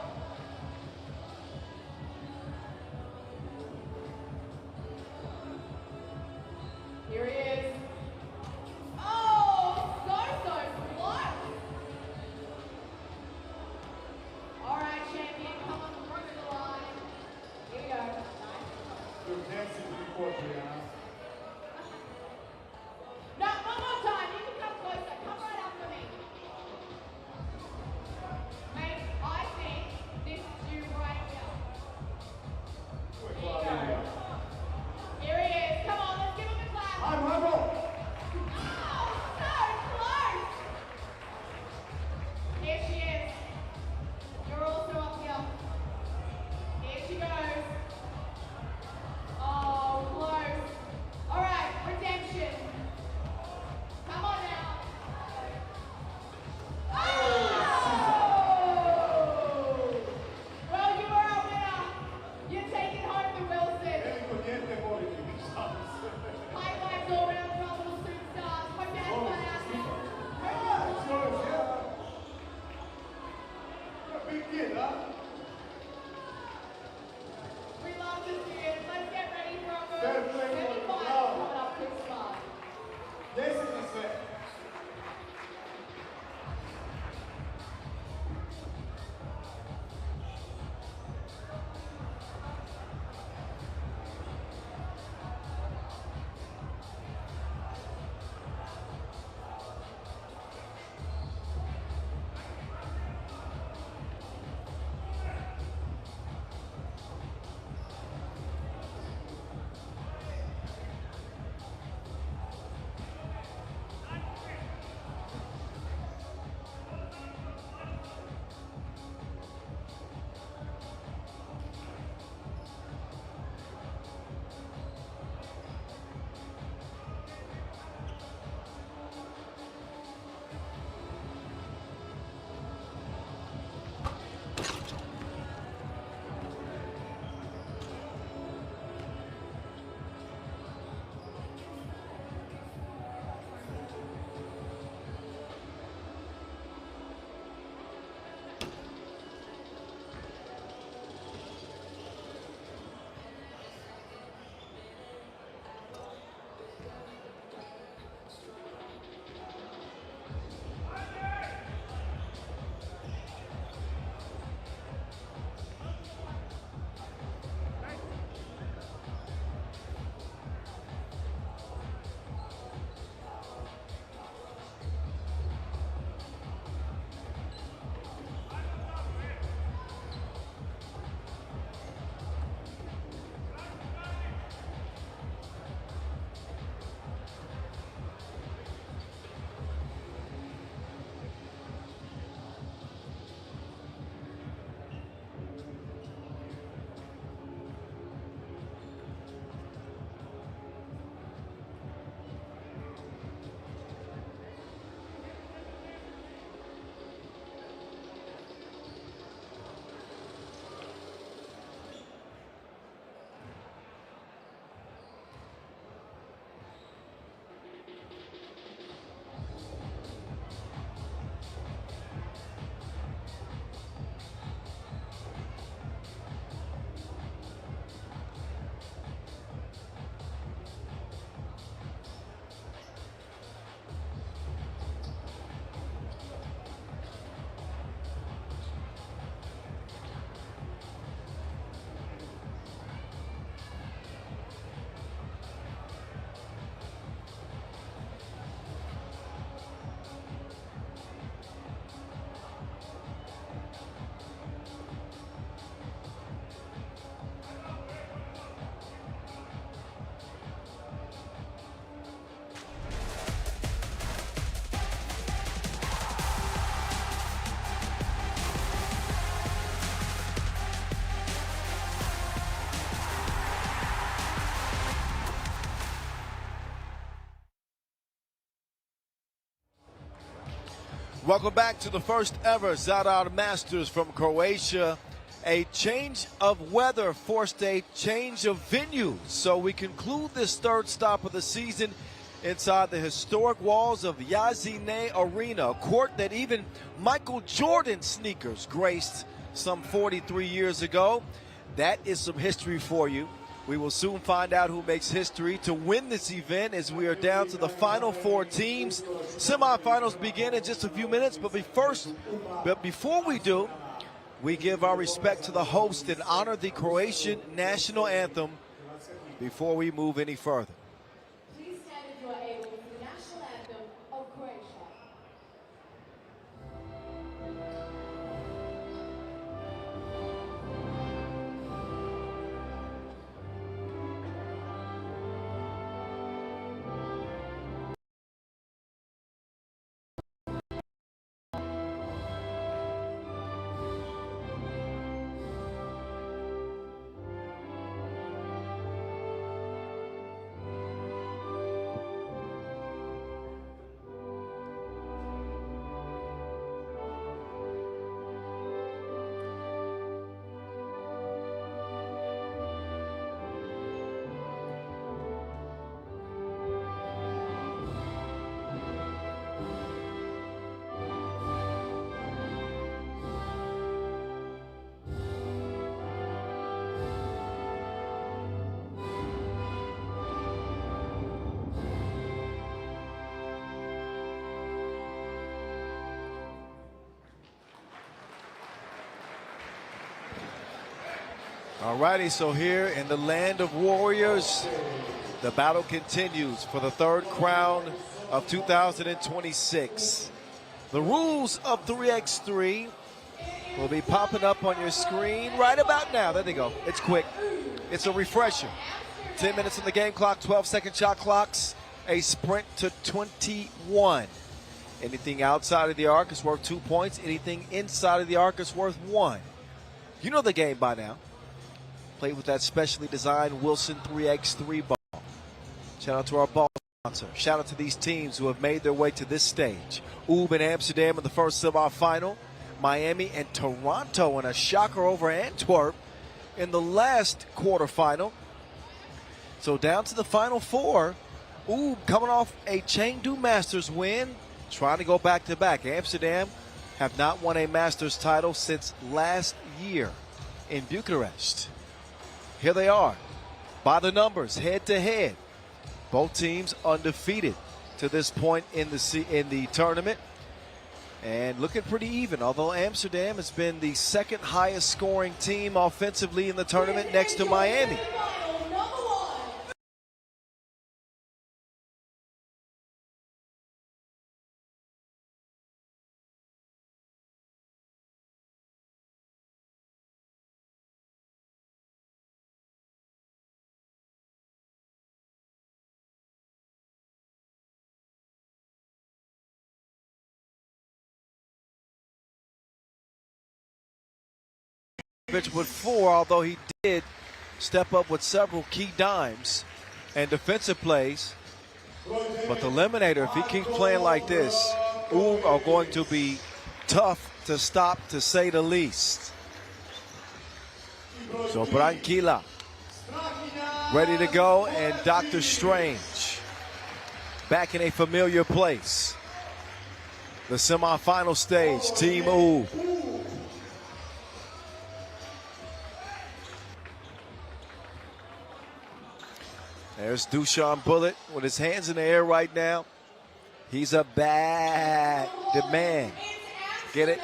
Welcome back to the first ever Zadar Masters from Croatia. A change of weather forced a change of venue, so we conclude this third stop of the season inside the historic walls of Yazine Arena, a court that even Michael Jordan sneakers graced some 43 years ago. That is some history for you. We will soon find out who makes history to win this event as we are down to the final 4 teams. Semifinals begin in just a few minutes, but before we do, we give our respect to the host and honor the Croatian national anthem before we move any further. Please stand if you are able for the national anthem of Croatia. Alrighty, so here in the land of warriors, the battle continues for the third crown of 2026. The rules of 3x3 will be popping up on your screen right about now. There they go. It's quick. It's a refresher. 10 minutes on the game clock, 12-second shot clocks, a sprint to 21. Anything outside of the arc is worth 2 points. Anything inside of the arc is worth 1. You know the game by now. Play with that specially designed Wilson 3x3 ball. Shout out to our ball sponsor. Shout out to these teams who have made their way to this stage. Oob and Amsterdam in the first semifinal. Miami and Toronto in a shocker over Antwerp in the last quarterfinal. So down to the final 4. Oob coming off a Chengdu Masters win, trying to go back-to-back. Amsterdam have not won a Masters title since last year in Bucharest. Here they are, by the numbers, head-to-head. Both teams undefeated to this point in the tournament, and looking pretty even. Although Amsterdam has been the second highest scoring team offensively in the tournament, next to Miami. With 4, although he did step up with several key dimes and defensive plays. But the eliminator, if he keeps playing like this, are going to be tough to stop, to say the least. So Branquilla ready to go, and Dr. Strange back in a familiar place. The semifinal stage, Team Oob. There's Dushan Bullet with his hands in the air right now. He's a bad man. Get it?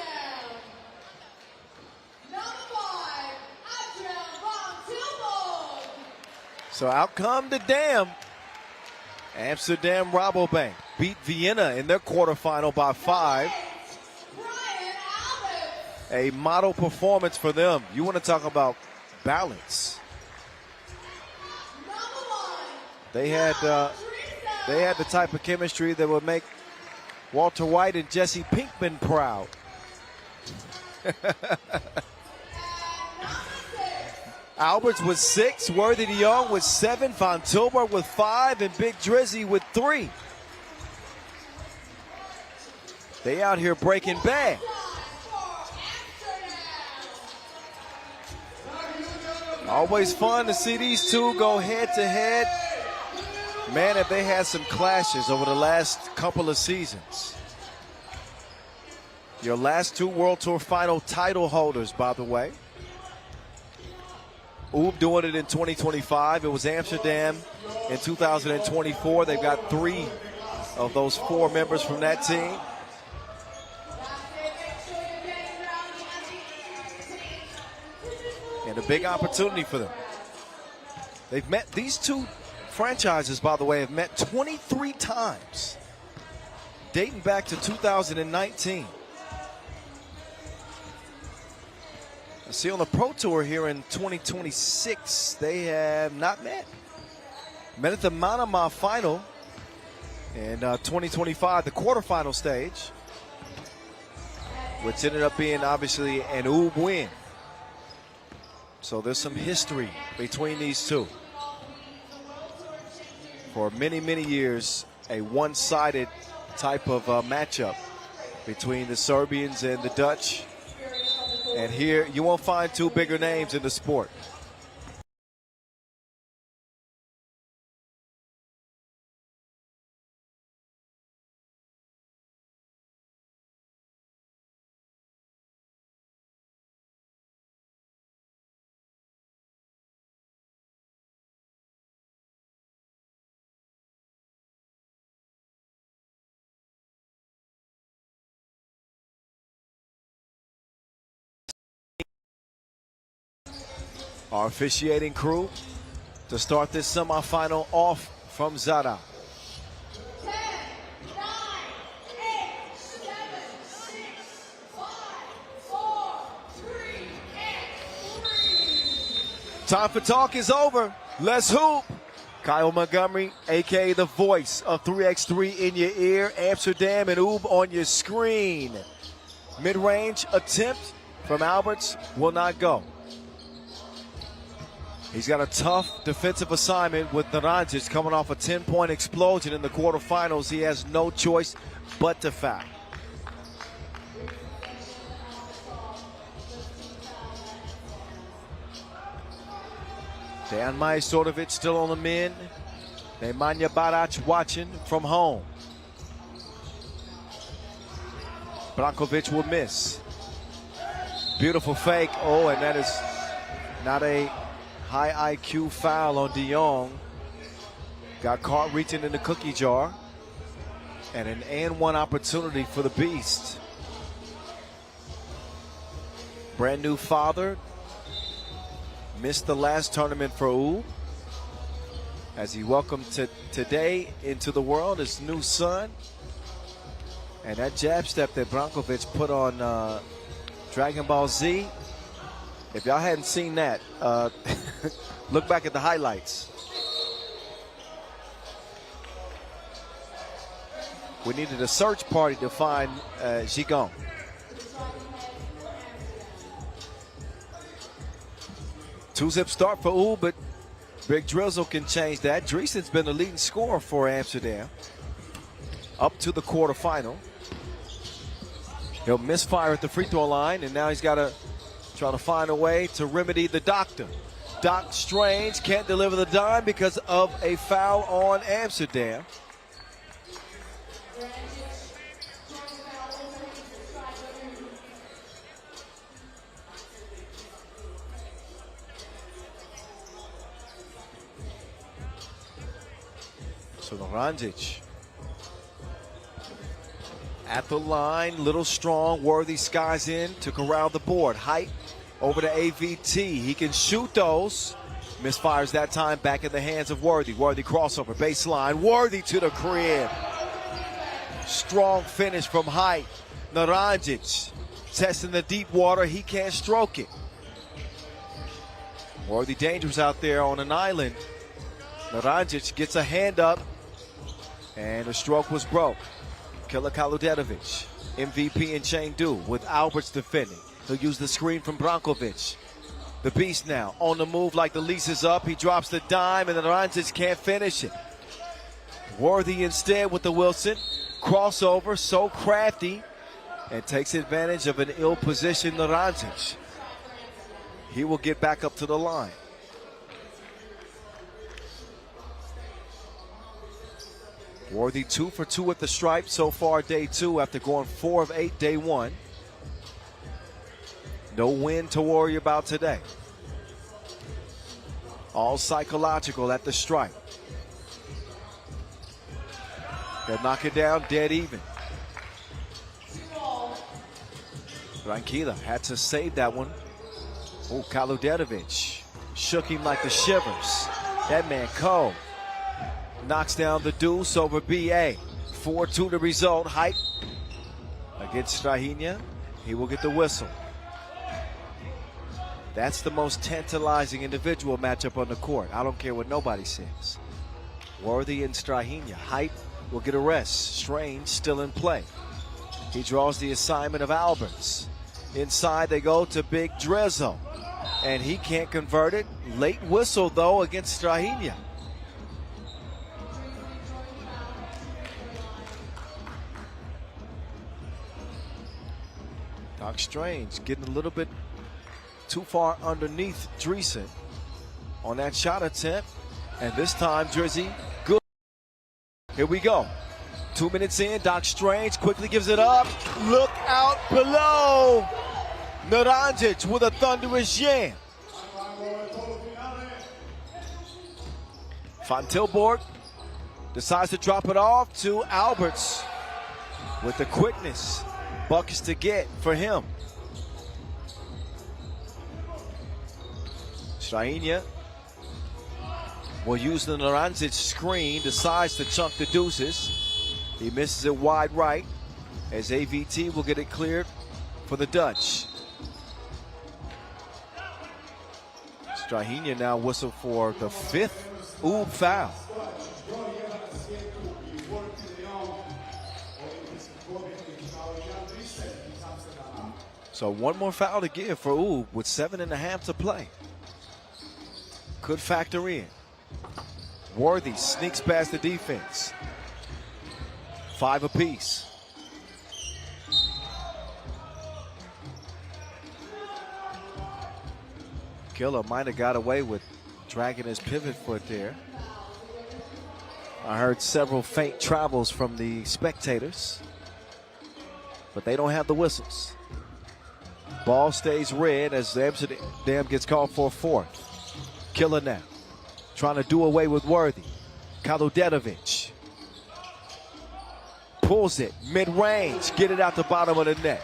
So out come the Dam. Amsterdam Rabobank beat Vienna in their quarterfinal by 5. A model performance for them. You want to talk about balance. They had the type of chemistry that would make Walter White and Jesse Pinkman proud. Alberts with 6, Worthy de Jong with 7, Van Tilburg with 5, and Big Drizzy with 3. They out here breaking bad. Always fun to see these two go head to head. Man, have they had some clashes over the last couple of seasons. Your last two World Tour final title holders, by the way. Oob doing it in 2025. It was Amsterdam in 2024. They've got 3 of those 4 members from that team. And a big opportunity for them. They've met, these two franchises, by the way, have met 23 times, dating back to 2019. I see on the Pro Tour here in 2026, they have not met. Met at the Manama final in 2025, the quarterfinal stage, which ended up being obviously an Oob win. So there's some history between these two. For many, many years, a one-sided type of matchup between the Serbians and the Dutch. And here, you won't find 2 bigger names in the sport. Our officiating crew to start this semifinal off from Zadar. 10, 9, 8, 7, 6, 5, 4, 3, and 3. Time for talk is over. Let's hoop. Kyle Montgomery, a.k.a. the voice of 3x3 in your ear. Amsterdam and Oob on your screen. Mid-range attempt from Alberts will not go. He's got a tough defensive assignment with Naranjic coming off a 10-point explosion in the quarterfinals. He has no choice but to foul. Dejan Majstorovic still on the men. Nemanja Barac watching from home. Brankovic will miss. Beautiful fake. Oh, and that is not a high IQ foul on De Jong. Got caught reaching in the cookie jar. And an and-one opportunity for the Beast. Brand new father. Missed the last tournament for Oob. As he welcomed today into the world his new son. And that jab step that Brankovic put on Dragon Ball Z. If y'all hadn't seen that, look back at the highlights. We needed a search party to find Gigon. Two-zip start for Oob, but Big Drizzle can change that. Dreesen's been the leading scorer for Amsterdam up to the quarterfinal. He'll misfire at the free throw line, and now he's got to try to find a way to remedy the doctor. Doc Strange can't deliver the dime because of a foul on Amsterdam. So Naranjic at the line, little strong. Worthy skies in to corral the board. Height over to AVT. He can shoot those. Misfires that time back in the hands of Worthy. Worthy crossover, baseline. Worthy to the crib. Strong finish from Height. Naranjic testing the deep water. He can't stroke it. Worthy dangerous out there on an island. Naranjic gets a hand up, and the stroke was broke. Killer Kaludetovic, MVP in Chengdu with Alberts defending. He'll use the screen from Brankovic. The Beast now on the move like the lease is up. He drops the dime, and the Naranjic can't finish it. Worthy instead with the Wilson. Crossover, so crafty. and takes advantage of an ill-positioned Naranjic. He will get back up to the line. Worthy 2 for 2 at the stripe so far day 2 after going 4 of 8 day 1. No win to worry about today. All psychological at the stripe. They'll knock it down dead even. Ranquilla had to save that one. Oh, Kaludetovic shook him like the shivers. That man cold. Knocks down the deuce over BA. 4-2 the result. Hype against Strahinja. He will get the whistle. That's the most tantalizing individual matchup on the court. I don't care what nobody says. Worthy and Strahinja. Hype will get a rest. Strange still in play. He draws the assignment of Alberts. Inside they go to Big Drezzo. And he can't convert it. Late whistle though against Strahinja. Doc Strange getting a little bit too far underneath Dreesen on that shot attempt. And this time Drizzy, good. Here we go. 2 minutes in, Doc Strange quickly gives it up. Look out below. Naranjic with a thunderous jam. Van Tilburg decides to drop it off to Alberts with the quickness. Buckets to get for him. Strahinja will use the Naranjic screen, decides to chunk the deuces. He misses it wide right as AVT will get it cleared for the Dutch. Strahinja now whistle for the 5th Oob foul. So one more foul to give for Oob with 7.5 to play. Could factor in. Worthy sneaks past the defense. 5 apiece. Killer might have got away with dragging his pivot foot there. I heard several faint travels from the spectators, but they don't have the whistles. Ball stays red as Amsterdam gets called for a 4th. Killer now, trying to do away with Worthy. Kaludetovic pulls it, mid-range, get it out the bottom of the net.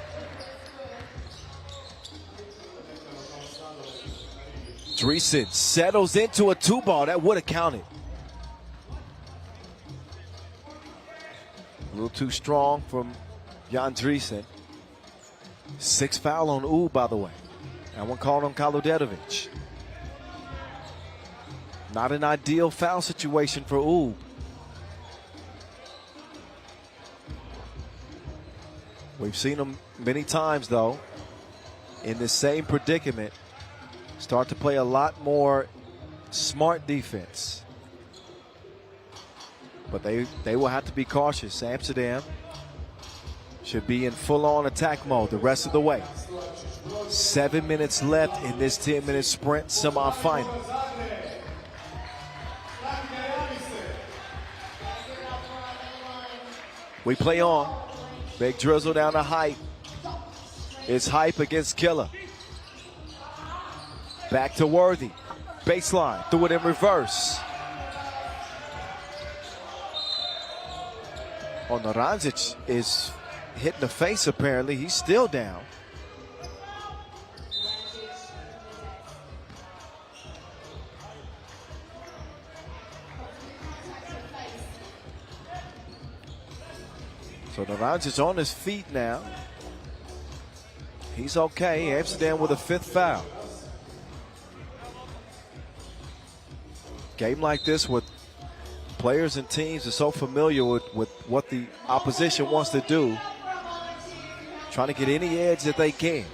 Dreesen settles into a 2-ball. That would have counted. A little too strong from Jan Dreesen. 6th foul on Oob, by the way. And one called on Kaludetovic. Not an ideal foul situation for Oob. We've seen him many times, though, in the same predicament, start to play a lot more smart defense. But they will have to be cautious. Amsterdam should be in full-on attack mode the rest of the way. 7 minutes left in this 10-minute sprint semifinal. We play on. Big drizzle down to Hype. It's Hype against Killer. Back to Worthy. Baseline. Threw it in reverse. Oh, Naranjic is hitting the face apparently. He's still down. So Naranjic on his feet now. He's okay. Amsterdam with a 5th foul. Game like this with players and teams are so familiar with what the opposition wants to do. Trying to get any edge that they can.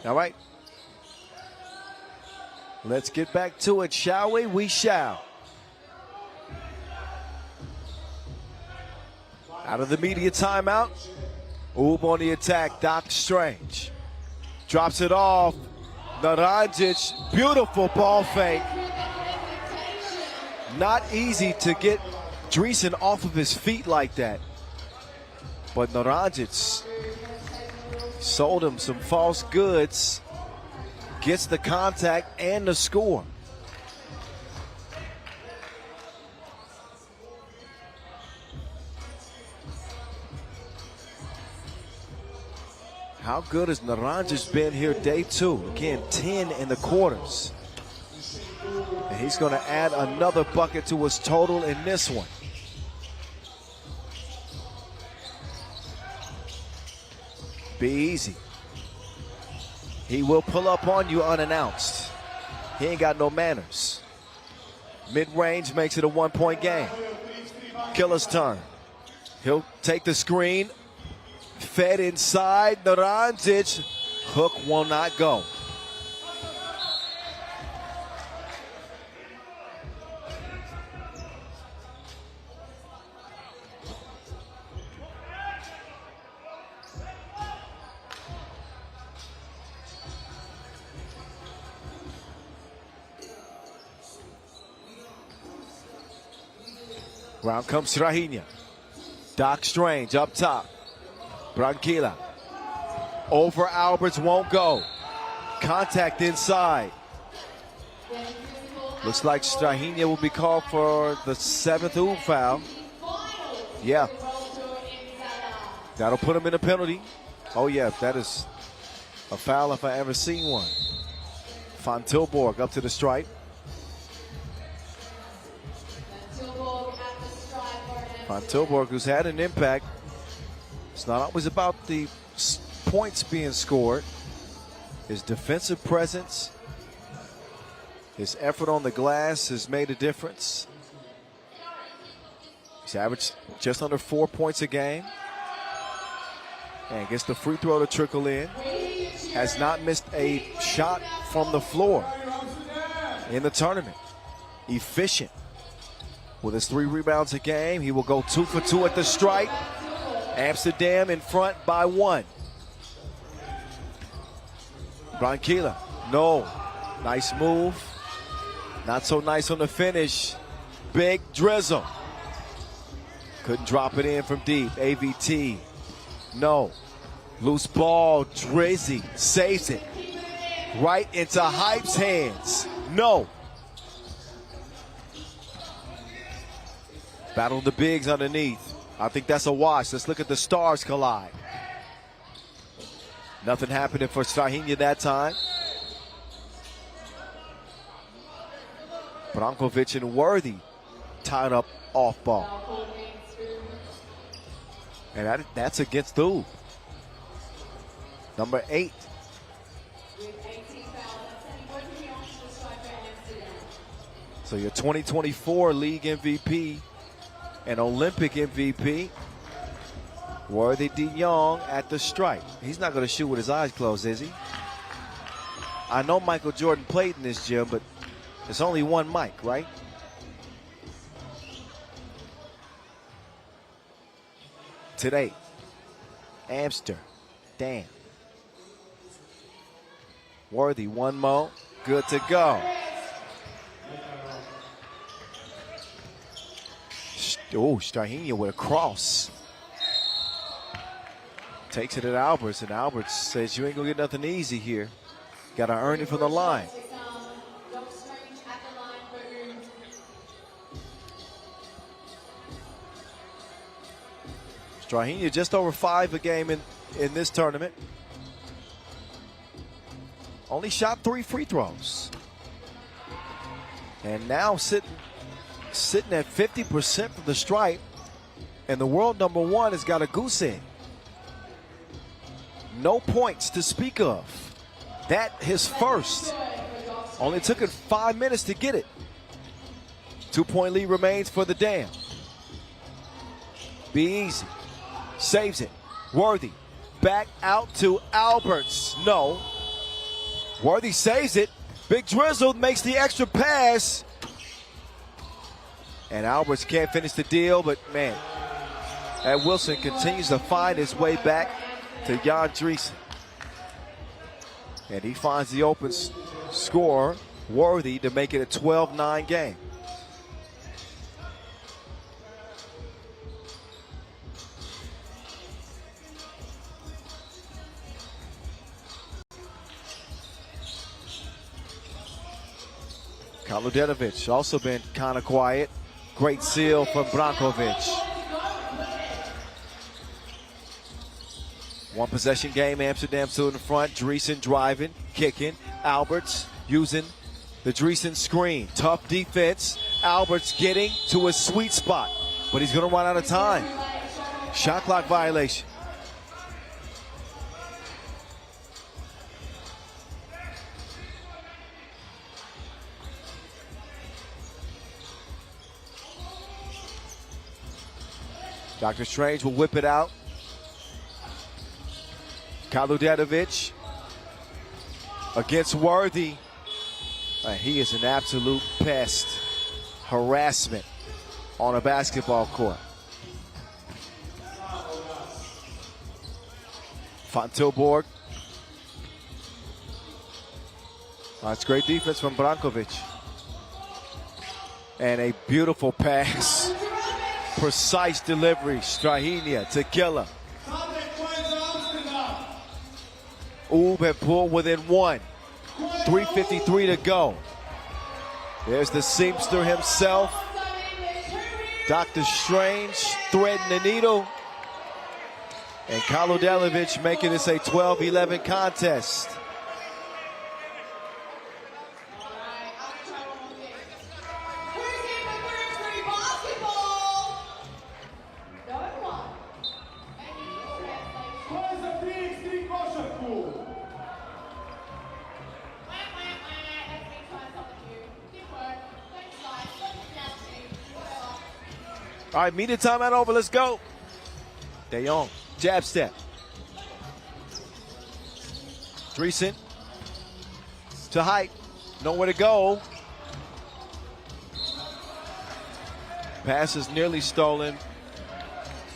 All right. Let's get back to it, shall we? We shall. Out of the media timeout. Oob on the attack, Doc Strange. Drops it off. Naranjic, beautiful ball fake. Not easy to get Dreesen off of his feet like that. But Naranjic sold him some false goods. Gets the contact and the score. How good has Naranjic been here day 2? Again, 10 in the quarters. And he's going to add another bucket to his total in this one. Be easy. He will pull up on you unannounced. He ain't got no manners. Mid-range makes it a 1-point game. Killer's turn. He'll take the screen. Fed inside. Naranjic. Hook will not go. Round comes Strahinja. Doc Strange up top. Branquilla. Over Alberts, won't go. Contact inside. Looks like Strahinja will be called for the 7th Oob foul. Yeah. That'll put him in a penalty. Oh yeah, that is a foul if I ever seen one. Van Tilburg up to the stripe. Van Tilburg, who's had an impact. It's not always about the points being scored. His defensive presence, his effort on the glass has made a difference. He's averaged just under 4 points a game. And gets the free throw to trickle in. Has not missed a shot from the floor in the tournament. Efficient. With his 3 rebounds a game, he will go 2 for 2 at the stripe. Amsterdam in front by 1. Branquilla, no. Nice move. Not so nice on the finish. Big drizzle. Couldn't drop it in from deep. AVT, no. Loose ball, Drizzy saves it. Right into Hype's hands. No. Battle the bigs underneath. I think that's a wash. Let's look at the stars collide. Nothing happening for Strahinja that time. Brankovic and Worthy tied up off ball. And that's against Oob. Number 8. So your 2024 league MVP and Olympic MVP, Worthy De Jong at the stripe. He's not going to shoot with his eyes closed, is he? I know Michael Jordan played in this gym, but there's only one Mike, right? Today, Amsterdam. Worthy, one more, good to go. Oh, Strahinja with a cross. Takes it at Alberts, and Alberts says you ain't gonna get nothing easy here. Gotta earn it from the line. Strahinja just over 5 a game in this tournament. Only shot 3 free throws. And now sitting at 50% from the stripe, and the world number 1 has got a goose egg. No points to speak of. That his first. Only took it 5 minutes to get it. 2-point lead remains for the Dam. Be easy. Saves it. Worthy. Back out to Alberts. No. Worthy saves it. Big Drizzle makes the extra pass. And Alberts can't finish the deal, but man, Ed Wilson continues to find his way back to Jan Driesen. And he finds the open score, Worthy, to make it a 12-9 game. Kaludenovic also been kind of quiet. Great seal from Brankovic. One possession game, Amsterdam still in the front. Driesen driving, kicking. Alberts using the Driesen screen. Tough defense. Alberts getting to a sweet spot, but he's going to run out of time. Shot clock violation. Dr. Strange will whip it out. Kaludenovic against Worthy. He is an absolute pest. Harassment on a basketball court. Van Tilburg. That's great defense from Brankovic. And a beautiful pass. Precise delivery. Strahinja to Killer. Oob had pulled within one. 3:53 to go. There's the seamster himself. Dr. Strange threading the needle. And Kaludenovic making this a 12-11 contest. All right, media timeout over. Let's go. De Jong, jab step. Driesen to Height. Nowhere to go. Pass is nearly stolen.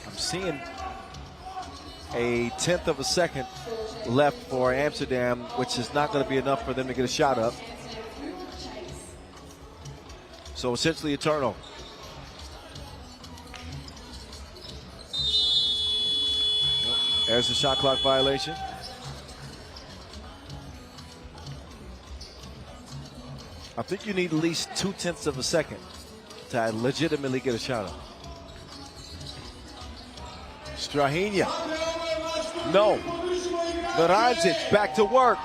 I'm seeing a 1/10 of a second left for Amsterdam, which is not going to be enough for them to get a shot up. So essentially a turnover. There's the shot clock violation. I think you need at least 2/10 of a second to legitimately get a shot up. Strahinja. No. Naranjic back to work.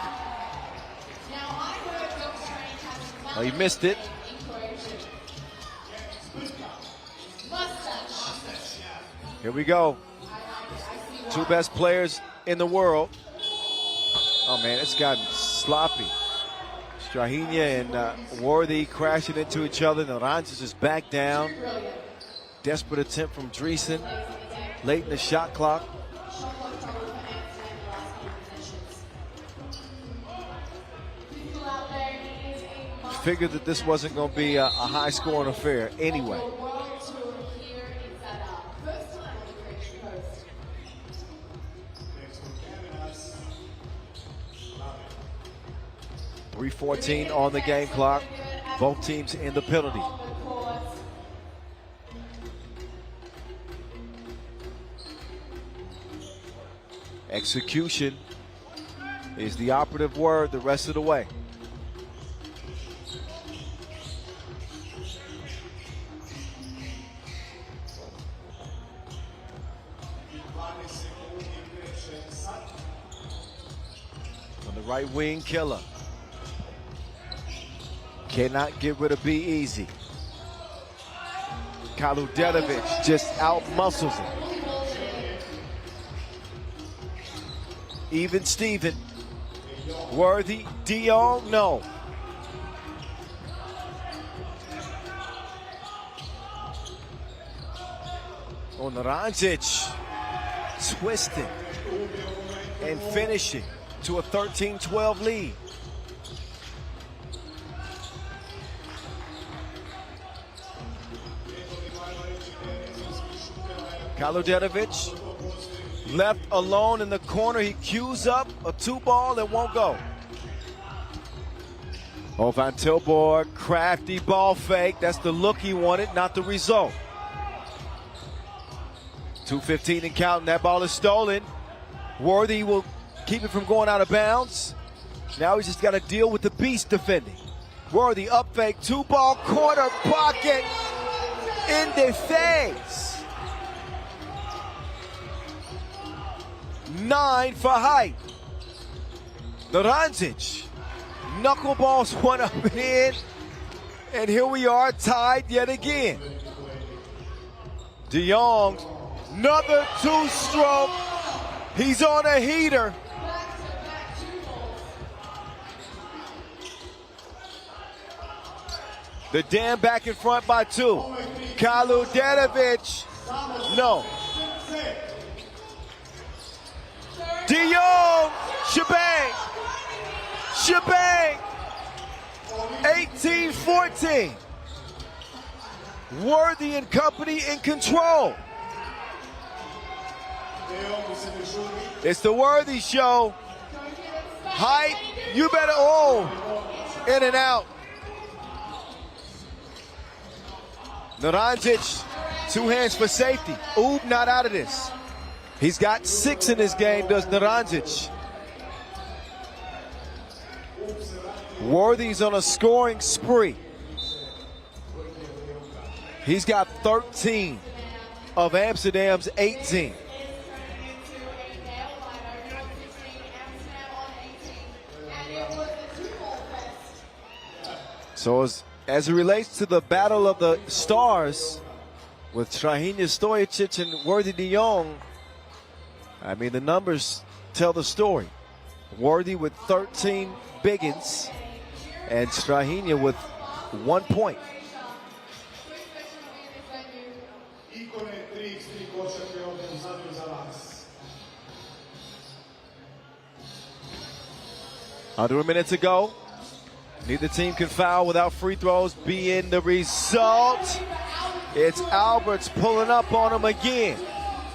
Oh, he missed it. Here we go. Two best players in the world. Oh man, it's gotten sloppy. Strahinja and Worthy crashing into each other. Naranjic is back down. Desperate attempt from Driesen. Late in the shot clock. Figured that this wasn't going to be a high-scoring affair anyway. 3:14 on the game clock. Both teams in the penalty. Execution is the operative word the rest of the way. On the right wing, Killer. Cannot get rid of Be Easy. Kaludenovic just out-muscles him. Even Steven. Worthy, De Jong, no. On Naranjic, twisting and finishing to a 13-12 lead. Kaludenovic left alone in the corner. He cues up a 2-ball that won't go. Van Tilburg, crafty ball fake. That's the look he wanted, not the result. 2:15 and counting. That ball is stolen. Worthy will keep it from going out of bounds. Now he's just got to deal with the beast defending. Worthy up fake, 2-ball corner pocket in the face. 9 for height. Naranjic knuckleballs one up and in, and here we are tied yet again. De Jong, another 2-stroke. He's on a heater. The dam back in front by 2. Kaludenovic, no. De Jong, shebang. Shebang. 18-14. Worthy and company in control. It's the Worthy show. Hype, you better, in and out. Naranjic, 2 hands for safety. Oob not out of this. He's got 6 in this game, does Naranjic. Worthy's on a scoring spree. He's got 13 of Amsterdam's 18. So as it relates to the battle of the stars with Strahinja Stojic and Worthy de Jong, I mean, the numbers tell the story. Worthy with 13 biggins and Strahinja with 1 point. Under a minute to go. Neither team can foul without free throws being the result. It's Alberts pulling up on him again.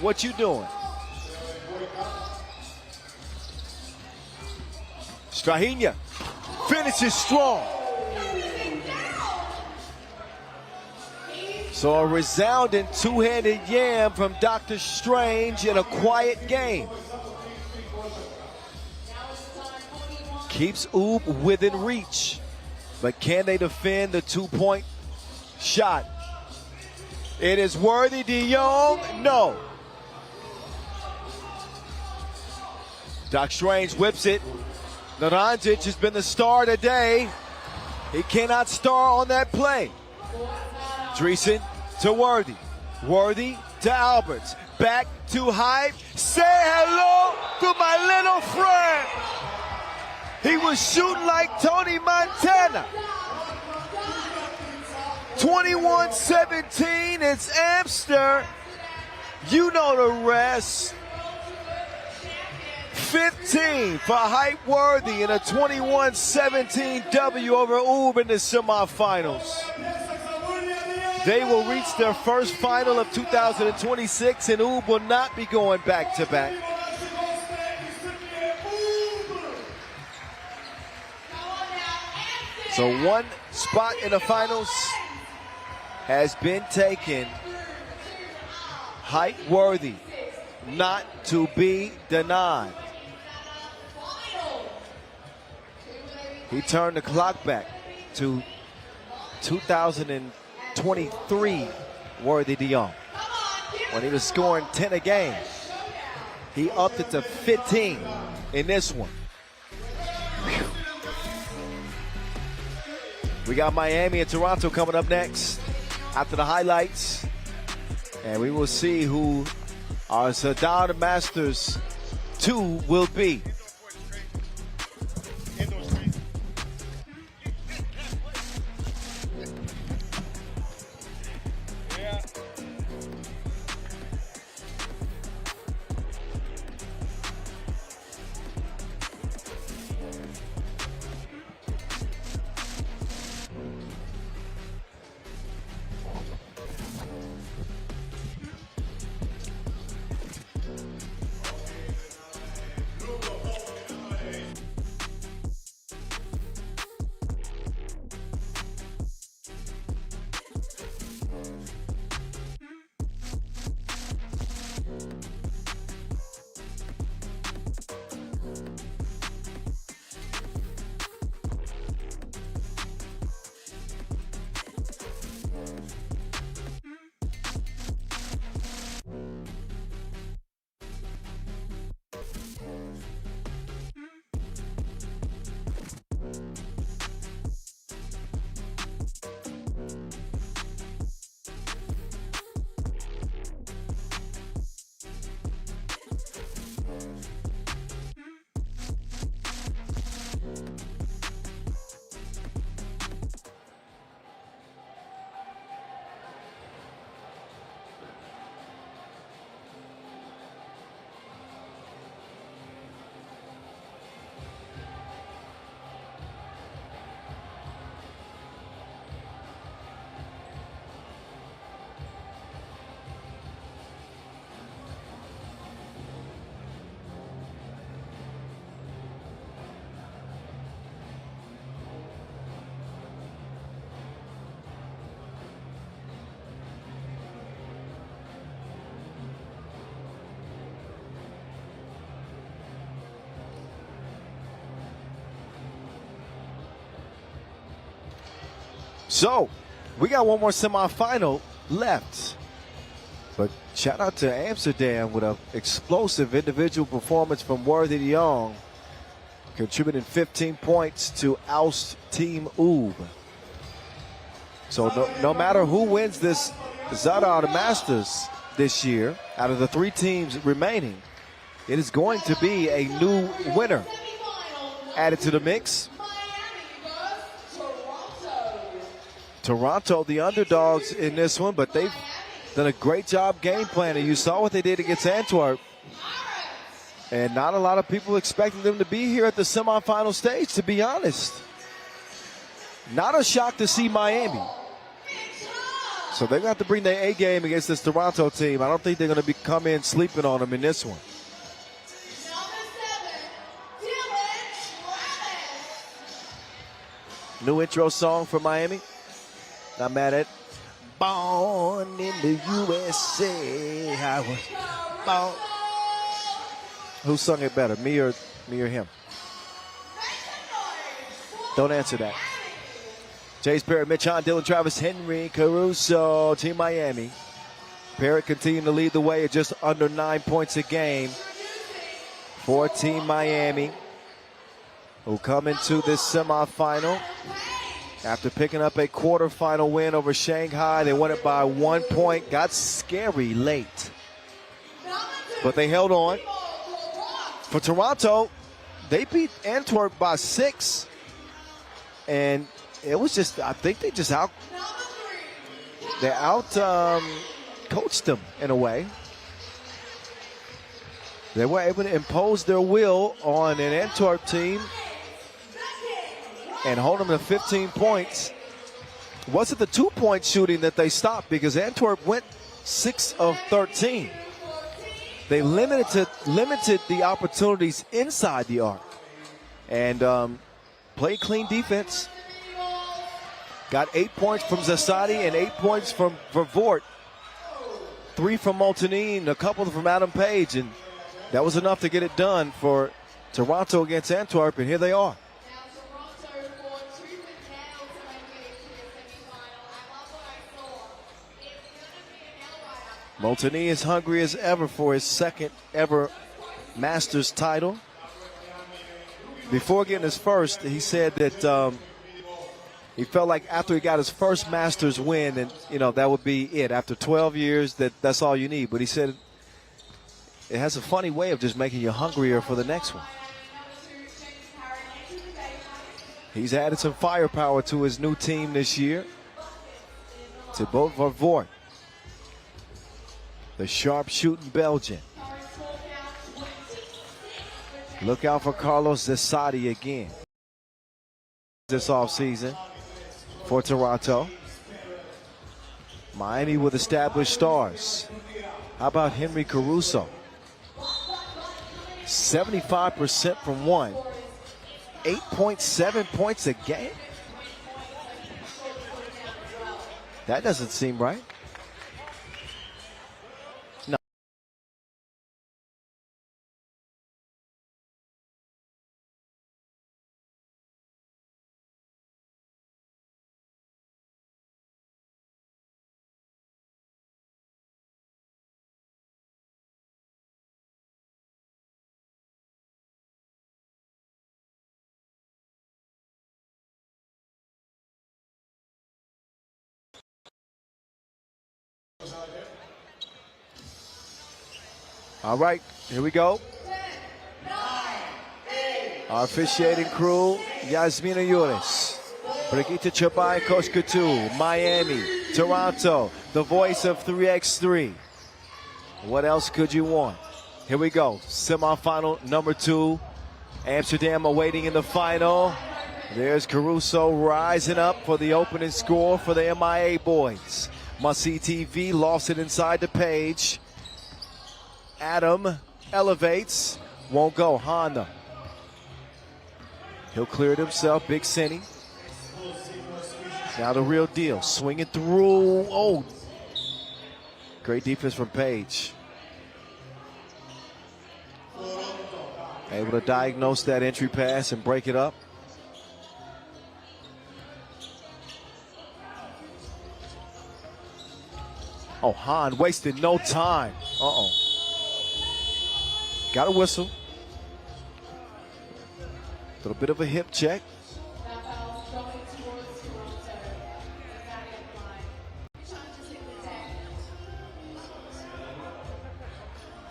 What you doing? Strahinja finishes strong. So a resounding 2-handed yam from Dr. Strange in a quiet game. Keeps Oob within reach. But can they defend the 2-point shot? It is Worthy de Jong. No. Doc Strange whips it. Naranjic has been the star today. He cannot star on that play. Dreesen to Worthy. Worthy to Alberts. Back to Hype. Say hello to my little friend. He was shooting like Tony Montana. 21-17, it's Amster. You know the rest. 15 for Hype Worthy in a 21-17 W over Oob in the semifinals. They will reach their first final of 2026, and Oob will not be going back-to-back. So one spot in the finals has been taken. Hype Worthy, not to be denied. He turned the clock back to 2023 Worthy de Jong. When he was scoring 10 a game, he upped it to 15 in this one. Whew. We got Miami and Toronto coming up next after the highlights. And we will see who our Zadar Masters 2 will be. So, we got one more semifinal left. But shout out to Amsterdam with an explosive individual performance from Worthy de Jong, contributing 15 points to oust Team Oob. So no matter who wins this Zadar Masters this year, out of the 3 teams remaining, it is going to be a new winner added to the mix. Toronto, the underdogs in this one, but they've done a great job game planning. You saw what they did against Antwerp. And not a lot of people expecting them to be here at the semifinal stage, to be honest. Not a shock to see Miami. So they're going to have to bring their A game against this Toronto team. I don't think they're going to come in sleeping on them in this one. New intro song for Miami. Not mad at it. Born in the USA. I was born. Who sung it better, me or him? Don't answer that. Chase Parrott, Mitch Hahn, Dylan Travis, Henry, Caruso, Team Miami. Parrott continuing to lead the way at just under 9 points a game for Team Miami, who come into this semifinal after picking up a quarterfinal win over Shanghai. They won it by 1 point. Got scary late, but they held on. For Toronto, they beat Antwerp by 6, and it was just, I think they just coached them in a way. They were able to impose their will on an Antwerp team and hold them to 15 points. Was it the 2-point shooting that they stopped? Because Antwerp went 6 of 13. They limited the opportunities inside the arc and played clean defense. Got 8 points from Zasadi and 8 points from Vort. 3 from Molteni and a couple from Adam Page, and that was enough to get it done for Toronto against Antwerp, and here they are. Molteni is hungry as ever for his second ever Masters title. Before getting his first, he said that he felt like after he got his first Masters win, and that would be it. After 12 years, that's all you need. But he said it has a funny way of just making you hungrier for the next one. He's added some firepower to his new team this year. To both Vort, the sharp-shooting Belgian. Look out for Carlos Zasadi again this offseason for Toronto. Miami with established stars. How about Henry Caruso? 75% from 1. 8.7 points a game? That doesn't seem right. All right, here we go. Our officiating crew, Yasmina Yuris, Brigitte Chabai, Coach Coutu, Miami, Toronto, the voice of 3x3. What else could you want? Here we go, semifinal number 2. Amsterdam awaiting in the final. There's Caruso rising up for the opening score for the MIA boys. Must-see TV, lost it inside the page. Adam elevates, won't go. Honda. He'll clear it himself. Big Cindy. Now the real deal. Swinging through. Oh. Great defense from Page. Able to diagnose that entry pass and break it up. Oh, Hahn wasted no time. Uh-oh. Got a whistle. A little bit of a hip check. That foul's going towards Toronto. Back line. Chances in the deck.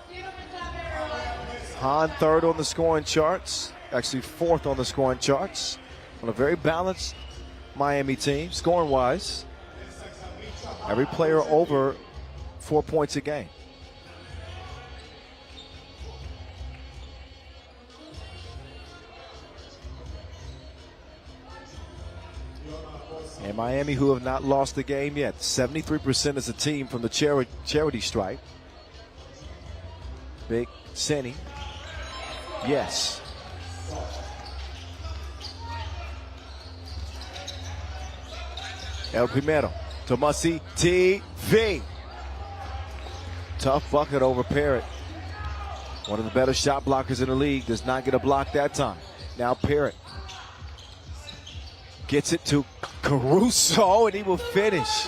Give him a clap, everyone. Hahn third on the scoring charts. Actually fourth on the scoring charts. On a very balanced Miami team, scoring-wise. Every player over 4 points a game. And Miami, who have not lost the game yet. 73% as a team from the charity stripe. Big Senny. Yes. El Primero. Tomasi TV. Tough bucket over Parrott. One of the better shot blockers in the league. Does not get a block that time. Now Parrott gets it to Caruso, and he will finish.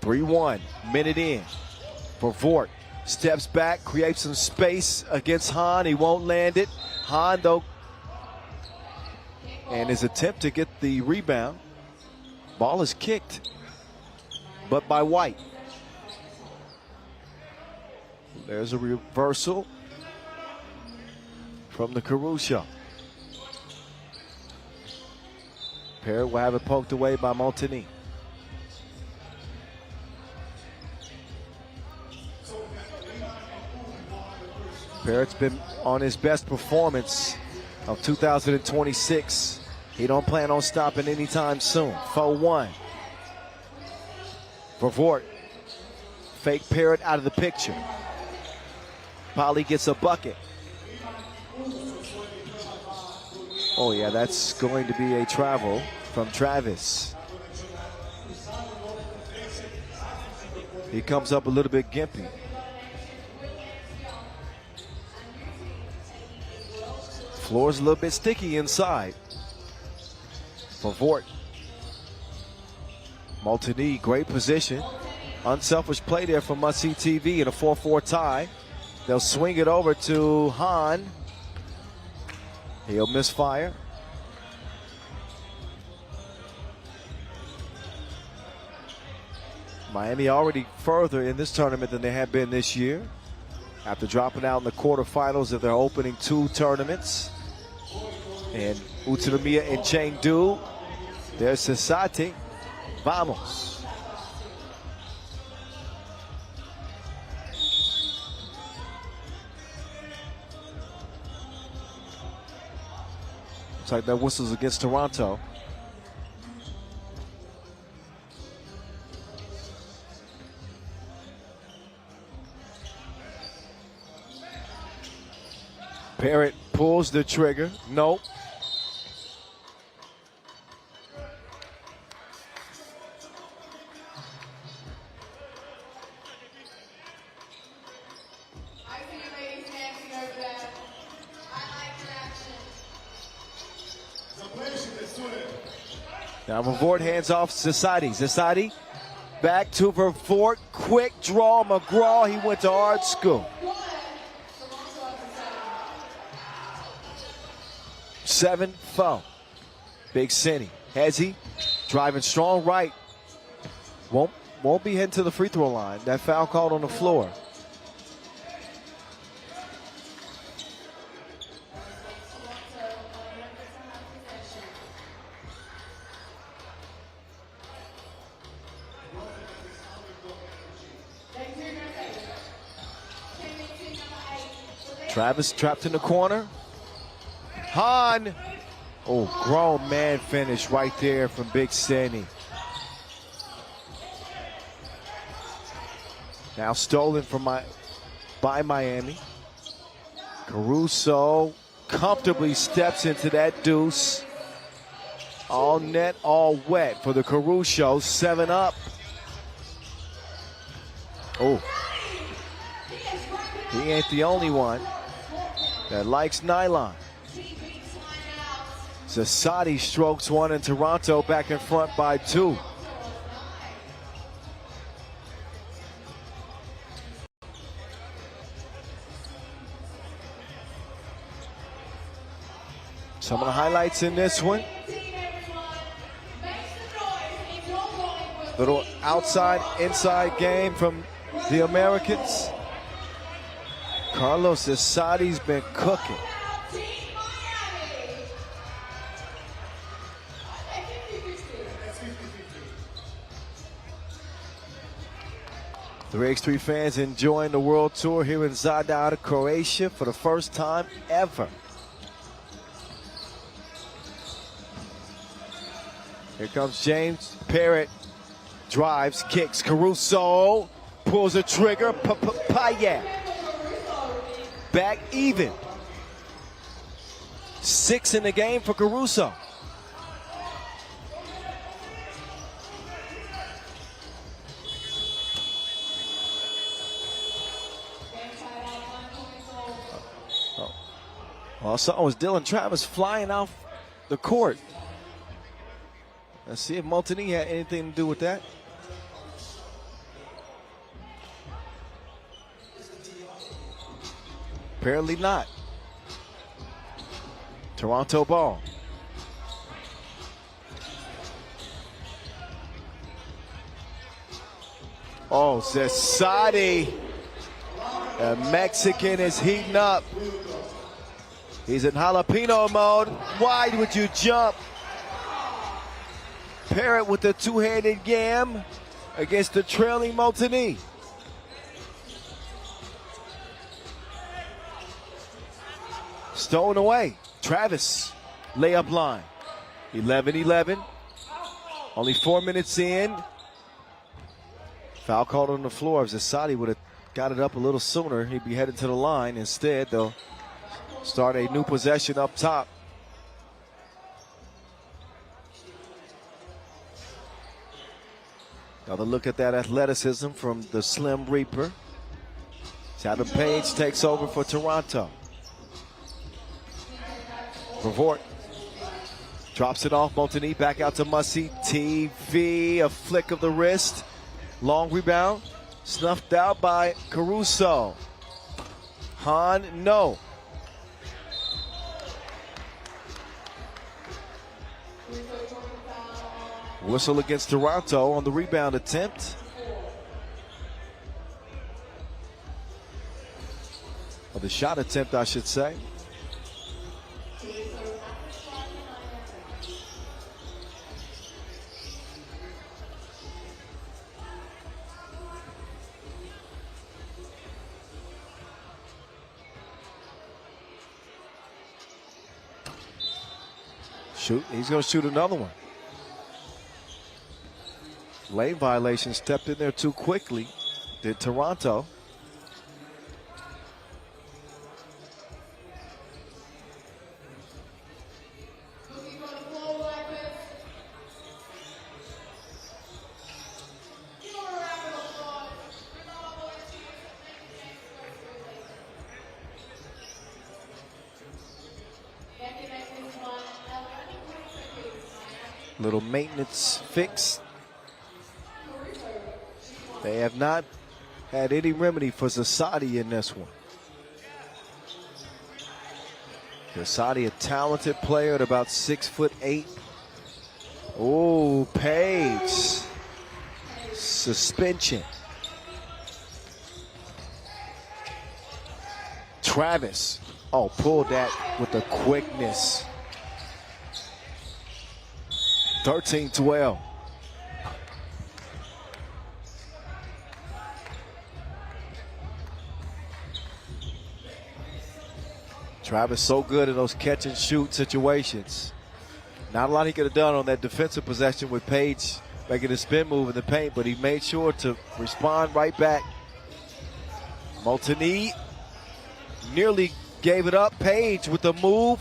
3-1, minute in. For Vort. Steps back, creates some space against Hahn. He won't land it. Hahn, though, and his attempt to get the rebound. Ball is kicked, but by White. There's a reversal from the Caruso. Parrott will have it poked away by Montini. Parrott's been on his best performance of 2026. He don't plan on stopping anytime soon. 4-1. For Vort. Fake Parrott out of the picture. Polly gets a bucket. Oh yeah, that's going to be a travel from Travis. He comes up a little bit gimpy. Floor's a little bit sticky inside. For Vort. Montini, great position. Unselfish play there from Must See TV in a 4-4 tie. They'll swing it over to Hahn. He'll misfire. Miami already further in this tournament than they have been this year, after dropping out in the quarterfinals of their opening two tournaments. And Utsunomiya and Chengdu, there's Sasate. Vamos. Looks like that whistle's against Toronto. Parrott pulls the trigger. Nope. I see you ladies dancing over there. I like your action. Now Vort hands off Zasadi. Zasadi back to Vort. Quick draw. McGraw, he went to art school. 7-4. Big Senny. Has he? Driving strong right. Won't be heading to the free throw line. That foul called on the floor. Travis trapped in the corner. Hahn. Oh, grown man finish right there from Big Senny. Now stolen by Miami. Caruso comfortably steps into that deuce. All net, all wet for the Caruso. 7 up. Oh. He ain't the only one that likes nylon. Zasadi strokes one, and Toronto back in front by 2. Some of the highlights in this one. Little outside, inside game from the Americans. Carlos Zasadi's been cooking. The 3x3 fans enjoying the World Tour here in Zadar, Croatia for the first time ever. Here comes James Parrott. Drives, kicks, Caruso pulls a trigger, Payet. Back even. 6 in the game for Caruso. All I saw was Dylan Travis flying off the court. Let's see if Multini had anything to do with that. Apparently not. Toronto ball. Oh, Zasadi. The Mexican is heating up. He's in jalapeno mode. Why would you jump? Parrott with the two-handed yam against the trailing Multini. Stolen away. Travis, layup line. 11-11. Only 4 minutes in. Foul called on the floor. If Zasadi would have got it up a little sooner, he'd be headed to the line. Instead, they'll start a new possession up top. Another look at that athleticism from the Slim Reaper. Adam Page takes over for Toronto. Revort drops it off. Multini back out to Mussy. TV, a flick of the wrist. Long rebound. Snuffed out by Caruso. Hahn, no. Whistle against Toronto on the rebound attempt. Or the shot attempt, I should say. Shoot, he's going to shoot another one. Lane violation, stepped in there too quickly. Did Toronto. Little maintenance fix. They have not had any remedy for Zasadi in this one. Zasadi, a talented player at about 6'8". Oh, Page. Suspension. Travis. Oh, pulled that with the quickness. 13-12. Travis so good in those catch and shoot situations. Not a lot he could have done on that defensive possession with Page making a spin move in the paint, but he made sure to respond right back. Multini nearly gave it up. Page with the move.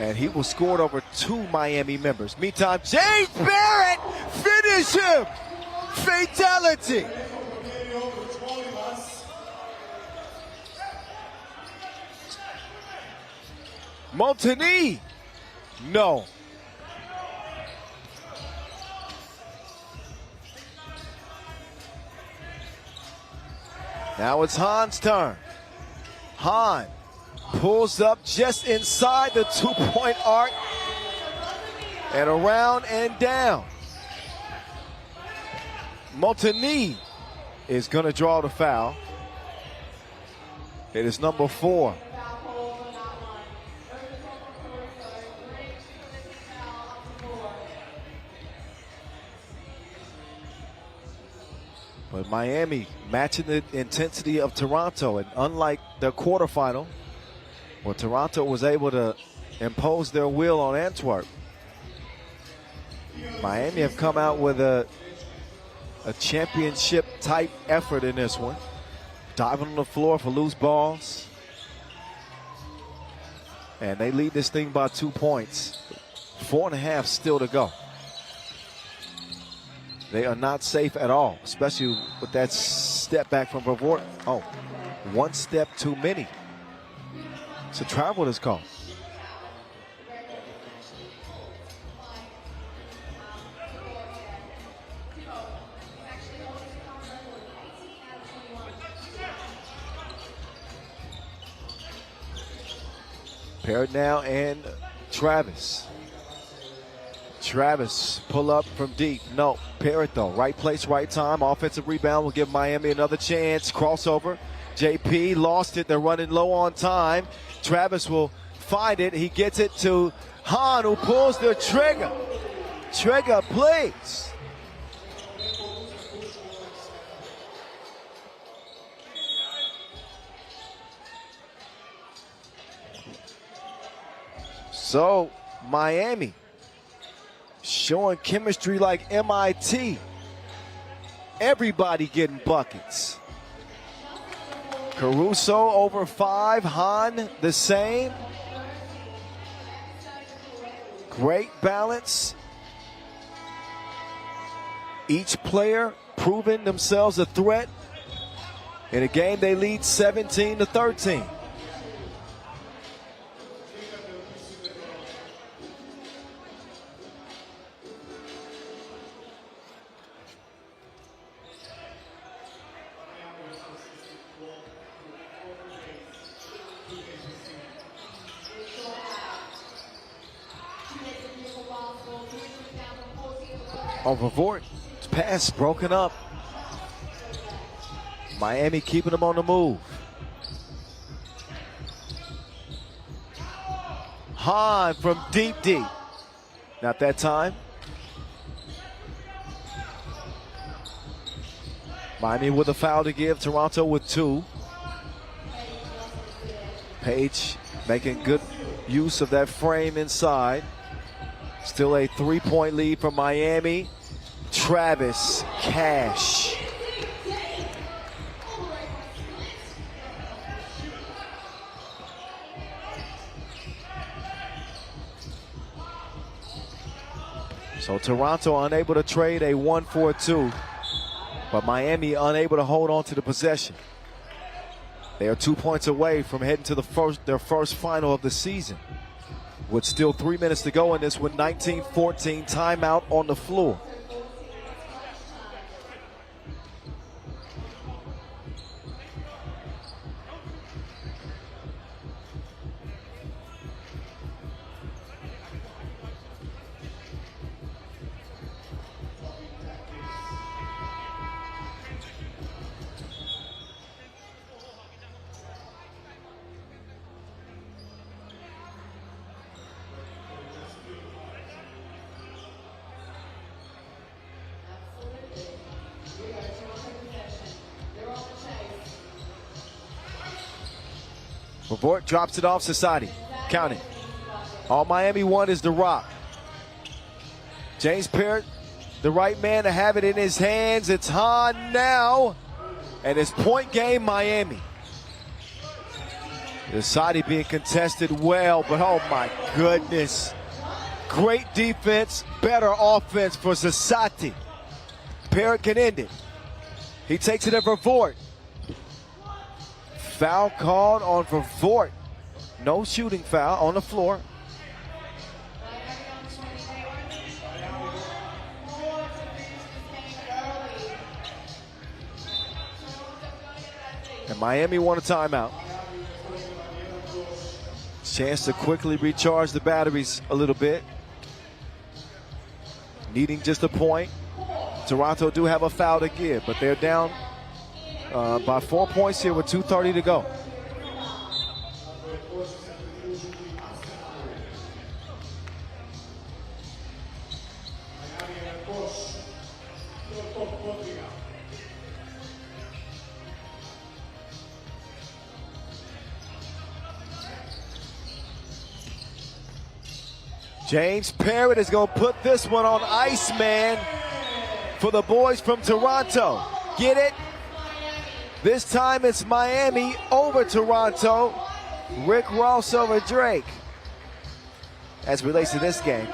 And he will score over 2 Miami members. Meantime, James Barrett, finish him! Fatality! Multini No. Now it's Han's turn. Han pulls up just inside the 2-point arc and around and down. Montigny is going to draw the foul. It is number 4. But Miami matching the intensity of Toronto, and unlike the quarterfinal, where Toronto was able to impose their will on Antwerp, Miami have come out with a championship type effort in this one. Diving on the floor for loose balls. And they lead this thing by 2 points. 4.5 still to go. They are not safe at all, especially with that step back from Vervoort. Oh, one step too many. It's a travel that's called. Parrott now and Travis. Travis pull up from deep. No, Parrott though. Right place, right time. Offensive rebound will give Miami another chance. Crossover. JP lost it. They're running low on time. Travis will find it. He gets it to Han, who pulls the trigger. Trigger, please. So, Miami showing chemistry like MIT. Everybody getting buckets. Caruso over 5. Han the same. Great balance. Each player proving themselves a threat. In a game they lead 17-13. On Vervoort, pass broken up. Miami keeping them on the move. Han from deep. Not that time. Miami with a foul to give. Toronto with 2. Page making good use of that frame inside. Still a 3-point lead for Miami. Travis Cash. So Toronto unable to trade a 1-4-2, but Miami unable to hold on to the possession. They are 2 points away from heading to their first final of the season. With still 3 minutes to go in this one, 19-14 timeout on the floor. Vervoort drops it off. Society. Count it. All Miami want is the rock. James Parrott, the right man to have it in his hands. It's Han now. And it's point game Miami. Society being contested well, but oh my goodness. Great defense, better offense for Society. Parrott can end it. He takes it at Vervoort. Foul called on Vervoort. No shooting foul on the floor. And Miami want a timeout. Chance to quickly recharge the batteries a little bit. Needing just a point. Toronto do have a foul to give, but they're down by 4 points here with 2:30 to go. James Parrott is going to put this one on ice, man, for the boys from Toronto. Get it? This time it's Miami over Toronto. Rick Ross over Drake. As it relates to this game.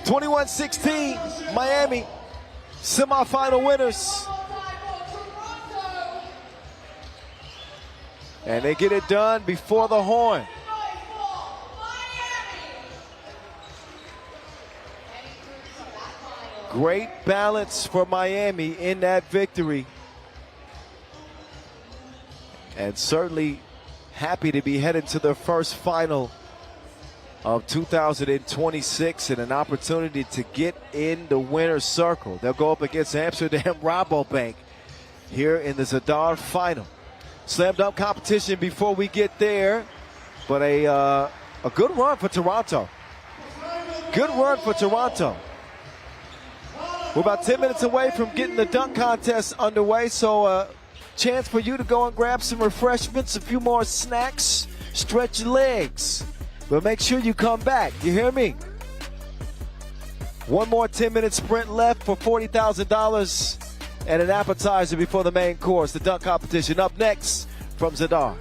21-16, Miami, semifinal winners. And they get it done before the horn. Great balance for Miami in that victory. And certainly happy to be headed to their first final of 2026 and an opportunity to get in the winner's circle. They'll go up against Amsterdam Rabobank here in the Zadar final. Slam dunk competition before we get there, but a good run for Toronto. Good run for Toronto. We're about 10 minutes away from getting the dunk contest underway, so chance for you to go and grab some refreshments, a few more snacks, stretch your legs. But make sure you come back, you hear me? One more 10-minute sprint left for $40,000 and an appetizer before the main course. The dunk competition up next from Zadar.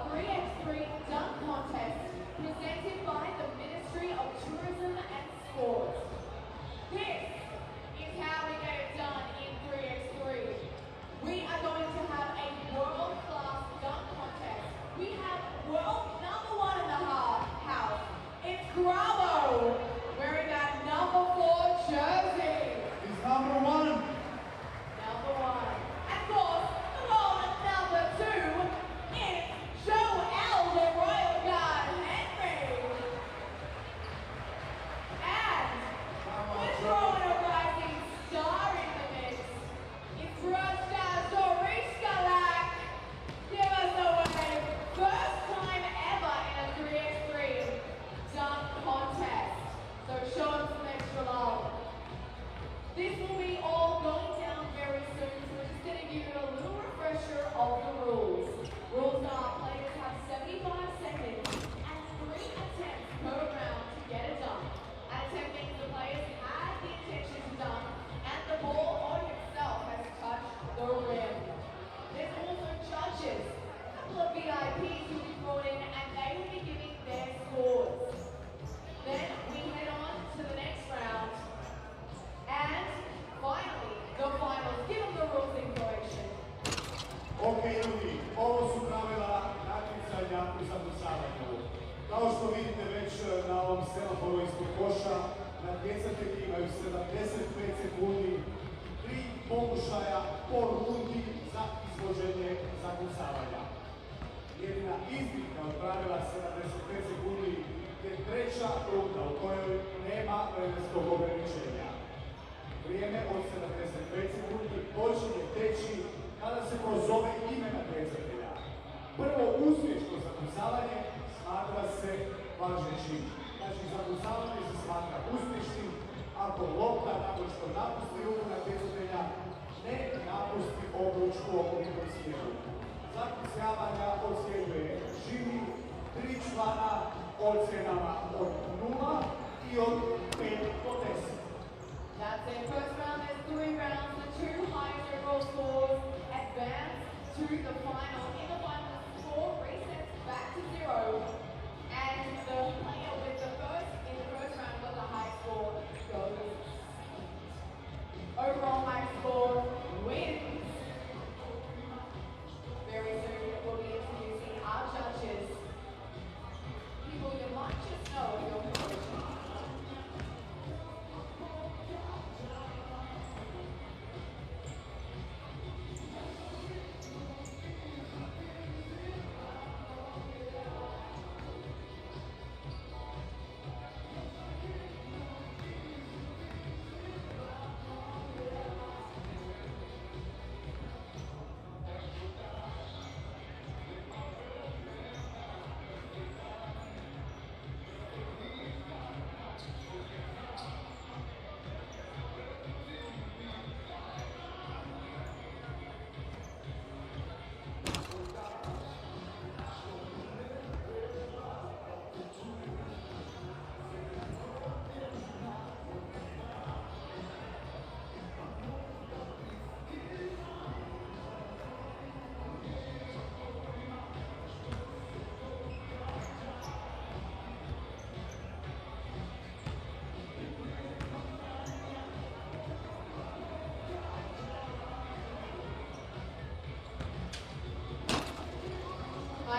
3x3 dunk contest presented by the Ministry of Tourism and Sports. This is how we get it done in 3x3. We are going to have a world-class dunk contest. We have world #1 in the house. It's Grabo wearing that #4 jersey. He's #1. #1. And of course, the role at #2 is Joel the Royal Guard Henry. And we're throwing a rising star in the mix. It's Rasta Zorishkalak. Give us a wave. First time ever in a 3x3 dunk contest. So show us some extra love. This will be all going down very soon, so we're just going to give you a little refresher of the rules. Rules are players have 75 seconds and 3 attempts per round to get it done. An attempt means the players had the intention to dunk and the ball or himself has touched the rim. There's also judges, a couple of VIPs who will be brought in and they will be giving their scores. Then we head on to the next round. And finally, the finals. Give them the rules information. Ok ljudi, ovo su pravila natjecanja u zakucavanju. Kao što vidite već na ovom semaforu ispod koša, natjecatelji imaju 75 sekundi, 3 pokušaja po rundi za izvođenje zakucavanja. Jedina iznimka od pravila 75 sekundi je treća runda u kojoj nema vremenskog ograničenja. Vrijeme od 75 sekundi počinje teći kada se prozove ime natjecatelja. Prvo uspješno zakucavanje smatra se važećim. Znači, zakucavanje se smatra uspješnim ako lopta nakon što napusti ruku natjecatelja ne napusti obruč u okolinom smjeru. Zakucavanja ocjenjuje živi 3 člana ocjenama od 0 i od 5 do 10. That's it. First round, there's 3 rounds. The 2 highest overall scores advance to the final. In the final, the score resets back to 0. And the player with the first, in the first round, got the high score goes. Overall high score wins. Very soon, we'll be introducing our judges. People you might just know if you're professional.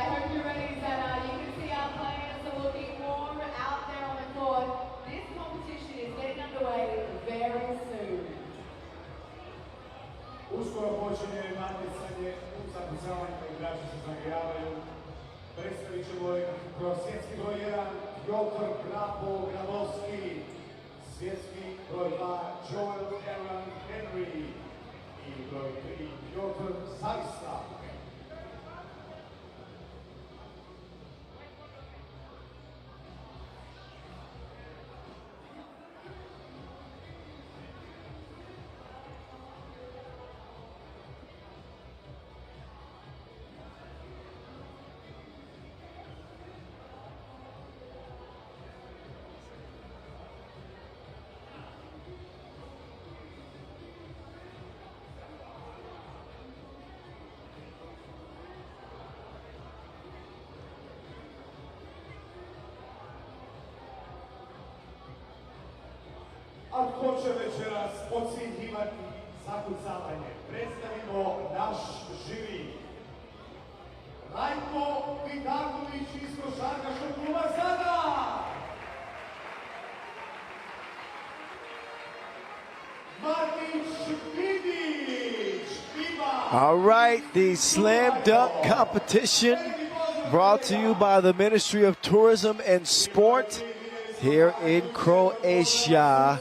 I hope you're ready, Zadar. You can see our players are looking warm out there on the court. This competition is getting underway very soon. Uskoro počinje natjecanje u zakucavanju, igrači se zagrijavaju. Predstavit ćemo kroz svjetski broj 1 Piotr Grabowski, svjetski broj 2 Joel Henry i broj 3 Piotr Zaista. A tko će večeras podsvihivati zakucavanje? Predstavimo naš žiri. Rajko Vidaković iz košarkaškog kluba Zadar. Martić Vidić, FIBA. All right, the slam dunk competition brought to you by the Ministry of Tourism and Sport here in Croatia.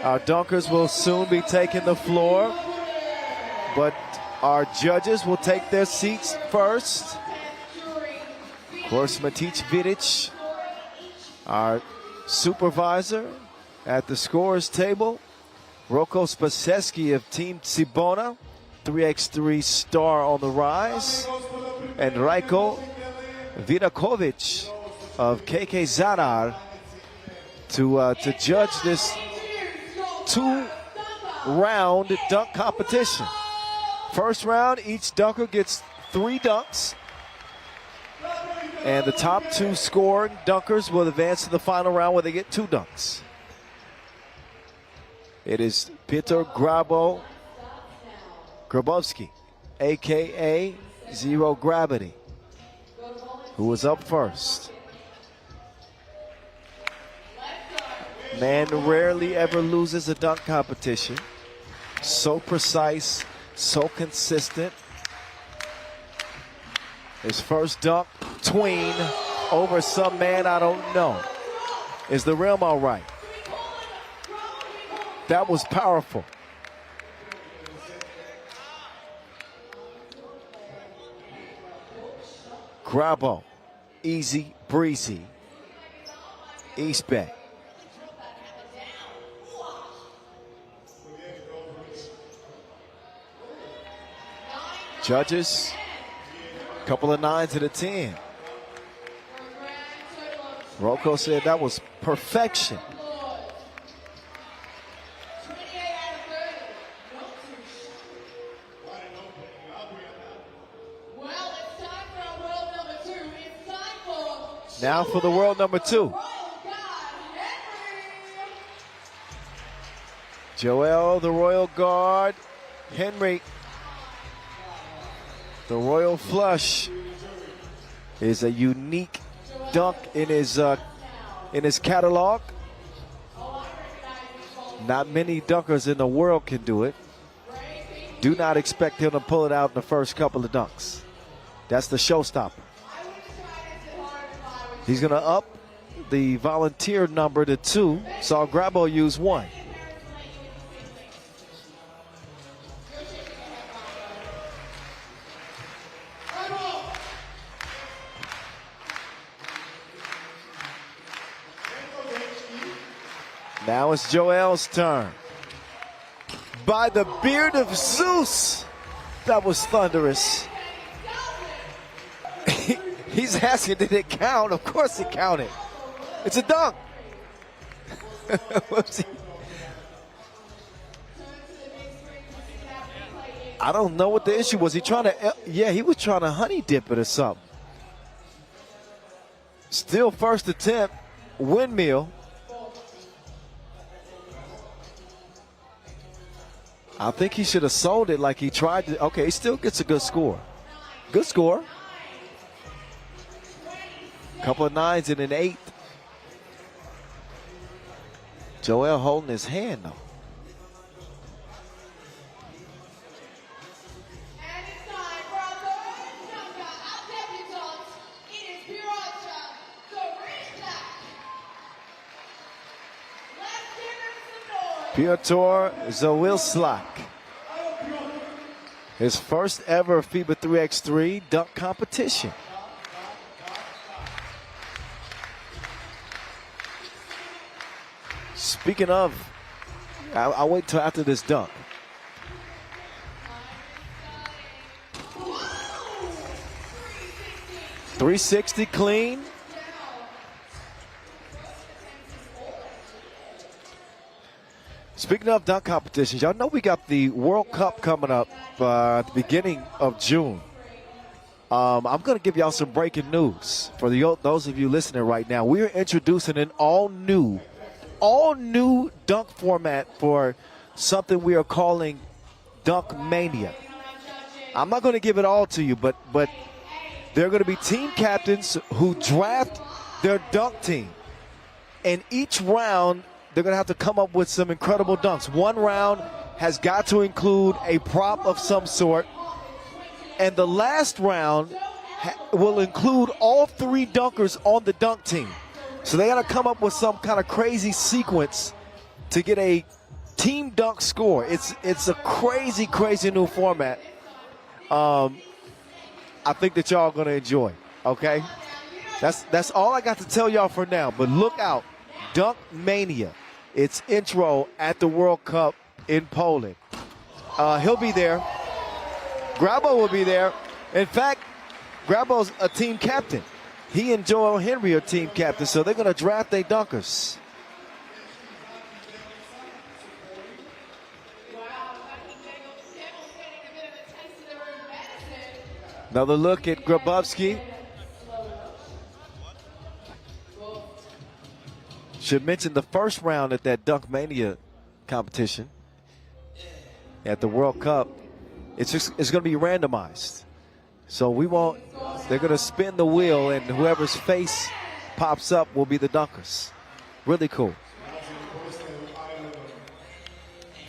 Our dunkers will soon be taking the floor, but our judges will take their seats first. Of course, Matic Vidic, our supervisor at the scorer's table. Roko Spaseski of Team Cibona, 3x3 star on the rise. And Rajko Vidakovic of KK Zadar to judge this two-round dunk competition. First round, each dunker gets 3 dunks. And the top 2 scoring dunkers will advance to the final round where they get 2 dunks. It is Peter Grabowski, a.k.a. Zero Gravity, who was up first. Man rarely ever loses a dunk competition. So precise, so consistent. His first dunk, tween, over some man I don't know. Is the rim all right? That was powerful. Grabo, easy breezy. East Bay. Judges, couple of 9s and a 10. Roko said that was perfection. Now for the world number 2. Joel, the Royal Guard, Henry. The Royal Flush is a unique dunk in his catalog. Not many dunkers in the world can do it. Do not expect him to pull it out in the first couple of dunks. That's the showstopper. He's going to up the volunteer number to 2. Saw Grabo use 1. Now it's Joel's turn. By the beard of Zeus, that was thunderous. He's asking, did it count? Of course it counted. It's a dunk. I don't know what the issue was. He was trying to honey dip it or something. Still first attempt, windmill. I think he should have sold it like he tried to. Okay, he still gets a good score. Good score. Couple of 9s and an 8. Joel holding his hand though. And it's time for our third dunker, our debutante. It is Pirocha Dorita. Let's give him some noise. Piotr Zawilslak. His first ever FIBA 3x3 dunk competition. Speaking of, I'll wait till after this dunk. .360 clean. Speaking of dunk competitions, y'all know we got the World Cup coming up at the beginning of June. I'm going to give y'all some breaking news for those of you listening right now. We're introducing an all-new all new dunk format for something we are calling Dunk Mania. I'm not going to give it all to you, but there are going to be team captains who draft their dunk team. And each round, they're going to have to come up with some incredible dunks. One round has got to include a prop of some sort. And the last round will include all 3 dunkers on the dunk team. So they got to come up with some kind of crazy sequence to get a team dunk score. It's a crazy, crazy new format. I think that y'all are going to enjoy, okay? That's all I got to tell y'all for now. But look out, Dunk Mania. Its intro at the World Cup in Poland. He'll be there. Grabo will be there. In fact, Grabo's a team captain. He and Joel Henry are team captains, so they're going to draft their dunkers. Another look at Grabowski. Should mention the first round at that Dunk Mania competition at the World Cup. It's going to be randomized. So they're going to spin the wheel, and whoever's face pops up will be the dunkers. Really cool.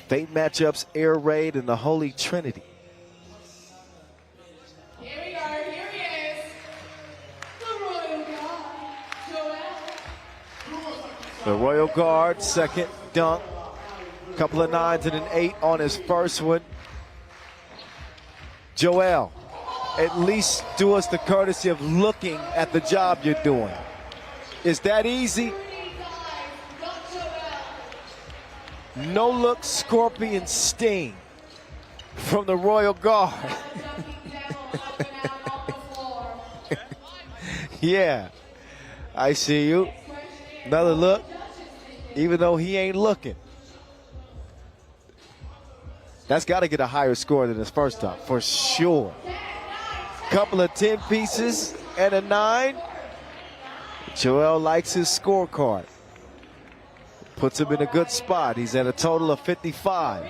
Fate matchups, Air Raid, and the Holy Trinity. Here we go, here he is. The Royal Guard, Joel. The Royal Guard, second dunk. Couple of 9s and an 8 on his first one. Joel, at least do us the courtesy of looking at the job you're doing. Is that easy? No look scorpion sting from the Royal Guard. Yeah, I see you. Another look, even though he ain't looking. That's got to get a higher score than his first time, for sure. Couple of 10 pieces and a 9. Joel likes his scorecard. Puts him in a good spot. He's at a total of 55.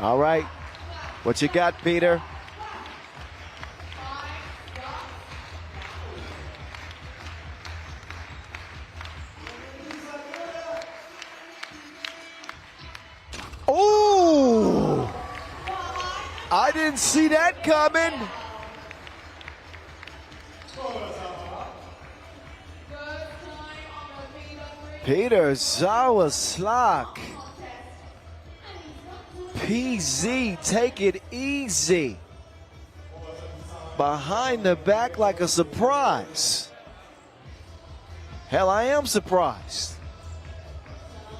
All right. What you got, Peter? Oh! I didn't see that coming. Peter Zawaslak. PZ, take it easy. Behind the back like a surprise. Hell, I am surprised.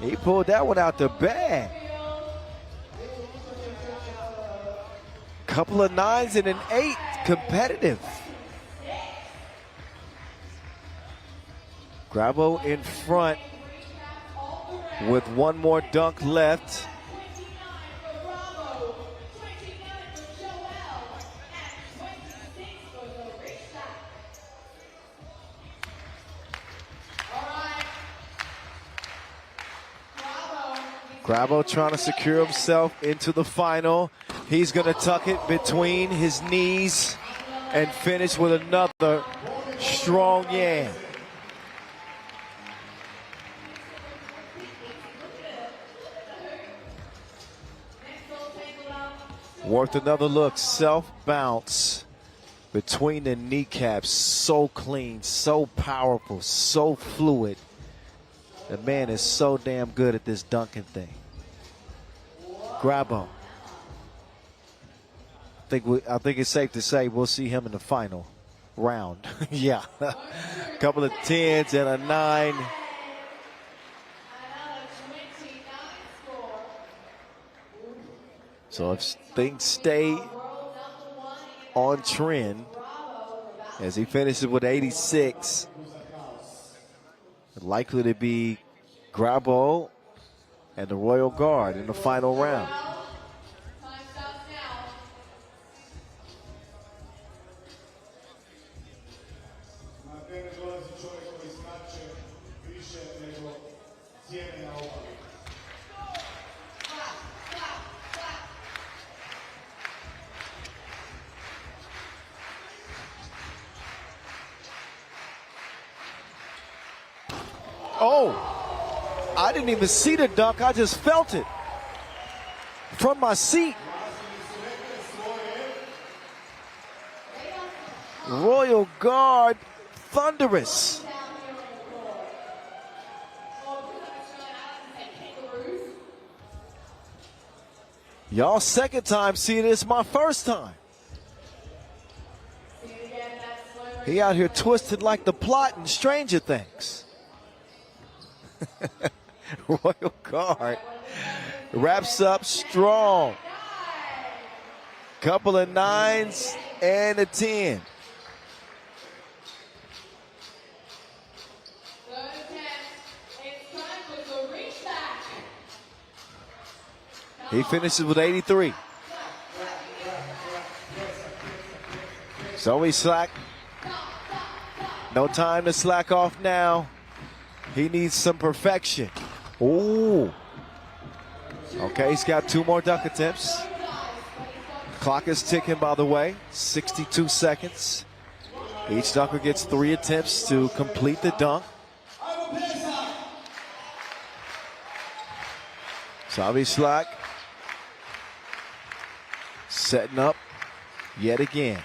He pulled that one out the bag. Couple of 9s and an 8, competitive. Grabo in front with one more dunk left. Grabo trying to secure himself into the final. He's going to tuck it between his knees and finish with another strong yam. Worth another look, self-bounce between the kneecaps. So clean, so powerful, so fluid. The man is so damn good at this dunking thing. Grabo. I think it's safe to say we'll see him in the final round. Yeah. Couple of 10s and a 9. So if things stay on trend as he finishes with 86, likely to be Grabo and the Royal Guard in the final round. cijene na obali. Oh, I didn't even see the dunk. I just felt it from my seat. Royal Guard, thunderous. Y'all second time seeing this, my first time. He out here twisted like the plot in Stranger Things. Royal Guard wraps up strong. Couple of 9s and a 10. He finishes with 83. Zoe slack. No time to slack off now. He needs some perfection. Ooh. Okay, he's got 2 more dunk attempts. Clock is ticking, by the way. 62 seconds. Each dunker gets 3 attempts to complete the dunk. Zoe slack. Setting up yet again.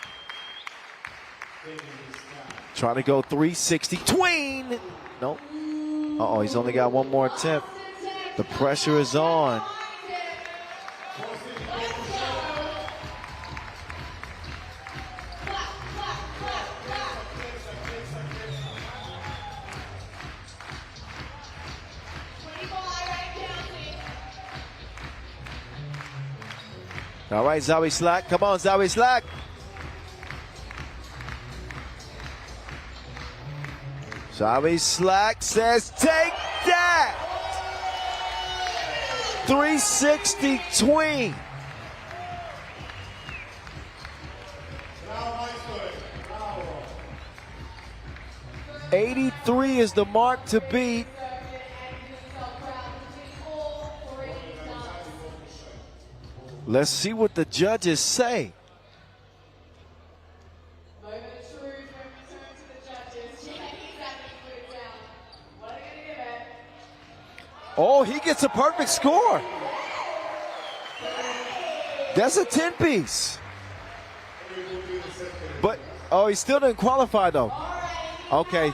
Trying to go 360. Tween! Nope. Uh-oh, he's only got 1 more attempt. The pressure is on. All right, Zoe Slack. Come on, Zoe Slack. Zoe Slack says, take that. 360 tween. Bravo, majstore, bravo. 83 is the mark to beat. Let's see what the judges say. Oh, he gets a perfect score. That's a 10-piece. But, oh, he still didn't qualify, though. Okay.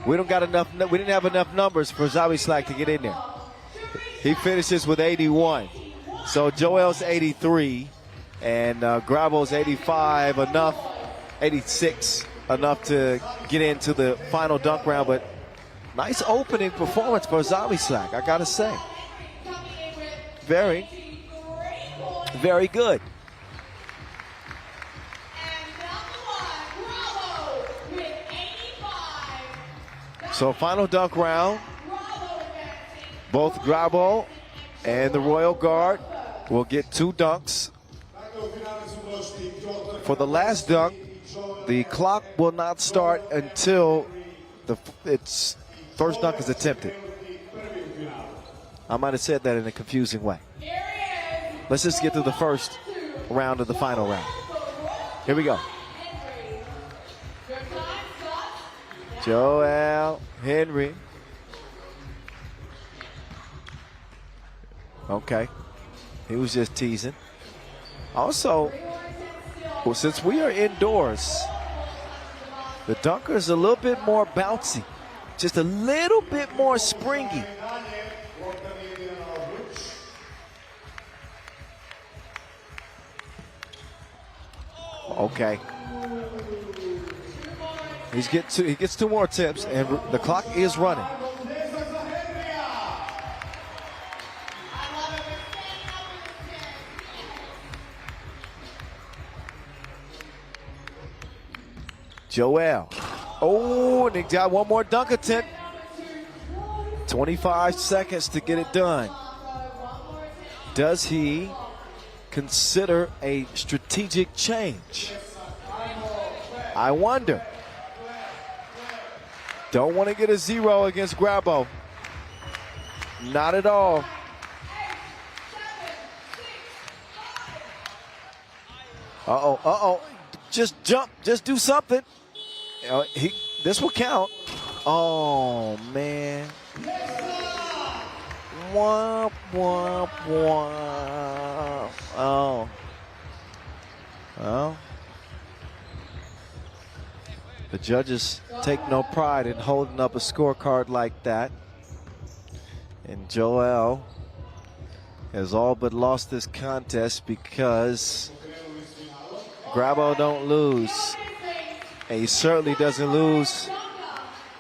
We didn't have enough numbers for Zoe Slack to get in there. He finishes with 81. So Joel's 83 and Grabo's 85, 86, enough to get into the final dunk round. But nice opening performance for Zoe Slack, I gotta say. Very, very good. So final dunk round. Both Grabo and the Royal Guard will get 2 dunks. For the last dunk, the clock will not start until its first dunk is attempted. I might have said that in a confusing way. Let's just get to the first round of the final round. Here we go. Joel Henry. Okay. He was just teasing. Also, well, since we are indoors, the dunker is a little bit more bouncy. Just a little bit more springy. Okay. He gets 2 more attempts, and the clock is running. Joel. Oh, and he got 1 more dunk attempt. 25 seconds to get it done. Does he consider a strategic change? I wonder. Don't want to get a 0 against Grabo. Not at all. Uh-oh. Just jump. Just do something. This will count. Oh, man. Womp, womp, womp. Oh. Well, the judges take no pride in holding up a scorecard like that. And Joel has all but lost this contest because Grabo don't lose. And he certainly doesn't lose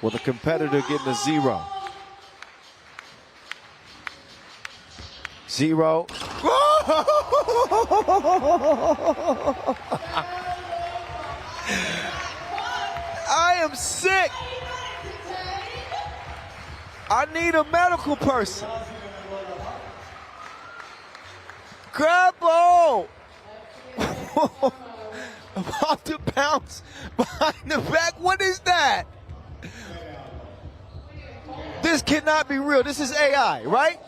with a competitor getting a 0. 0. I am sick. I need a medical person. Grabo. About to bounce behind the back. What is that? This cannot be real. This is AI, right?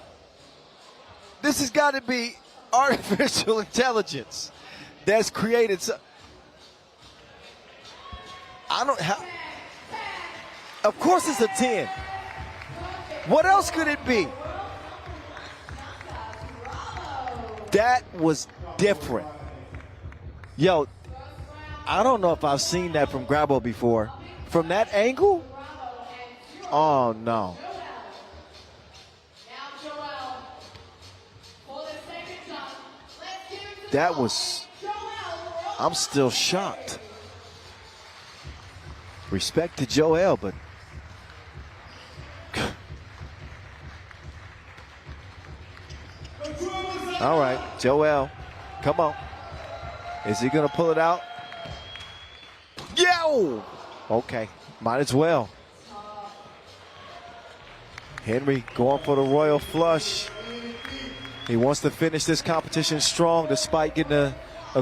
This has got to be artificial intelligence that's created. I don't have. Of course it's a 10. What else could it be? That was different. Yo, I don't know if I've seen that from Grabo before. From that angle? Oh, no. That was, I'm still shocked. Respect to Joel, but all right, Joel, come on. Is he gonna pull it out? Yo! Okay, might as well. Henry going for the royal flush. He wants to finish this competition strong despite getting a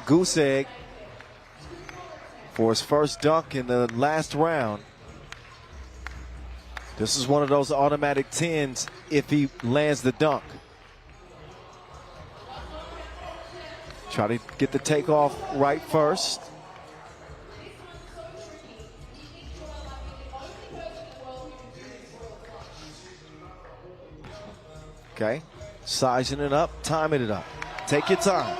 goose egg for his first dunk in the last round. This is one of those automatic 10s if he lands the dunk. Try to get the takeoff right first. Okay, sizing it up, timing it up. Take your time.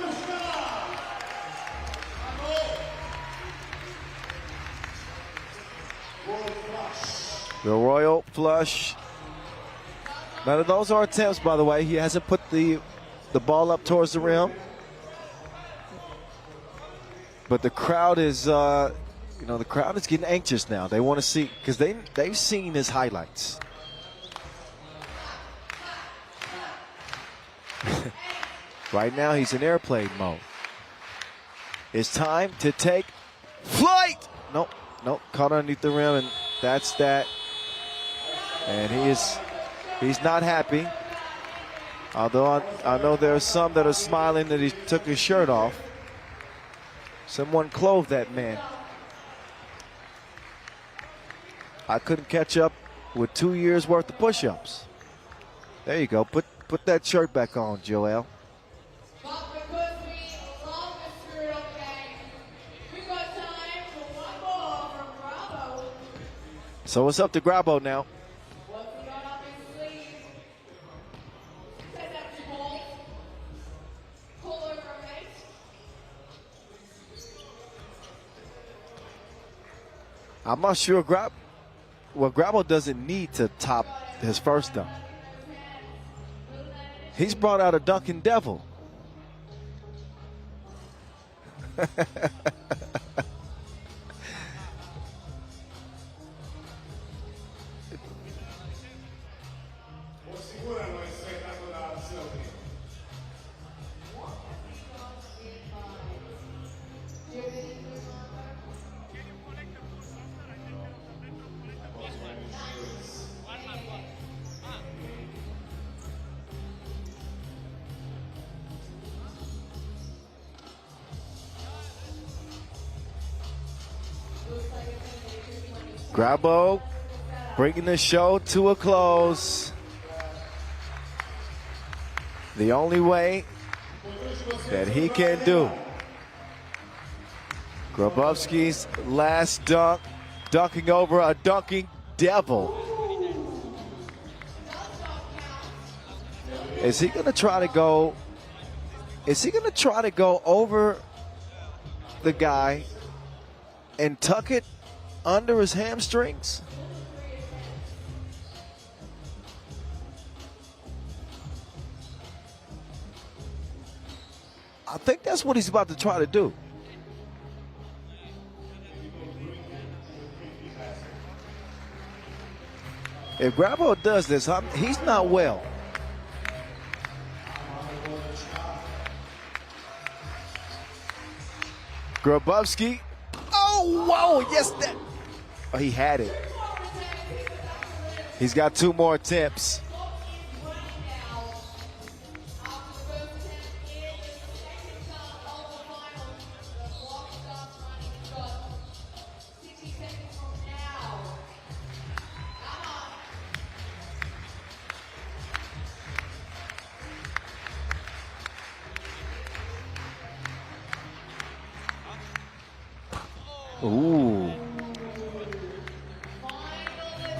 The royal flush. None of those are attempts, by the way. He hasn't put the ball up towards the rim. But the crowd is, the crowd is getting anxious now. They want to see, because they've seen his highlights. Right now, he's in airplane mode. It's time to take flight. Nope, caught underneath the rim, and that's that. And he's not happy. Although I know there are some that are smiling that he took his shirt off. Someone clothed that man. I couldn't catch up with 2 years worth of push-ups. There you go. Put that shirt back on, Joel. So it's up to Grabo now. I'm not sure Grabo doesn't need to top his first dunk. He's brought out a dunking devil. Grabo bringing the show to a close. The only way that he can do. Grabowski's last dunk, dunking over a dunking devil. Is he going to try to go? Is he going to try to go over the guy and tuck it under his hamstrings? I think that's what he's about to try to do. If Grabo does this, he's not well. Grabowski. Oh, whoa, yes, that. Oh, he had it. He's got 2 more attempts. Ooh.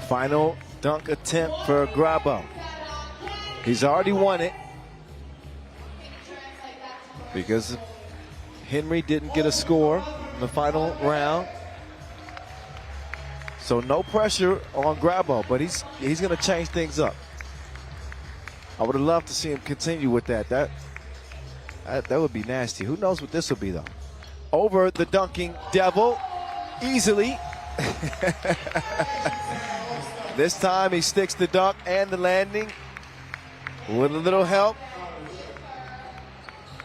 Final dunk attempt for Grabo. He's already won it because Henry didn't get a score in the final round. So no pressure on Grabo, but he's going to change things up. I would have loved to see him continue with that. That would be nasty. Who knows what this will be, though? Over the dunking devil easily. This time he sticks the dunk and the landing with a little help.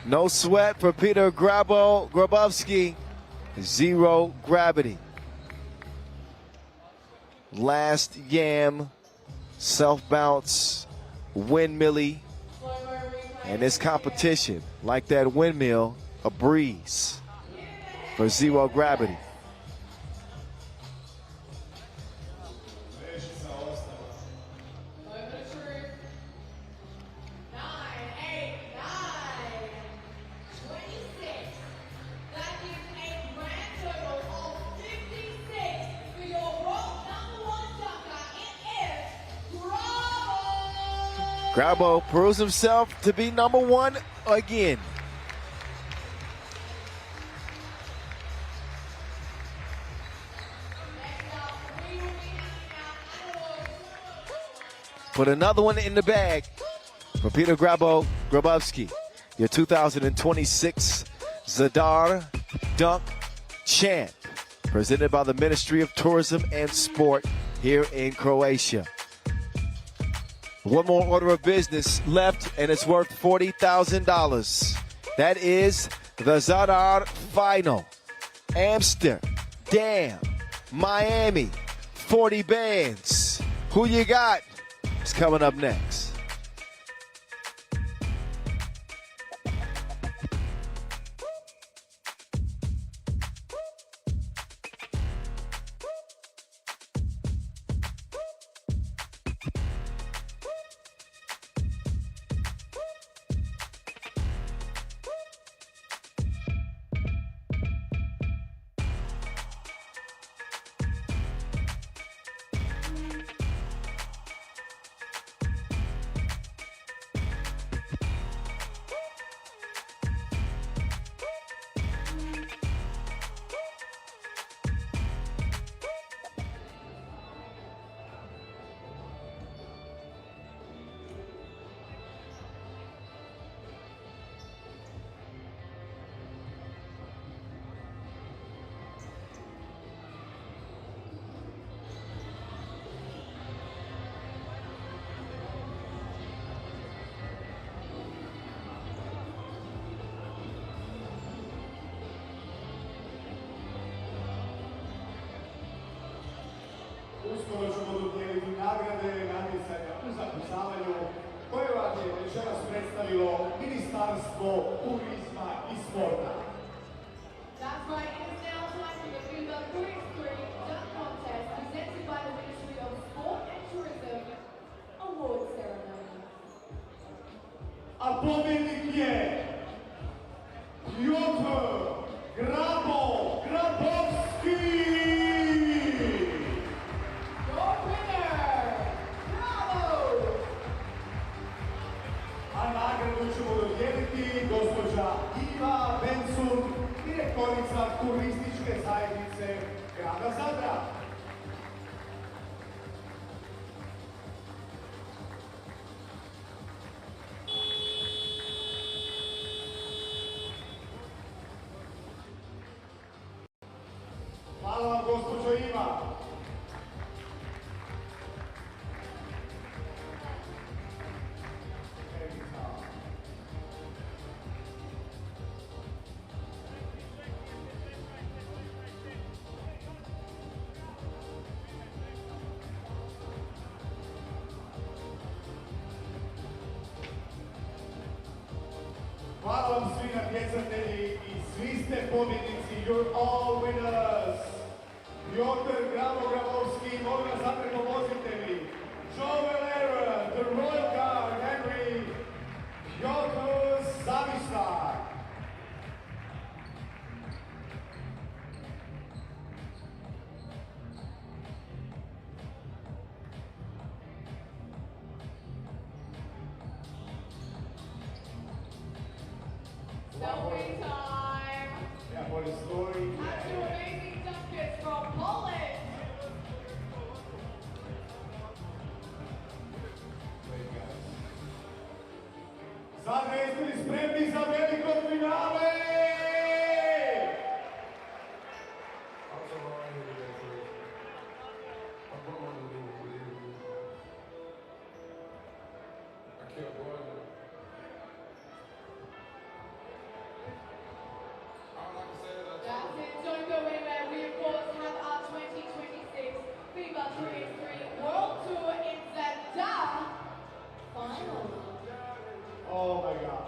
No sweat for Peter Grabowski. 0 gravity. Last yam, self-bounce, windmilly. And this competition, like that windmill, a breeze for 0 gravity. Grabo proves himself to be number 1 again. Put another one in the bag for Peter Grabowski, your 2026 Zadar Dunk Champ, presented by the Ministry of Tourism and Sport here in Croatia. One more order of business left, and it's worth $40,000. That is the Zadar Final. Amsterdam, Miami, 40 bands. Who you got? It's coming up next. Uskoro ćemo dodijeliti nagrade, natjecanja u zapošljavanju koje vam je večeras predstavilo Ministarstvo turizma i sporta. That's right, it is now time for the FIBA 3x3 dunk contest presented by the Ministry of Sport. utakmice grada Zadra. Hvala vam, gospođo Ima. Hvala vam svi natjecatelji i svi ste pobjednici. You're all winners. Piotr Grabo-Grabowski, molim vas zapred pomozite mi. Joe Valera, the Royal Guard, Henry, Piotr Zavistar. Selfie time. Yeah, for the story. And two amazing dunkers from Poland. Zadra, jeste li spremni za veliko finale? That's it. Don't go anywhere. We, of course, have our 2026 FIBA 3x3 World Tour in Zadar final. Oh my God.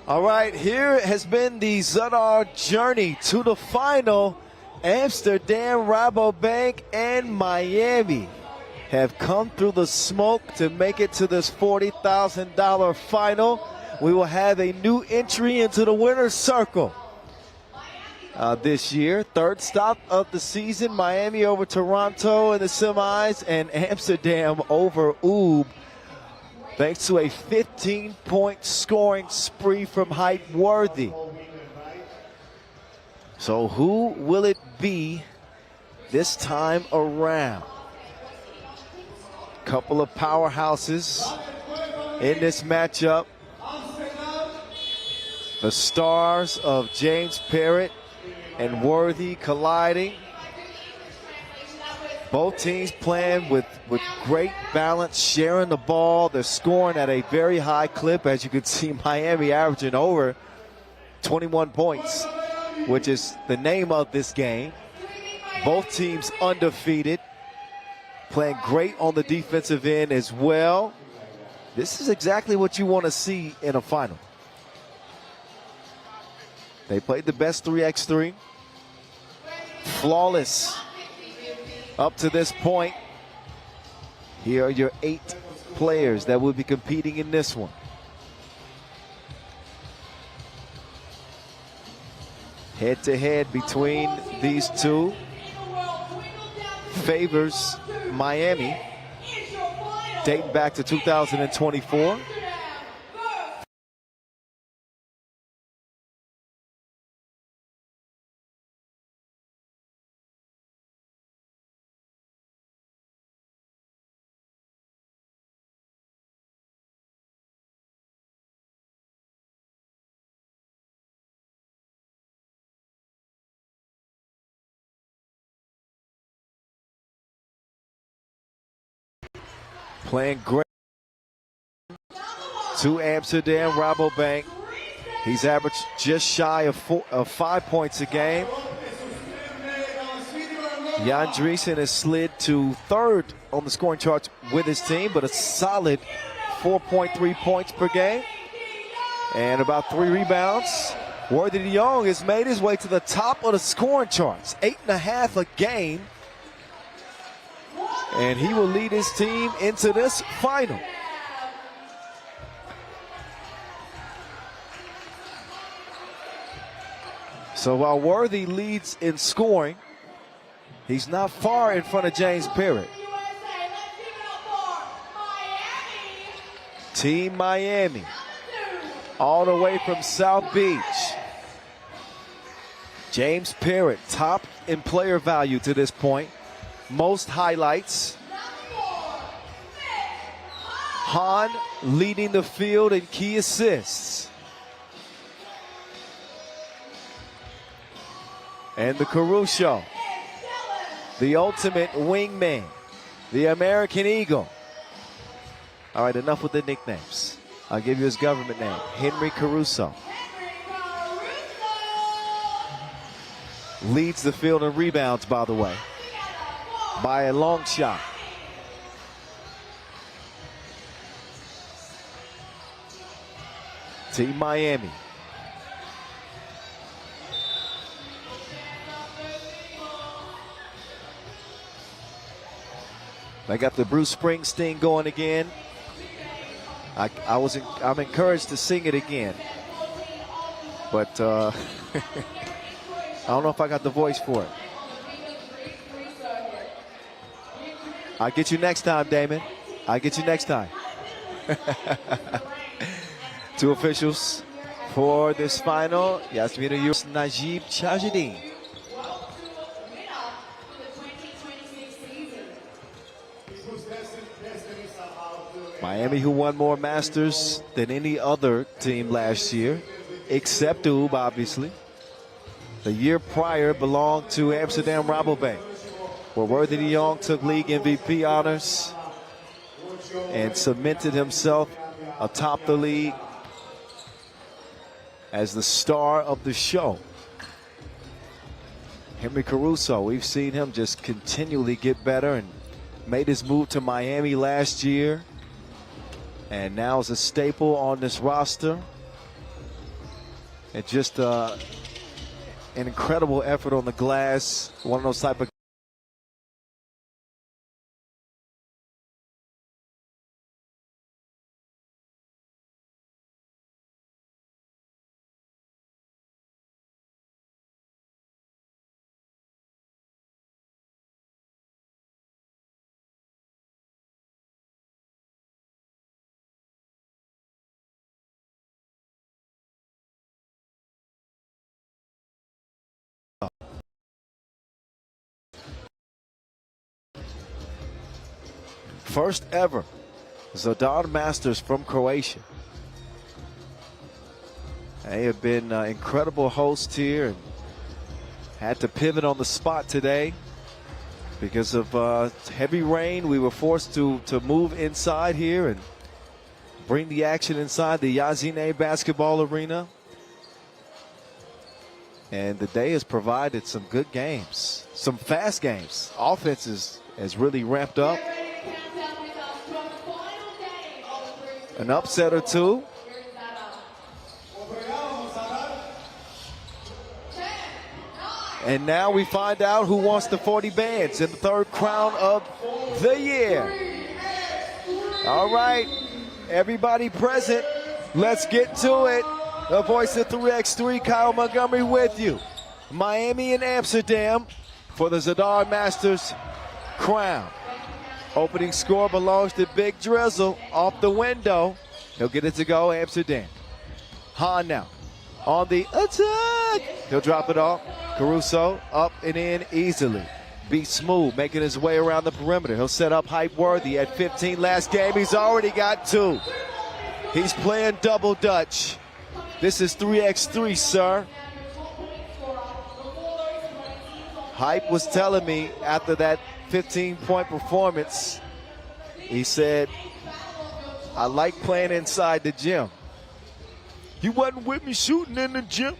All right, here has been the Zadar journey to the final. Amsterdam, Rabobank, and Miami have come through the smoke to make it to this $40,000 final. We will have a new entry into the winner's circle this year. Third stop of the season, Miami over Toronto in the semis, and Amsterdam over Oob, thanks to a 15-point scoring spree from Hype Worthy. So who will it be this time around? Couple of powerhouses in this matchup. The stars of James Parrott and Worthy colliding. Both teams playing with great balance, sharing the ball. They're scoring at a very high clip. As you can see, Miami averaging over 21 points, which is the name of this game. Both teams undefeated, playing great on the defensive end as well. This is exactly what you want to see in a final. They played the best 3x3. Flawless up to this point. Here are your 8 players that will be competing in this one. Head to head between these two favors Miami, dating back to 2024. Playing great to Amsterdam, Rabobank. He's averaged just shy of 5 points a game. Jan Driesen has slid to 3rd on the scoring chart with his team, but a solid 4.3 points per game and about 3 rebounds. Worthy de Jong has made his way to the top of the scoring charts, 8.5 a game. And he will lead his team into this final. So while Worthy leads in scoring, he's not far in front of James Parrott. Team Miami, all the way from South Beach. James Parrott, top in player value to this point. Most highlights. Hahn leading the field in key assists. And the Caruso, the ultimate wingman, the American Eagle. All right, enough with the nicknames. I'll give you his government name, Henry Caruso. Leads the field in rebounds, by the way, by a long shot. Team Miami. I got the Bruce Springsteen going again. I'm encouraged to sing it again, but I don't know if I got the voice for it. I'll get you next time, Damon. I'll get you next time. Two officials for this final. Yasmina Yus, Najib Chajidin. Miami, who won more Masters than any other team last year, except Ub, obviously. The year prior belonged to Amsterdam Rabobank, where Worthy de Jong took league MVP honors and cemented himself atop the league as the star of the show. Henry Caruso, we've seen him just continually get better and made his move to Miami last year, and now is a staple on this roster. And just an incredible effort on the glass. One of those type of first ever Zadar Masters from Croatia. They have been incredible hosts here and had to pivot on the spot today because of heavy rain. We were forced to move inside here and bring the action inside the Yazine basketball arena. And the day has provided some good games, some fast games. Offense has really ramped up. An upset or two. And now we find out who wants the 40 bands in the third crown of the year. All right, everybody present, let's get to it. The voice of 3x3, Kyle Montgomery with you. Miami and Amsterdam for the Zadar Masters crown. Opening score belongs to Big Drizzle off the window. He'll get it to go, Amsterdam. Hahn now on the attack. He'll drop it off. Caruso up and in easily. Be smooth, making his way around the perimeter. He'll set up Hype Worthy at 15 last game. He's already got 2. He's playing double Dutch. This is 3x3, sir. Hype was telling me after that 15-point performance, he said, I like playing inside the gym. You wasn't with me shooting in the gym.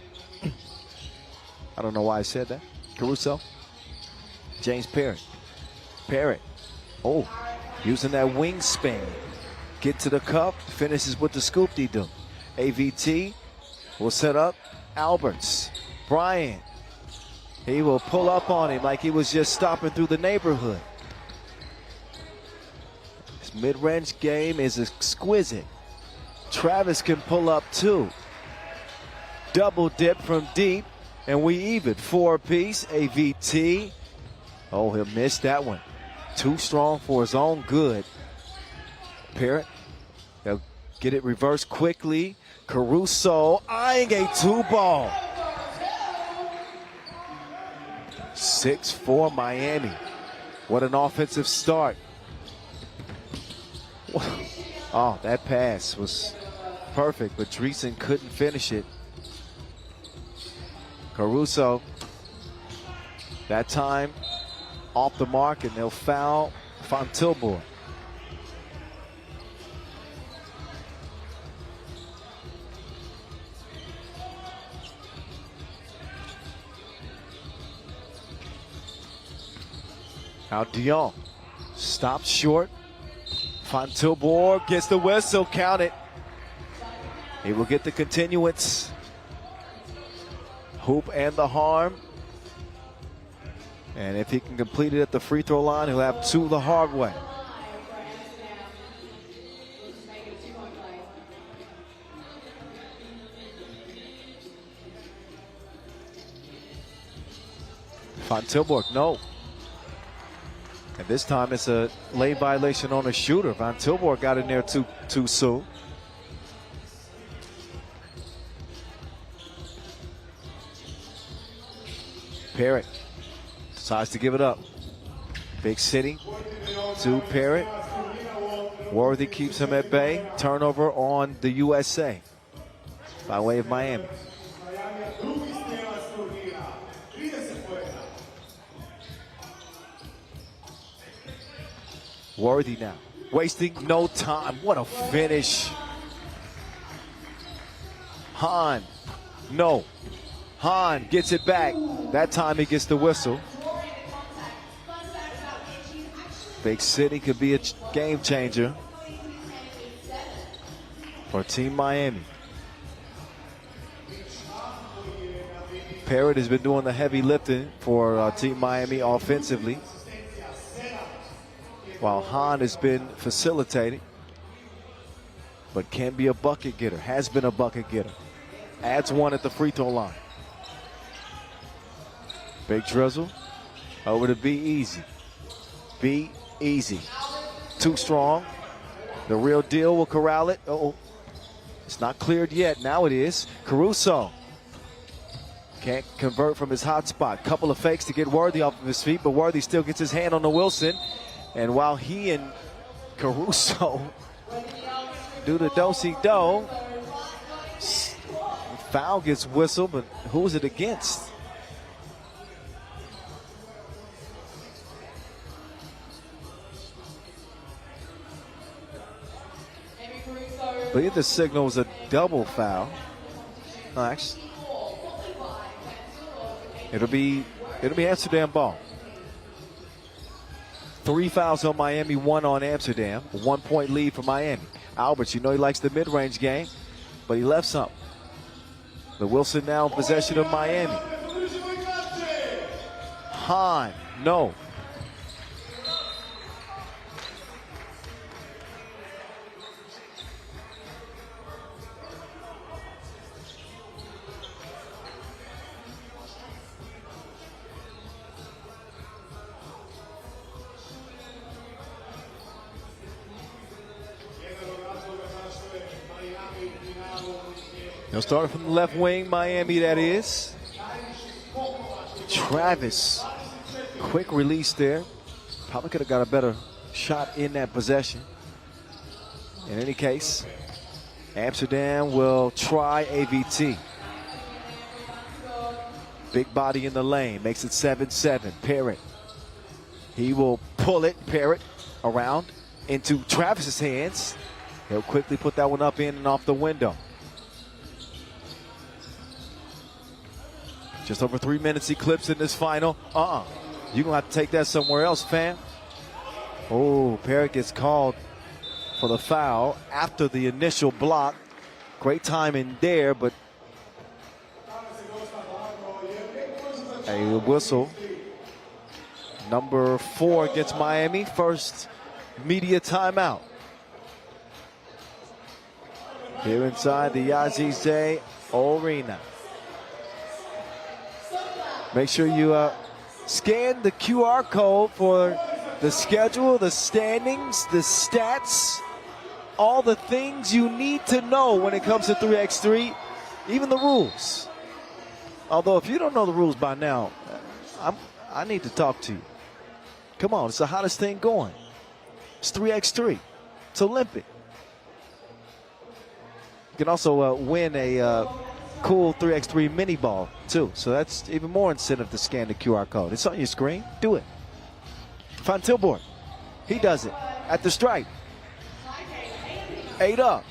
I don't know why I said that. Caruso. James Parrott. Parrott. Oh, using that wingspan. Get to the cup, finishes with the scoop-de-doo. AVT will set up Alberts. Bryant. He will pull up on him like he was just stopping through the neighborhood. His mid-range game is exquisite. Travis can pull up too. Double dip from deep, and we even 4-piece. AVT. Oh, he'll miss that one. Too strong for his own good. Parrott. He'll get it reversed quickly. Caruso eyeing a 2-ball. 6-4 Miami. What an offensive start. Oh, that pass was perfect, but Dreesen couldn't finish it. Caruso, that time off the mark, and they'll foul Fontilbour. Now Dion stops short. Fontilbour gets the whistle, count it. He will get the continuance. Hoop and the harm. And if he can complete it at the free throw line, he'll have two the hard way. Fontilbour, no. And this time it's a late violation on a shooter. Fontilbour got in there too soon. Parrott decides to give it up. Big City to Parrott. Worthy keeps him at bay. Turnover on the USA by way of Miami. Worthy now, wasting no time. What a finish. Hahn, no. Hahn gets it back. That time he gets the whistle. Big City could be a game changer for Team Miami. Parrott has been doing the heavy lifting for Team Miami offensively, while Hahn has been facilitating, but can be a bucket getter, has been a bucket getter. Adds one at the free throw line. Big drizzle over to Be Easy. Be Easy. Too strong. The real deal will corral it. Uh-oh. It's not cleared yet. Now it is. Caruso can't convert from his hot spot. Couple of fakes to get Worthy off of his feet, but Worthy still gets his hand on the Wilson. And while he and Caruso do the do-si-do, foul gets whistled, but who is it against? I believe the signal was a double foul. No, actually, it'll be Amsterdam ball. 3 fouls on Miami, 1 on Amsterdam. A 1-point lead for Miami. Alberts, you know he likes the mid-range game, but he left something. The Wilson now in possession of Miami. Hahn, no. They'll start from the left wing, Miami that is. Travis, quick release there. Probably could have got a better shot in that possession. In any case, Amsterdam will try AVT. Big body in the lane, makes it 7-7. Parrott, he will pull it, Parrott, around into Travis's hands. He'll quickly put that one up in and off the window. Just over 3 minutes eclipsed in this final. You're going to have to take that somewhere else, fam. Oh, Parrott gets called for the foul after the initial block. Great timing there, but a whistle. Number 4 against Miami. First media timeout. Here inside the Yazize Arena. Make sure you scan the QR code for the schedule, the standings, the stats, all the things you need to know when it comes to 3x3, even the rules. Although if you don't know the rules by now, I need to talk to you. Come on, it's the hottest thing going. It's 3x3. It's Olympic. You can also win a cool 3x3 mini ball, too. So that's even more incentive to scan the QR code. It's on your screen. Do it. Fontilborg. He does it at the stripe. 8 up.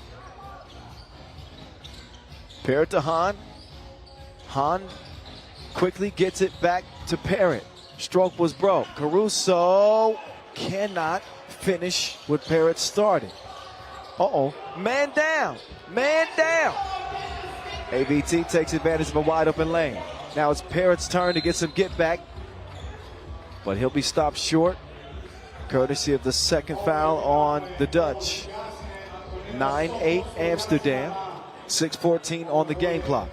Parrott to Hahn. Hahn quickly gets it back to Parrott. Stroke was broke. Caruso cannot finish what Parrott started. Uh-oh. Man down. Man down. AVT takes advantage of a wide open lane. Now it's Parrott's turn to get some get back. But he'll be stopped short, courtesy of the second foul on the Dutch. 9-8 Amsterdam. 6:14 on the game clock.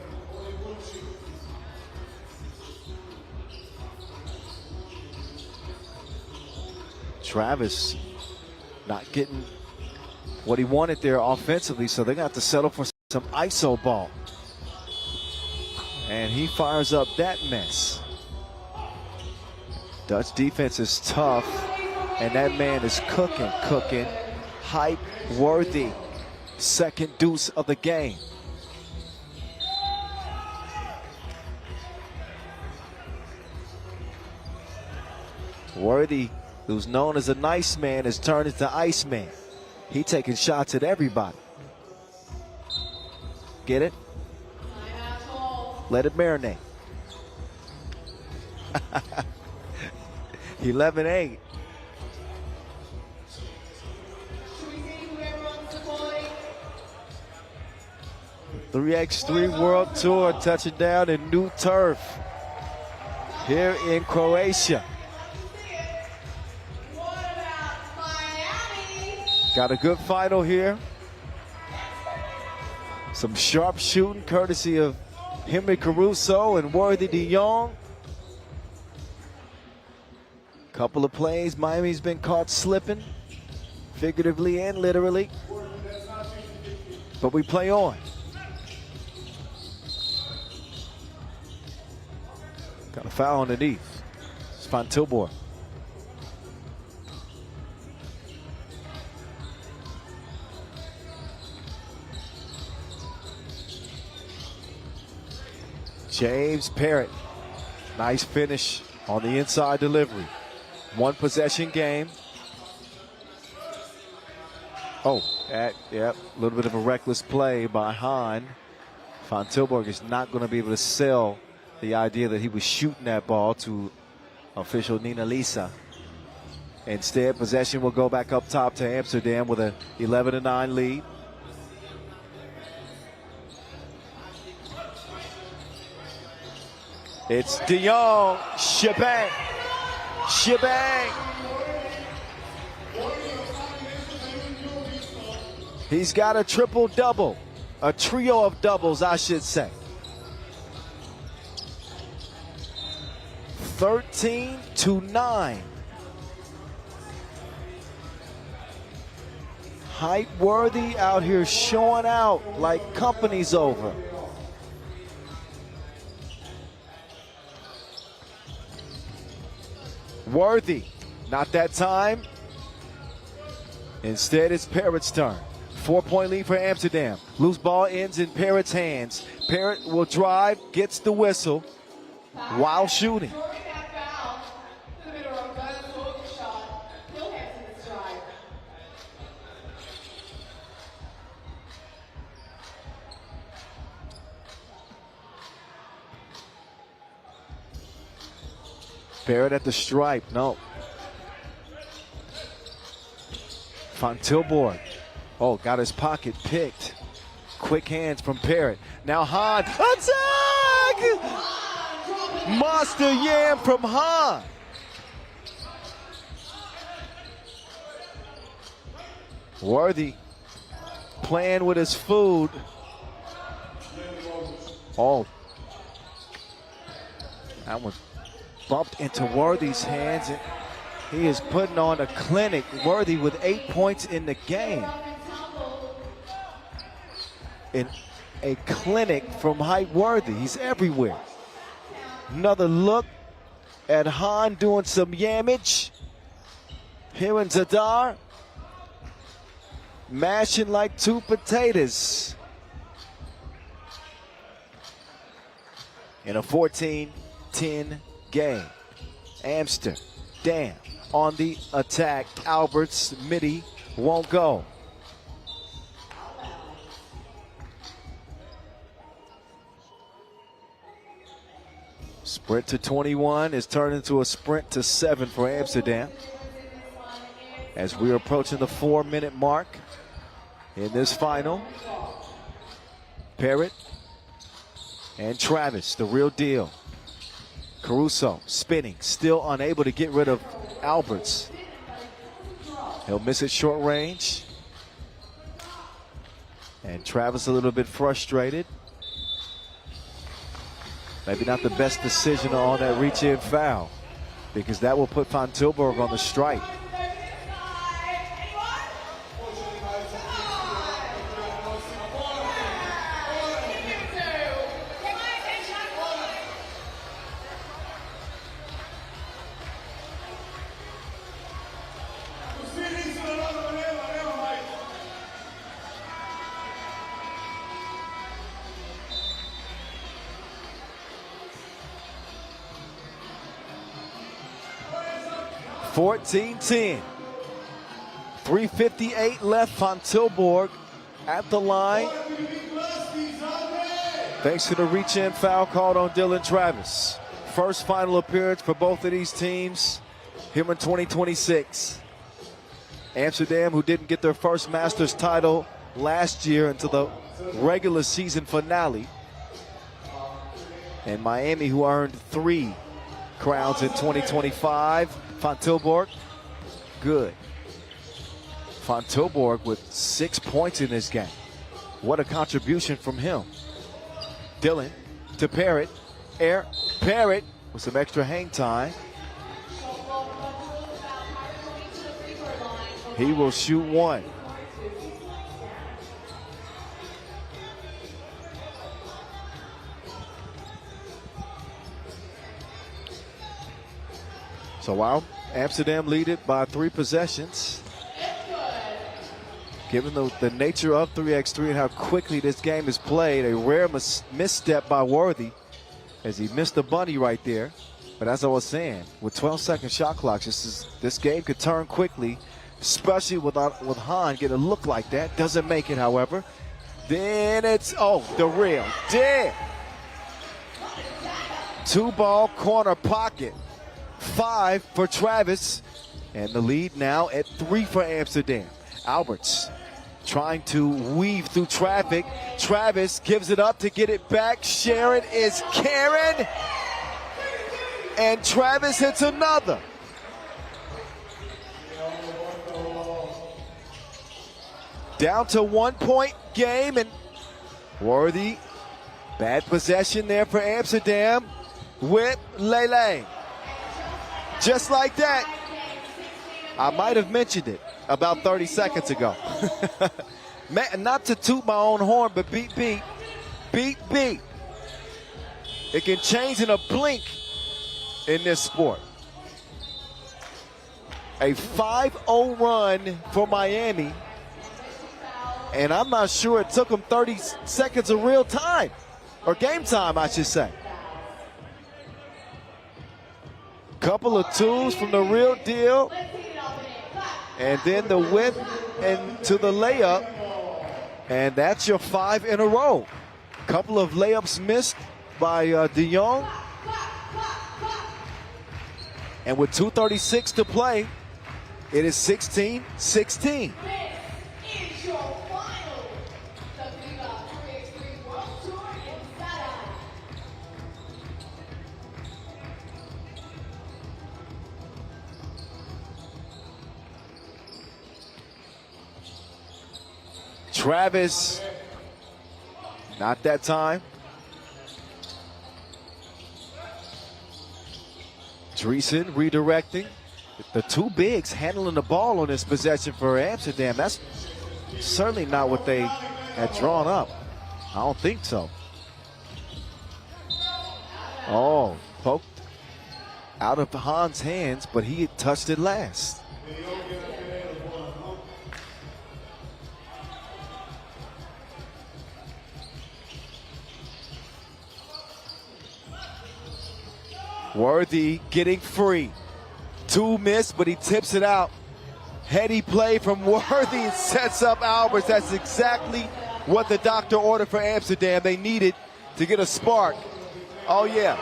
Travis not getting what he wanted there offensively, so they're going to have to settle for some ISO ball. And he fires up that mess. Dutch defense is tough, and that man is cooking. Hype worthy. Second deuce of the game. Worthy, who's known as a nice man, has turned into Iceman. He taking shots at everybody. Get it? Let it marinate. 11-8. The 3x3 World Tour touching down in new turf here in Croatia. Got a good final here. Some sharp shooting courtesy of Henry Caruso and Worthy de Jong. Couple of plays, Miami's been caught slipping, figuratively and literally. But we play on. Got a foul underneath. It's Fontilborg. James Parrott. Nice finish on the inside delivery. One possession game. Oh, a little bit of a reckless play by Hahn. Fontilborg is not going to be able to sell the idea that he was shooting that ball to official Nina Lisa. Instead, possession will go back up top to Amsterdam with an 11-9 lead. It's de Jong. Shebang. Shebang. He's got a triple-double. A trio of doubles, I should say. 13-9. Hype Worthy out here showing out like company's over. Worthy, not that time. Instead, it's Parrott's turn. 4-point lead for Amsterdam. Loose ball ends in Parrott's hands. Parrott will drive, gets the whistle while shooting. Parrott at the stripe, no. Fontilborg, got his pocket picked. Quick hands from Parrott. Now Hahn, attack! Monster Yam from Hahn. Worthy playing with his food. That one bumped into Worthy's hands, and he is putting on a clinic. Worthy with 8 points in the game. In a clinic from Hype Worthy. He's everywhere. Another look. at Han doing some yamage. Here in Zadar, mashing like two potatoes. In a 14-10 game. Amsterdam on the attack. Albert's midi won't go. Sprint to 21 is turned into a sprint to 7 for Amsterdam. As we're approaching the 4-minute mark in this final. Parrott and Travis, the real deal. Caruso spinning, still unable to get rid of Alberts. He'll miss it short range. And Travis a little bit frustrated. Maybe not the best decision on that reach-in foul, because that will put Van Tilburg on the strike. (14-10). 3:58 left. Van Tilburg at the line. Thanks to the reach-in foul called on Dylan Travis. First final appearance for both of these teams here in 2026. Amsterdam, who didn't get their first Masters title last year until the regular season finale. And Miami, who earned 3 crowns in 2025. Van Tilburg, good. Van Tilburg with 6 points in this game. What a contribution from him. Dylan to Parrott. Parrott with some extra hang time. He will shoot 1. So while Amsterdam lead it by 3 possessions, given the nature of 3x3 and how quickly this game is played, a rare misstep by Worthy as he missed the bunny right there. But as I was saying, with 12-second shot clocks, this game could turn quickly, especially with Han getting a look like that. Doesn't make it, however. Then it's, the real deal. 2-ball corner pocket. 5 for Travis, and the lead now at 3 for Amsterdam. Alberts trying to weave through traffic. Travis gives it up to get it back. Sharon is Karen, and Travis hits another. Down to 1-point game, and Worthy, bad possession there for Amsterdam with Lele. Just like that. I might have mentioned it about 30 seconds ago. Not to toot my own horn, but beat. It can change in a blink in this sport. A 5-0 run for Miami. And I'm not sure it took them 30 seconds of real time. Or game time, I should say. Couple of twos from the real deal, and then the whip and to the layup, and that's your 5 in a row. Couple of layups missed by De Jong, and with 2:36 to play, it is 16-16. Travis, not that time. Dreesen redirecting. The 2 bigs handling the ball on this possession for Amsterdam. That's certainly not what they had drawn up. I don't think so. Poked out of Han's hands, but he had touched it last. Worthy getting free. 2 missed, but he tips it out. Heady play from Worthy and sets up Alberts. That's exactly what the doctor ordered for Amsterdam. They needed to get a spark. Oh, yeah.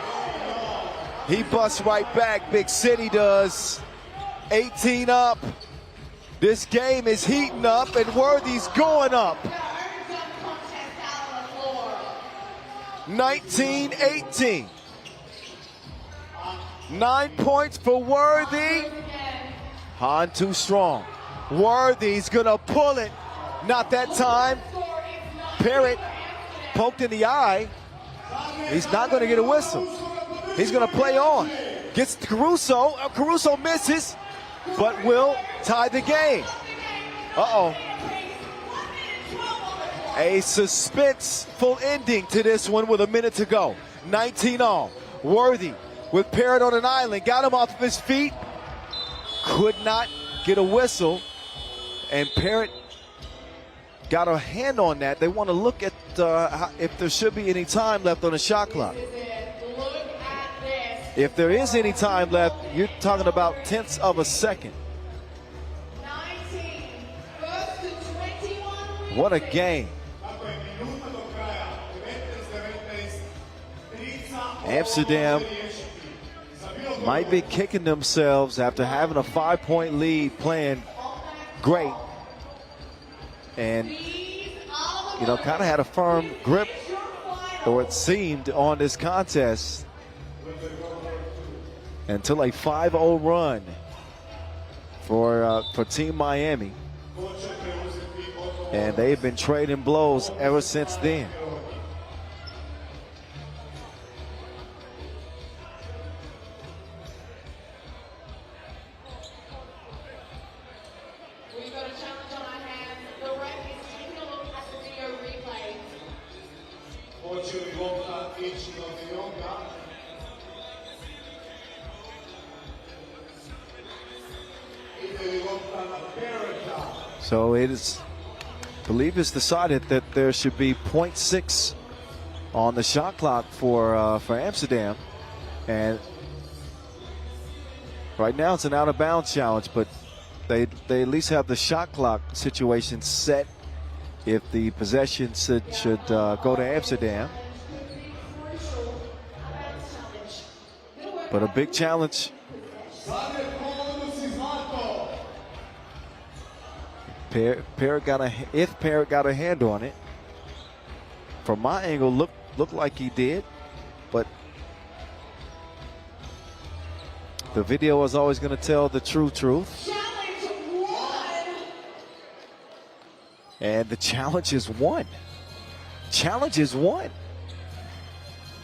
He busts right back. Big City does. 18 up. This game is heating up, and Worthy's going up. 19-18. 9 points for Worthy. Han too strong. Worthy's gonna pull it. Not that time. Parrott poked in the eye. He's not gonna get a whistle. He's gonna play on. Gets Caruso. Caruso misses, but will tie the game. Uh-oh. A suspenseful ending to this one with a minute to go. 19 all. Worthy with Parrott on an island. Got him off of his feet. Could not get a whistle. And Parrott got a hand on that. They want to look at if there should be any time left on the shot clock. If there is any time left, you're talking about tenths of a second. What a game. Amsterdam might be kicking themselves after having a 5-point lead, playing great. And, you know, kind of had a firm grip, or it seemed, on this contest until a 5-0 run for Team Miami. And they've been trading blows ever since then. We've got a challenge on our hands. The ref is taking a look at the video replay. So it is, I believe it's decided that there should be 0.6 on the shot clock for Amsterdam. And right now it's an out of bounds challenge, but they at least have the shot clock situation set if the possession should go to Amsterdam. But a big challenge. Parrott got a hand on it. From my angle, looked like he did, but the video is always going to tell the true truth. And the challenge is won. Challenge is won.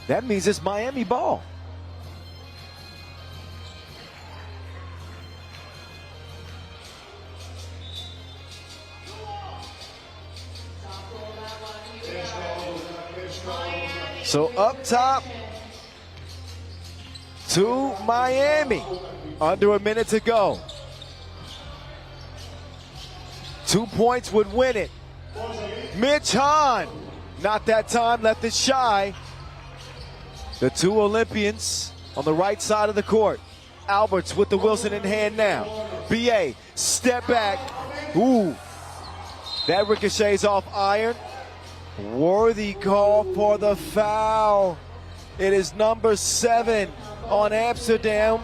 That means it's Miami ball. So up top to Miami. Under a minute to go. 2 points would win it. Mitch Hahn, not that time, left it shy. The two Olympians on the right side of the court. Alberts with the Wilson in hand now. BA, step back. Ooh, that ricochets off iron. Worthy call for the foul. It is number 7 on Amsterdam.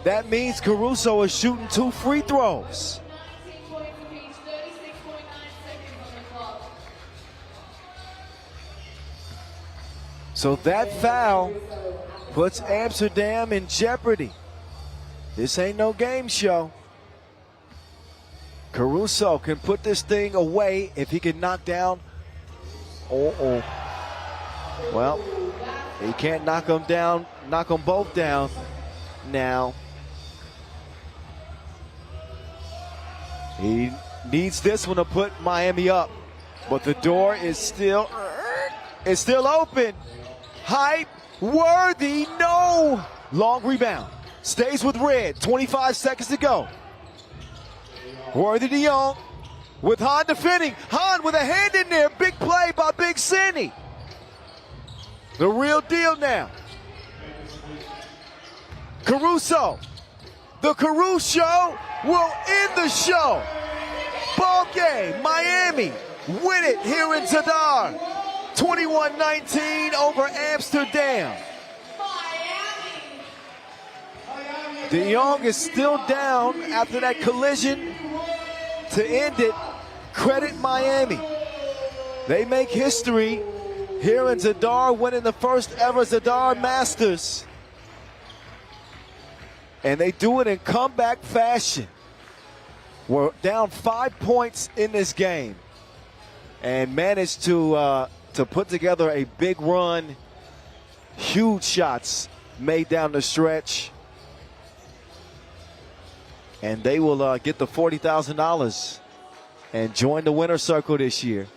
That means Caruso is shooting 2 free throws. So that foul puts Amsterdam in jeopardy. This ain't no game show. Caruso can put this thing away if he can knock down. Well, he can't knock them down, knock them both down now. He needs this one to put Miami up, but the door is still open. Hype, Worthy, no! Long rebound. Stays with Red. 25 seconds to go. Worthy de Jong with Hahn defending. Hahn with a hand in there. Big play by Big Cindy. The real deal now. Caruso. The Caruso show will end the show. Ball game. Miami win it here in Zadar. 21-19 over Amsterdam. De Jong is still down after that collision. To end it, credit Miami. They make history here in Zadar, winning the first ever Zadar Masters. And they do it in comeback fashion. We're down 5 points in this game and managed to put together a big run. Huge shots made down the stretch. And they will get the $40,000 and join the winner's circle this year.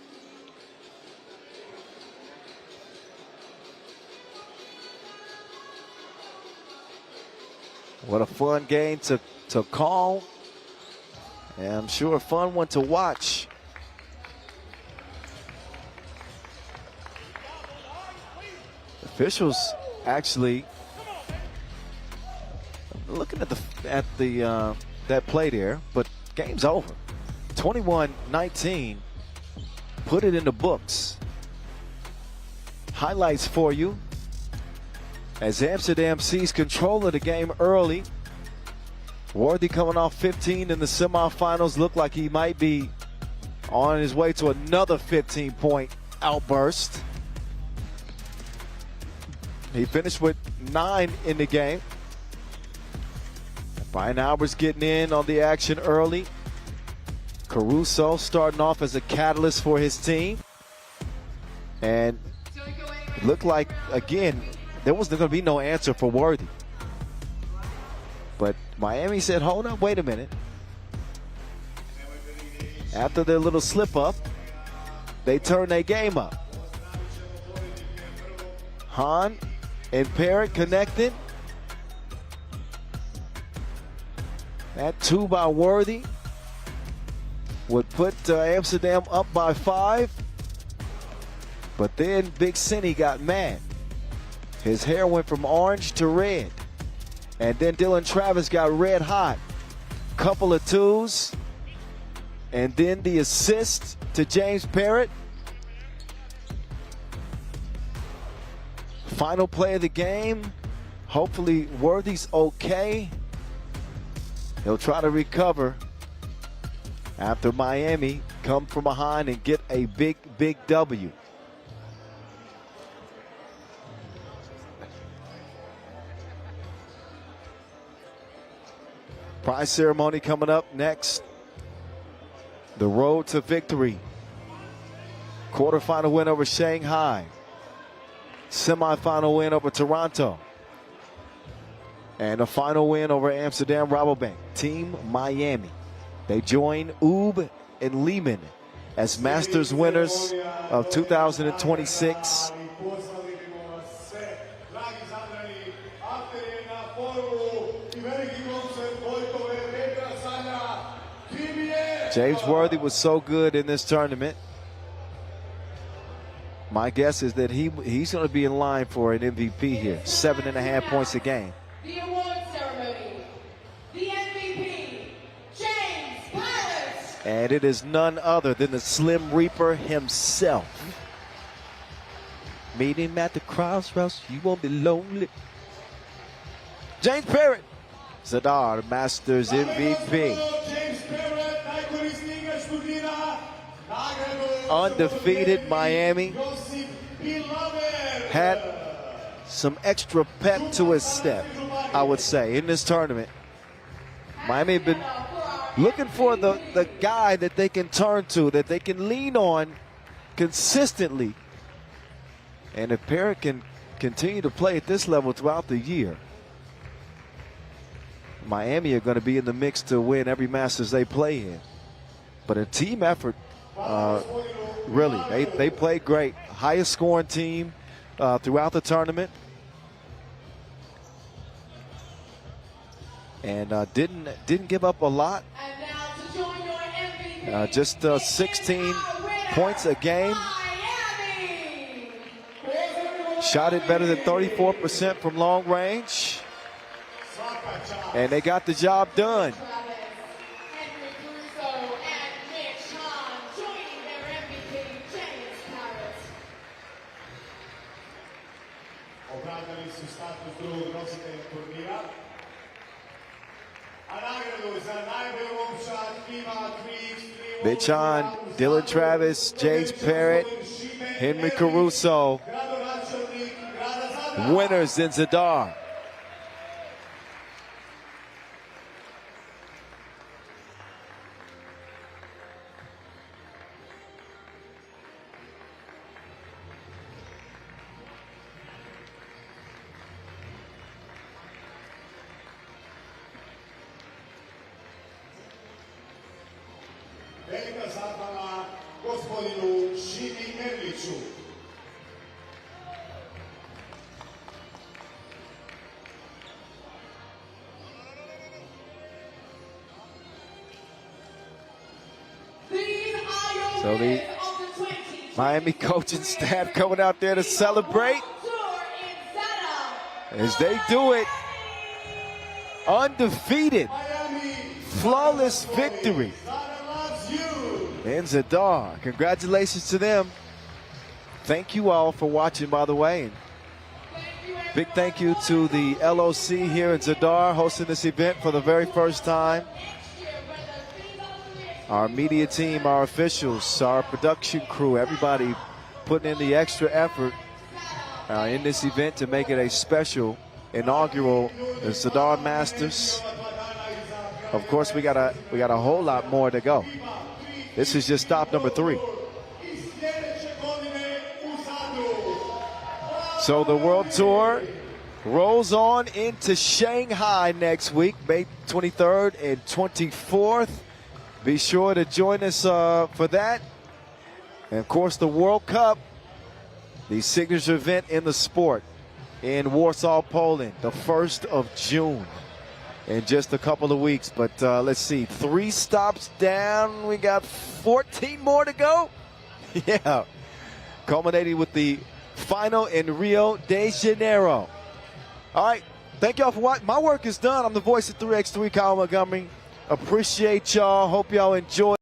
What a fun game to call. And I'm sure a fun one to watch. Officials actually looking at that play there, but game's over. 21-19. Put it in the books. Highlights for you as Amsterdam sees control of the game early. Worthy coming off 15 in the semifinals. Looked like he might be on his way to another 15-point outburst. He finished with 9 in the game. Brian Albert's getting in on the action early. Caruso starting off as a catalyst for his team. And it looked like, again, there was going to be no answer for Worthy. But Miami said, hold up, wait a minute. After their little slip up, they turned their game up. Hahn and Parrott connected. That 2 by Worthy would put Amsterdam up by 5. But then Big Cindy got mad. His hair went from orange to red. And then Dylan Travis got red hot. Couple of 2s. And then the assist to James Parrott. Final play of the game. Hopefully Worthy's okay. He'll try to recover after Miami come from behind and get a big, big W. Prize ceremony coming up next. The road to victory. Quarterfinal win over Shanghai. Semifinal win over Toronto. And a final win over Amsterdam Rabobank. Team Miami. They join Oob and Lehman as Masters winners of 2026. James Worthy was so good in this tournament. My guess is that he's going to be in line for an MVP here. 7.5 points a game. The award ceremony. The MVP, James Parrott. And it is none other than the Slim Reaper himself. Meet him at the crossroads, you won't be lonely. James Parrott, Zadar, the Masters MVP. Undefeated Miami. Had some extra pep to his step, I would say, in this tournament. Miami have been looking for the guy that they can turn to, that they can lean on consistently. And if Parrott can continue to play at this level throughout the year, Miami are going to be in the mix to win every Masters they play in. But a team effort, really, they played great. Highest scoring team throughout the tournament. and didn't give up a lot. And now to join your MVP, Just 16 points a game. Miami. Shot it better than 34% from long range. And they got the job done. Henry Caruso and Mitch Hahn joining their MVP, James Parrott. Opravdali su status drugog nositelja turnira. A nagradu za najbolju momčad FIBA 3x3 Mitch Hahn, Dylan Travis, James Parrott, Henry Caruso. gradonačelnik grada Zadra. Winners in Zadar. Velika zahvala gospodinu Šimi Erliću. These are your So the winners of the 2020 Miami coaching staff coming out there to celebrate Tour in Zadar. as they do it. Undefeated, Miami, flawless victory Zadar loves you. in Zadar. Congratulations to them. Thank you all for watching, by the way. And big thank you to the LOC here in Zadar hosting this event for the very first time. Our media team, our officials, our production crew, everybody putting in the extra effort in this event to make it a special inaugural Zadar Masters. Of course, we got a whole lot more to go. This is just stop number 3. So the World Tour rolls on into Shanghai next week, May 23rd and 24th. Be sure to join us for that. And of course, the World Cup, the signature event in the sport in Warsaw, Poland, the 1st of June in just a couple of weeks. But let's see, 3 stops down. We got 14 more to go. Yeah, culminating with the final in Rio de Janeiro. All right, thank y'all for watching. My work is done. I'm the voice of 3x3, Kyle Montgomery. Appreciate y'all. Hope y'all enjoy.